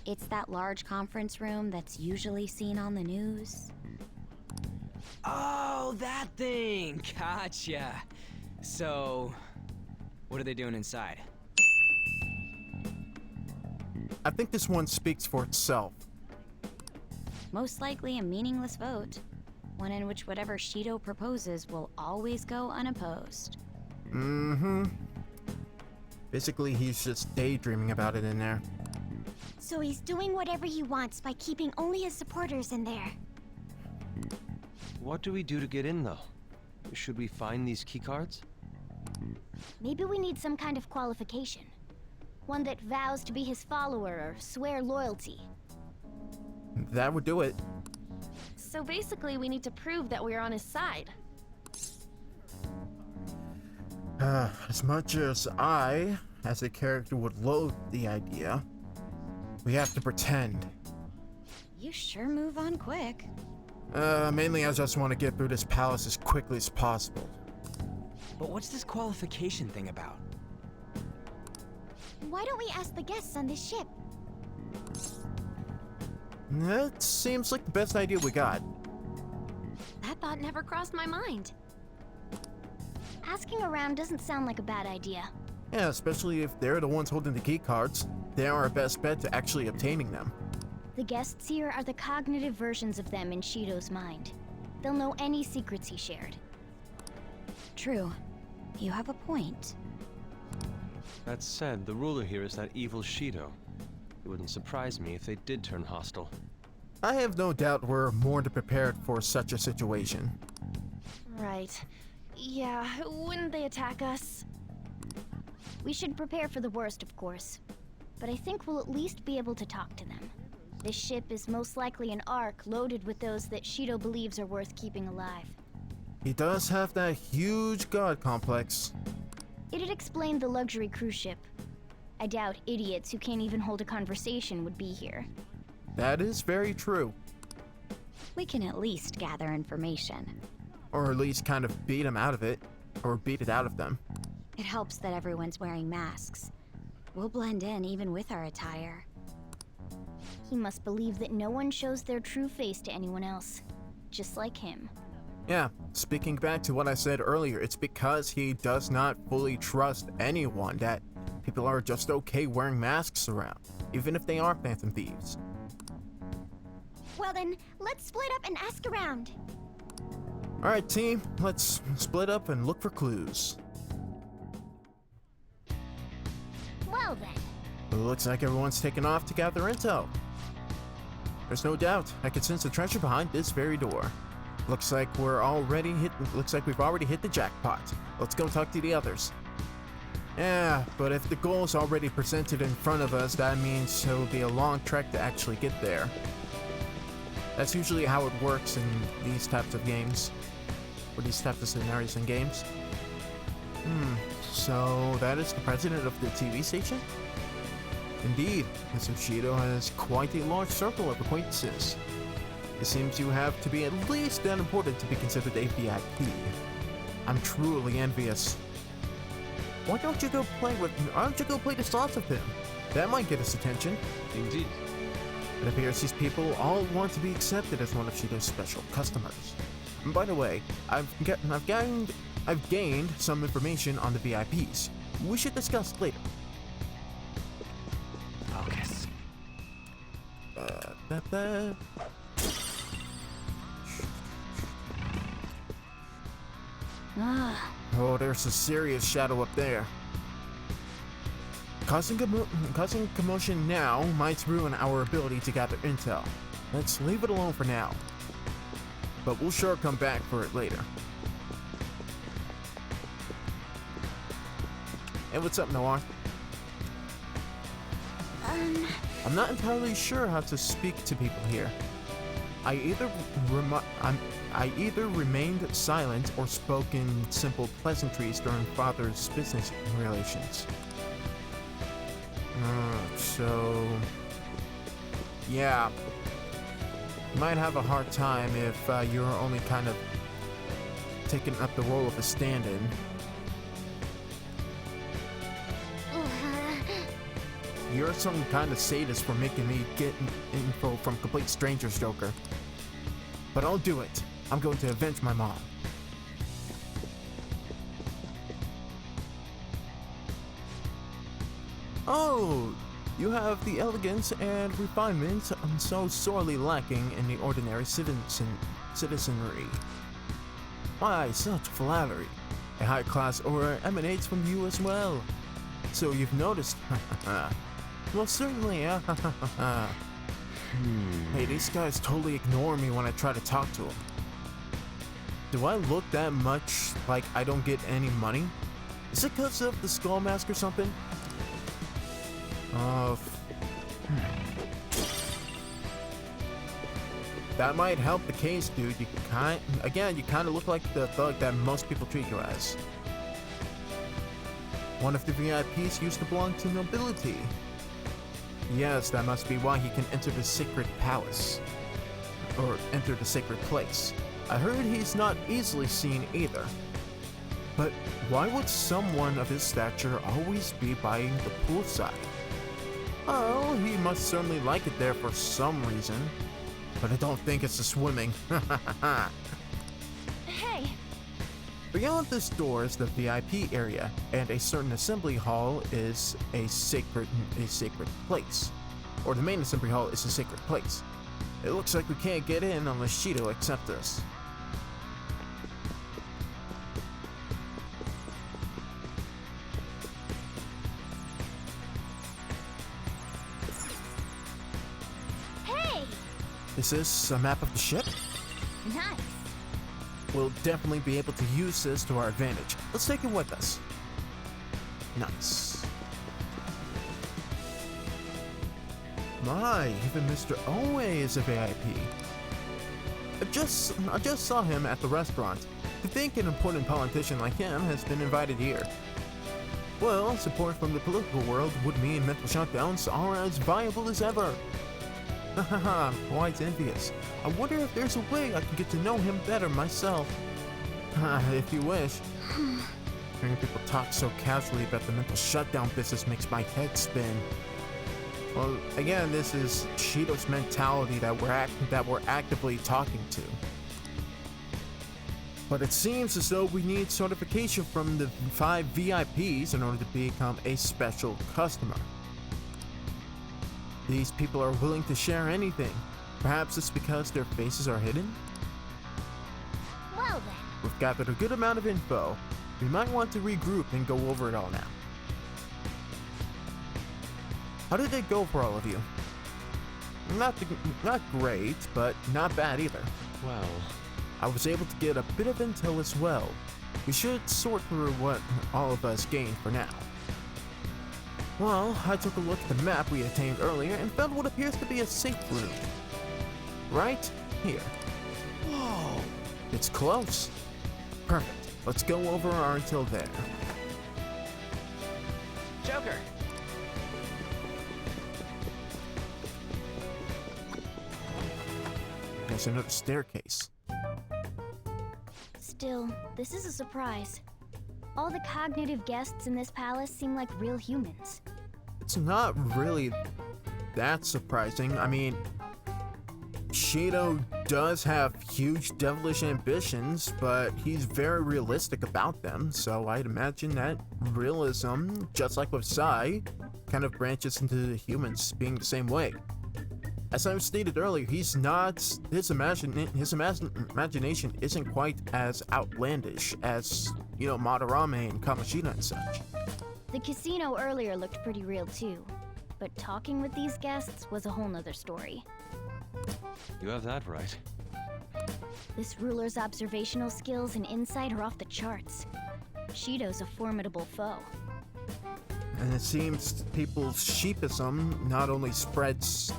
It's that large conference room that's usually seen on the news. Oh, that thing! Gotcha. So, what are they doing inside? I think this one speaks for itself. Most likely a meaningless vote. One in which whatever Shido proposes will always go unopposed. Basically, he's just daydreaming about it in there. So he's doing whatever he wants by keeping only his supporters in there. What do we do to get in, though? Should we find these keycards? Maybe we need some kind of qualification. One that vows to be his follower or swear loyalty. That would do it. So basically, we need to prove that we're on his side. As much as I, as a character, would loathe the idea, we have to pretend. You sure move on quick. Mainly I just want to get through this palace as quickly as possible. But what's this qualification thing about? Why don't we ask the guests on this ship? That seems like the best idea we got. That thought never crossed my mind. Asking around doesn't sound like a bad idea. Yeah, especially if they're the ones holding the key cards. They are our best bet to actually obtaining them. The guests here are the cognitive versions of them in Shido's mind. They'll know any secrets he shared. True. You have a point. That said, the ruler here is that evil Shido. It wouldn't surprise me if they did turn hostile. I have no doubt we're more than prepared for such a situation. Right. Yeah, wouldn't they attack us? We should prepare for the worst, of course. But I think we'll at least be able to talk to them. This ship is most likely an ark loaded with those that Shido believes are worth keeping alive. He does have that huge god complex. It'd explain the luxury cruise ship. I doubt idiots who can't even hold a conversation would be here. That is very true. We can at least gather information. Or at least kind of beat him out of it. Or beat it out of them. It helps that everyone's wearing masks. We'll blend in even with our attire. He must believe that no one shows their true face to anyone else. Just like him. Yeah, speaking back to what I said earlier, it's because he does not fully trust anyone that people are just okay wearing masks around, even if they are Phantom Thieves. Well then, let's split up and ask around. Alright team, let's split up and look for clues. Well then. Looks like everyone's taken off to gather intel. There's no doubt, I can sense the treasure behind this very door. Looks like we've already hit the jackpot. Let's go talk to the others. Yeah, but if the goal's already presented in front of us, that means it will be a long trek to actually get there. That's usually how it works in these types of games. Or these types of scenarios in games. So that is the president of the TV station? Indeed, Mr. Shido has quite a large circle of acquaintances. It seems you have to be at least that important to be considered a VIP. I'm truly envious. Why don't you go play the slots with him? That might get us attention. Indeed. It appears these people all want to be accepted as one of Shido's special customers. And by the way, I've gained some information on the VIPs. We should discuss later. Focus. Oh, there's a serious shadow up there. Causing commotion now might ruin our ability to gather intel. Let's leave it alone for now. But we'll sure come back for it later. Hey, what's up, Noir? I'm not entirely sure how to speak to people here. I either remained silent or spoke in simple pleasantries during Father's business relations. So... yeah. You might have a hard time if you're only kind of taking up the role of a stand-in. You're some kind of sadist for making me get info from complete strangers, Joker. But I'll do it. I'm going to avenge my mom. Oh, you have the elegance and refinement I'm so sorely lacking in the ordinary citizenry. Why, such flattery. A high-class aura emanates from you as well. So you've noticed. Well, certainly, Hey, these guys totally ignore me when I try to talk to them. Do I look that much like I don't get any money? Is it because of the skull mask or something? That might help the case, dude. You kind of look like the thug that most people treat you as. One of the VIPs used to belong to nobility. Yes, that must be why he can enter the sacred palace. Or enter the sacred place. I heard he's not easily seen either. But why would someone of his stature always be by the poolside? Oh, he must certainly like it there for some reason. But I don't think it's the swimming. Hey! Beyond this door is the VIP area, and a certain assembly hall is a sacred place. Or the main assembly hall is a sacred place. It looks like we can't get in unless Shido accepts us. Hey! Is this a map of the ship? Nice. We'll definitely be able to use this to our advantage. Let's take it with us. Nice. My, even Mr. Owe is a VIP. I just saw him at the restaurant. To think an important politician like him has been invited here. Well, support from the political world would mean mental shutdowns are as viable as ever. Haha, I'm quite envious. I wonder if there's a way I can get to know him better myself. If you wish. Hearing people talk so casually about the mental shutdown business makes my head spin. Well, again, this is Shido's mentality that we're actively talking to. But it seems as though we need certification from the 5 VIPs in order to become a special customer. These people are willing to share anything. Perhaps it's because their faces are hidden? Well then. We've gathered a good amount of info. We might want to regroup and go over it all now. How did it go for all of you? Not great, but not bad either. Well, I was able to get a bit of intel as well. We should sort through what all of us gained for now. Well, I took a look at the map we attained earlier and found what appears to be a safe route. Right here. Whoa! It's close. Perfect. Let's go over our intel there. there's another staircase. Still, this is a surprise. All the cognitive guests in this palace seem like real humans. It's not really that surprising. I mean, Shido does have huge devilish ambitions, but he's very realistic about them, so I'd imagine that realism, just like with Sai, kind of branches into the humans being the same way. As I stated earlier, his imagination isn't quite as outlandish as, you know, Madarame and Kamoshida and such. The casino earlier looked pretty real too, but talking with these guests was a whole nother story. You have that right. This ruler's observational skills and insight are off the charts. Shido's a formidable foe. And it seems people's sheepism not only spreads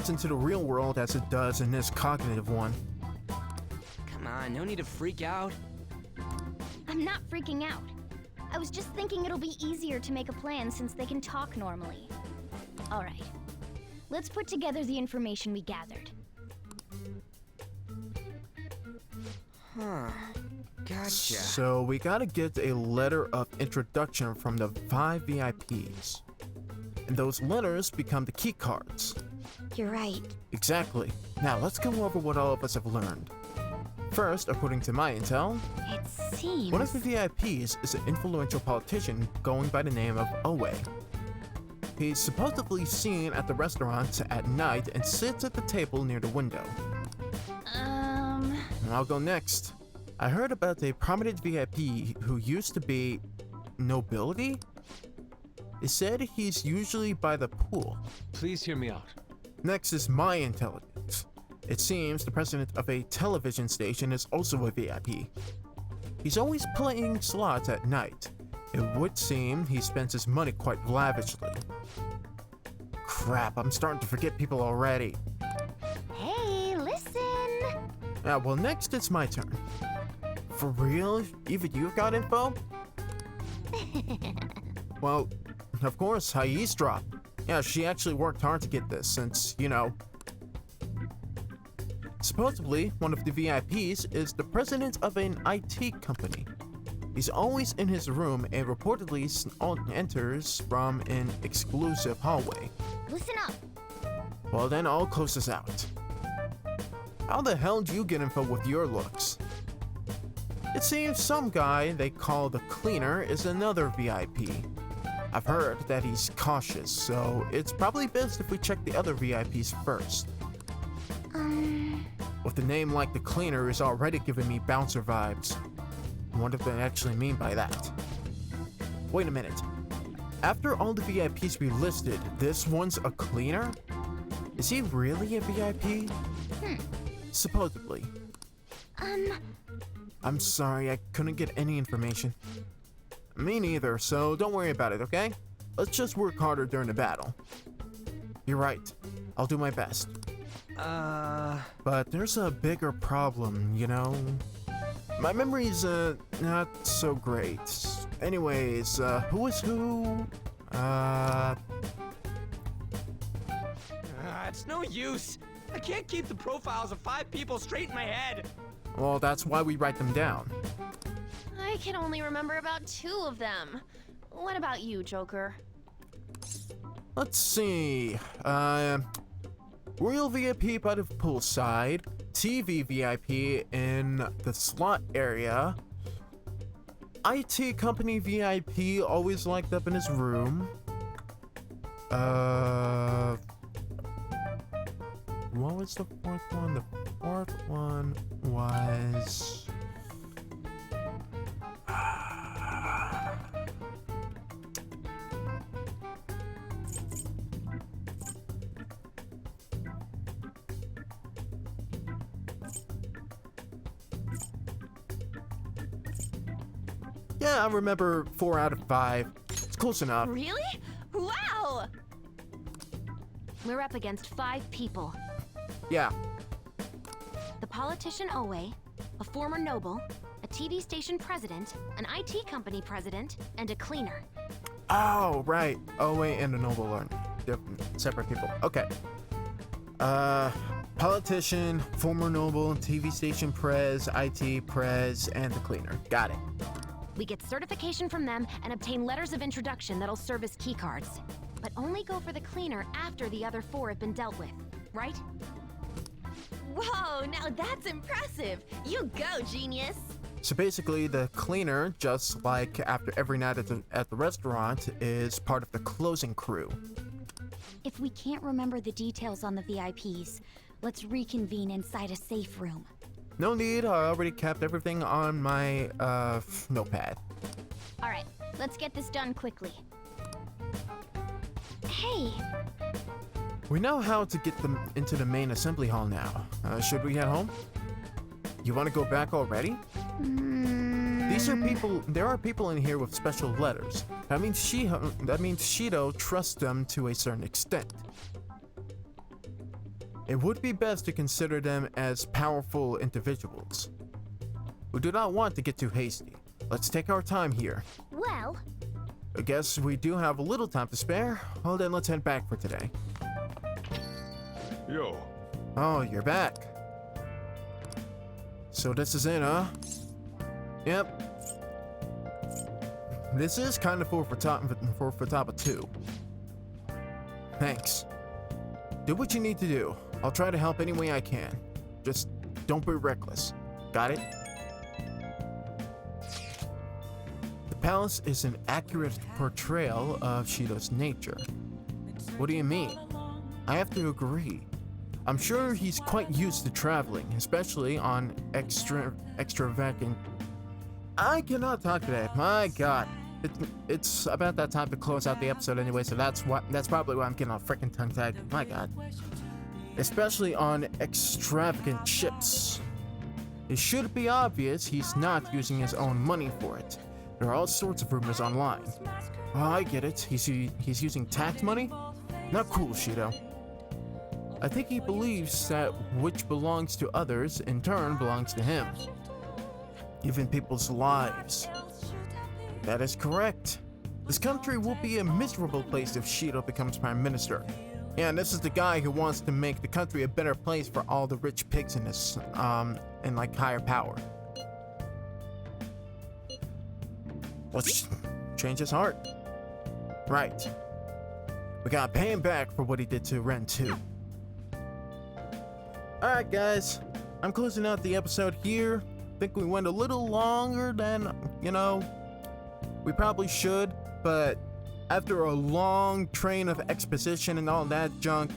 into the real world as it does in this cognitive one. Come on, no need to freak out. I'm not freaking out. I was just thinking it'll be easier to make a plan since they can talk normally. Alright, let's put together the information we gathered. Huh. Gotcha. So we gotta get a letter of introduction from the 5 VIPs. And those letters become the key cards. You're right. Exactly. Now let's go over what all of us have learned. First, according to my intel, it seems one of the VIPs is an influential politician going by the name of Owe. He's supposedly seen at the restaurant at night and sits at the table near the window. I'll go next. I heard about a prominent VIP who used to be nobility. It said he's usually by the pool. Please hear me out. Next is my intelligence. It seems the president of a television station is also a VIP. He's always playing slots at night. It would seem he spends his money quite lavishly. Crap, I'm starting to forget people already. Hey, listen! Well, next it's my turn. For real? Even you've got info? Well, of course, Hai's drop. Yeah, she actually worked hard to get this since, you know. Supposedly, one of the VIPs is the president of an IT company. He's always in his room and reportedly enters from an exclusive hallway. Listen up! Well then, I'll close this out. How the hell do you get info with your looks? It seems some guy they call the cleaner is another VIP. I've heard that he's cautious, so it's probably best if we check the other VIPs first. With a name like the cleaner is already giving me bouncer vibes. I wonder what they actually mean by that. Wait a minute. After all the VIPs we listed, this one's a cleaner? Is he really a VIP? Supposedly. I'm sorry, I couldn't get any information. Me neither, so don't worry about it, okay? Let's just work harder during the battle. You're right. I'll do my best. But there's a bigger problem, you know? My memory's, not so great. Anyways, who is who? It's no use. I can't keep the profiles of 5 people straight in my head. Well, that's why we write them down. I can only remember about 2 of them. What about you, Joker? Let's see. Royal VIP by the poolside, TV VIP in the slot area, IT company VIP always locked up in his room. What was the 4th one? The 4th one was... Yeah, I remember 4 out of 5. It's close enough. Really? Wow! We're up against 5 people. Yeah. The politician Owe, a former noble, a TV station president, an IT company president, and a cleaner. Oh, right. Owe and a noble are different, separate people. Okay. Politician, former noble, TV station prez, IT prez, and the cleaner. Got it. We get certification from them and obtain letters of introduction that'll serve as keycards. But only go for the cleaner after the other 4 have been dealt with, right? Whoa, now that's impressive. You go, genius. So basically, the cleaner, just like after every night at the restaurant, is part of the closing crew. If we can't remember the details on the VIPs, let's reconvene inside a safe room. No need, I already kept everything on my, notepad. All right, let's get this done quickly. Hey! We know how to get them into the main assembly hall now. Should we head home? You want to go back already? There are people in here with special letters. That means Shido trusts them to a certain extent. It would be best to consider them as powerful individuals. We do not want to get too hasty. Let's take our time here. Well, I guess we do have a little time to spare. Well then, let's head back for today. Yo. Oh, you're back. So this is it, huh? Yep. This is kind of for Futaba too. Thanks. Do what you need to do. I'll try to help any way I can. Just don't be reckless. Got it? The palace is an accurate portrayal of Shido's nature. What do you mean? I have to agree. I'm sure he's quite used to traveling, especially on extravagant. I cannot talk today. My God, it's about that time to close out the episode anyway. So that's probably why I'm getting all freaking tongue-tied. My God, especially on extravagant ships. It should be obvious he's not using his own money for it. There are all sorts of rumors online. Oh, I get it. He's using tax money. Not cool, Shido. I think he believes that which belongs to others, in turn, belongs to him. Even people's lives. That is correct. This country will be a miserable place if Shido becomes Prime Minister. Yeah, and this is the guy who wants to make the country a better place for all the rich pigs in this, and like higher power. Let's change his heart. Right. We gotta pay him back for what he did to Ren too. Alright guys, I'm closing out the episode here. I think we went a little longer than, we probably should, but after a long train of exposition and all that junk,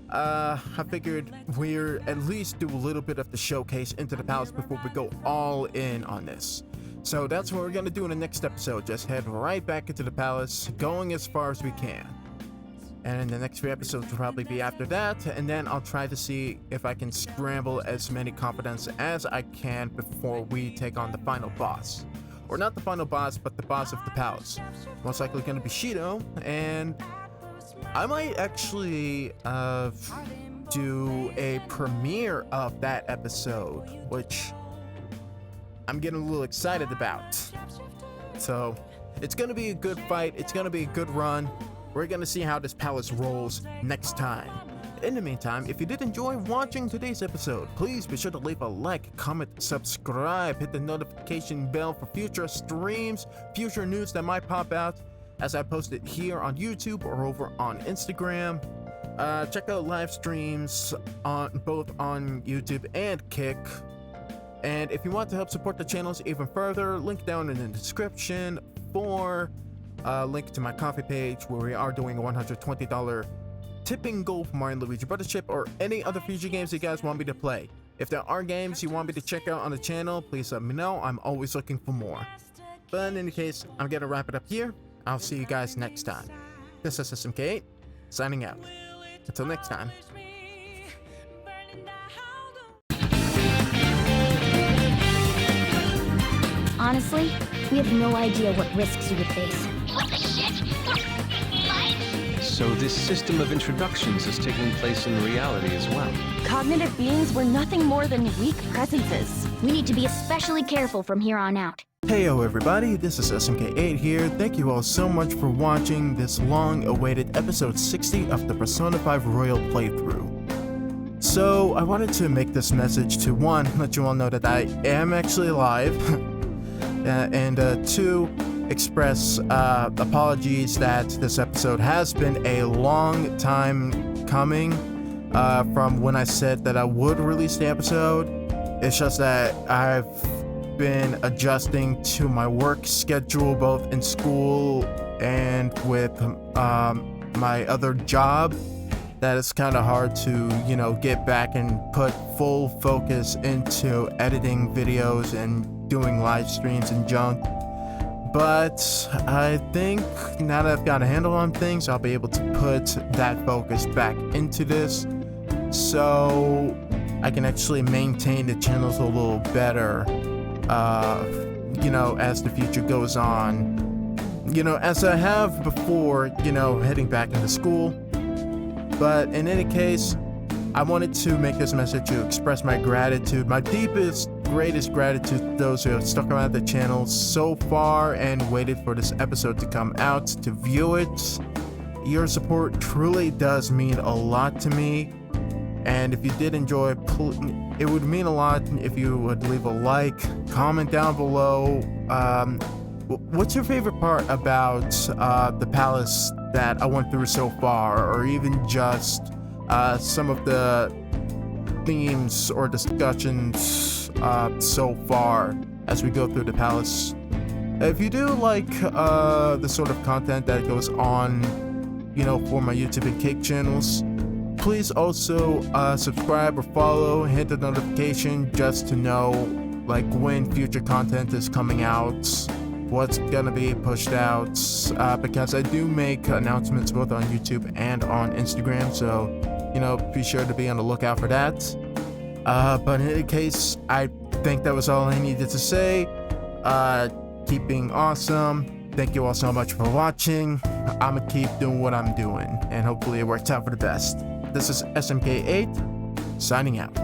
I figured we'll at least do a little bit of the showcase into the palace before we go all in on this. So that's what we're gonna do in the next episode, just head right back into the palace, going as far as we can. And the next 3 episodes will probably be after that, and then I'll try to see if I can scramble as many confidants as I can before we take on the final boss. Or not the final boss, but the boss of the palace. Most likely gonna be Shido, and I might actually do a premiere of that episode, which I'm getting a little excited about. So, it's gonna be a good fight, it's gonna be a good run. We're gonna see how this palace rolls next time. In the meantime, if you did enjoy watching today's episode, please be sure to leave a like, comment, subscribe, hit the notification bell for future streams, future news that might pop out as I post it here on YouTube or over on Instagram. Check out live streams both on YouTube and Kick. And if you want to help support the channels even further, link down in the description for link to my coffee page where we are doing a $120 tipping goal for Mario & Luigi Brothers Chip or any other future games you guys want me to play. If there are games you want me to check out on the channel, please let me know. I'm always looking for more. But in any case, I'm gonna wrap it up here. I'll see you guys next time. This is SMK8, signing out. Until next time. Honestly, we have no idea what risks you would face. What the shit? What? So this system of introductions is taking place in reality as well. Cognitive beings were nothing more than weak presences. We need to be especially careful from here on out. Heyo everybody, this is SMK8 here. Thank you all so much for watching this long-awaited episode 60 of the Persona 5 Royal playthrough. So I wanted to make this message to one, let you all know that I am actually alive, and two, express apologies that this episode has been a long time coming from when I said that I would release the episode. It's just that I've been adjusting to my work schedule, both in school and with my other job, that it's kind of hard to, get back and put full focus into editing videos and doing live streams and junk. But I think now that I've got a handle on things, I'll be able to put that focus back into this, so I can actually maintain the channels a little better, as the future goes on. As I have before, heading back into school. But in any case, I wanted to make this message to express my gratitude, my deepest, greatest gratitude to those who have stuck around the channel so far and waited for this episode to come out to view it. Your support truly does mean a lot to me. And if you did enjoy, it would mean a lot if you would leave a like, comment down below. What's your favorite part about the palace that I went through so far, or even just some of the themes or discussions so far as we go through the palace? If you do like the sort of content that goes on, for my YouTube and Cake channels, please also subscribe or follow, hit the notification just to know when future content is coming out, what's gonna be pushed out, because I do make announcements both on YouTube and on Instagram, so be sure to be on the lookout for that. But in any case, I think that was all I needed to say. Keep being awesome. Thank you all so much for watching. I'ma keep doing what I'm doing, and hopefully it works out for the best. This is SMK8, signing out.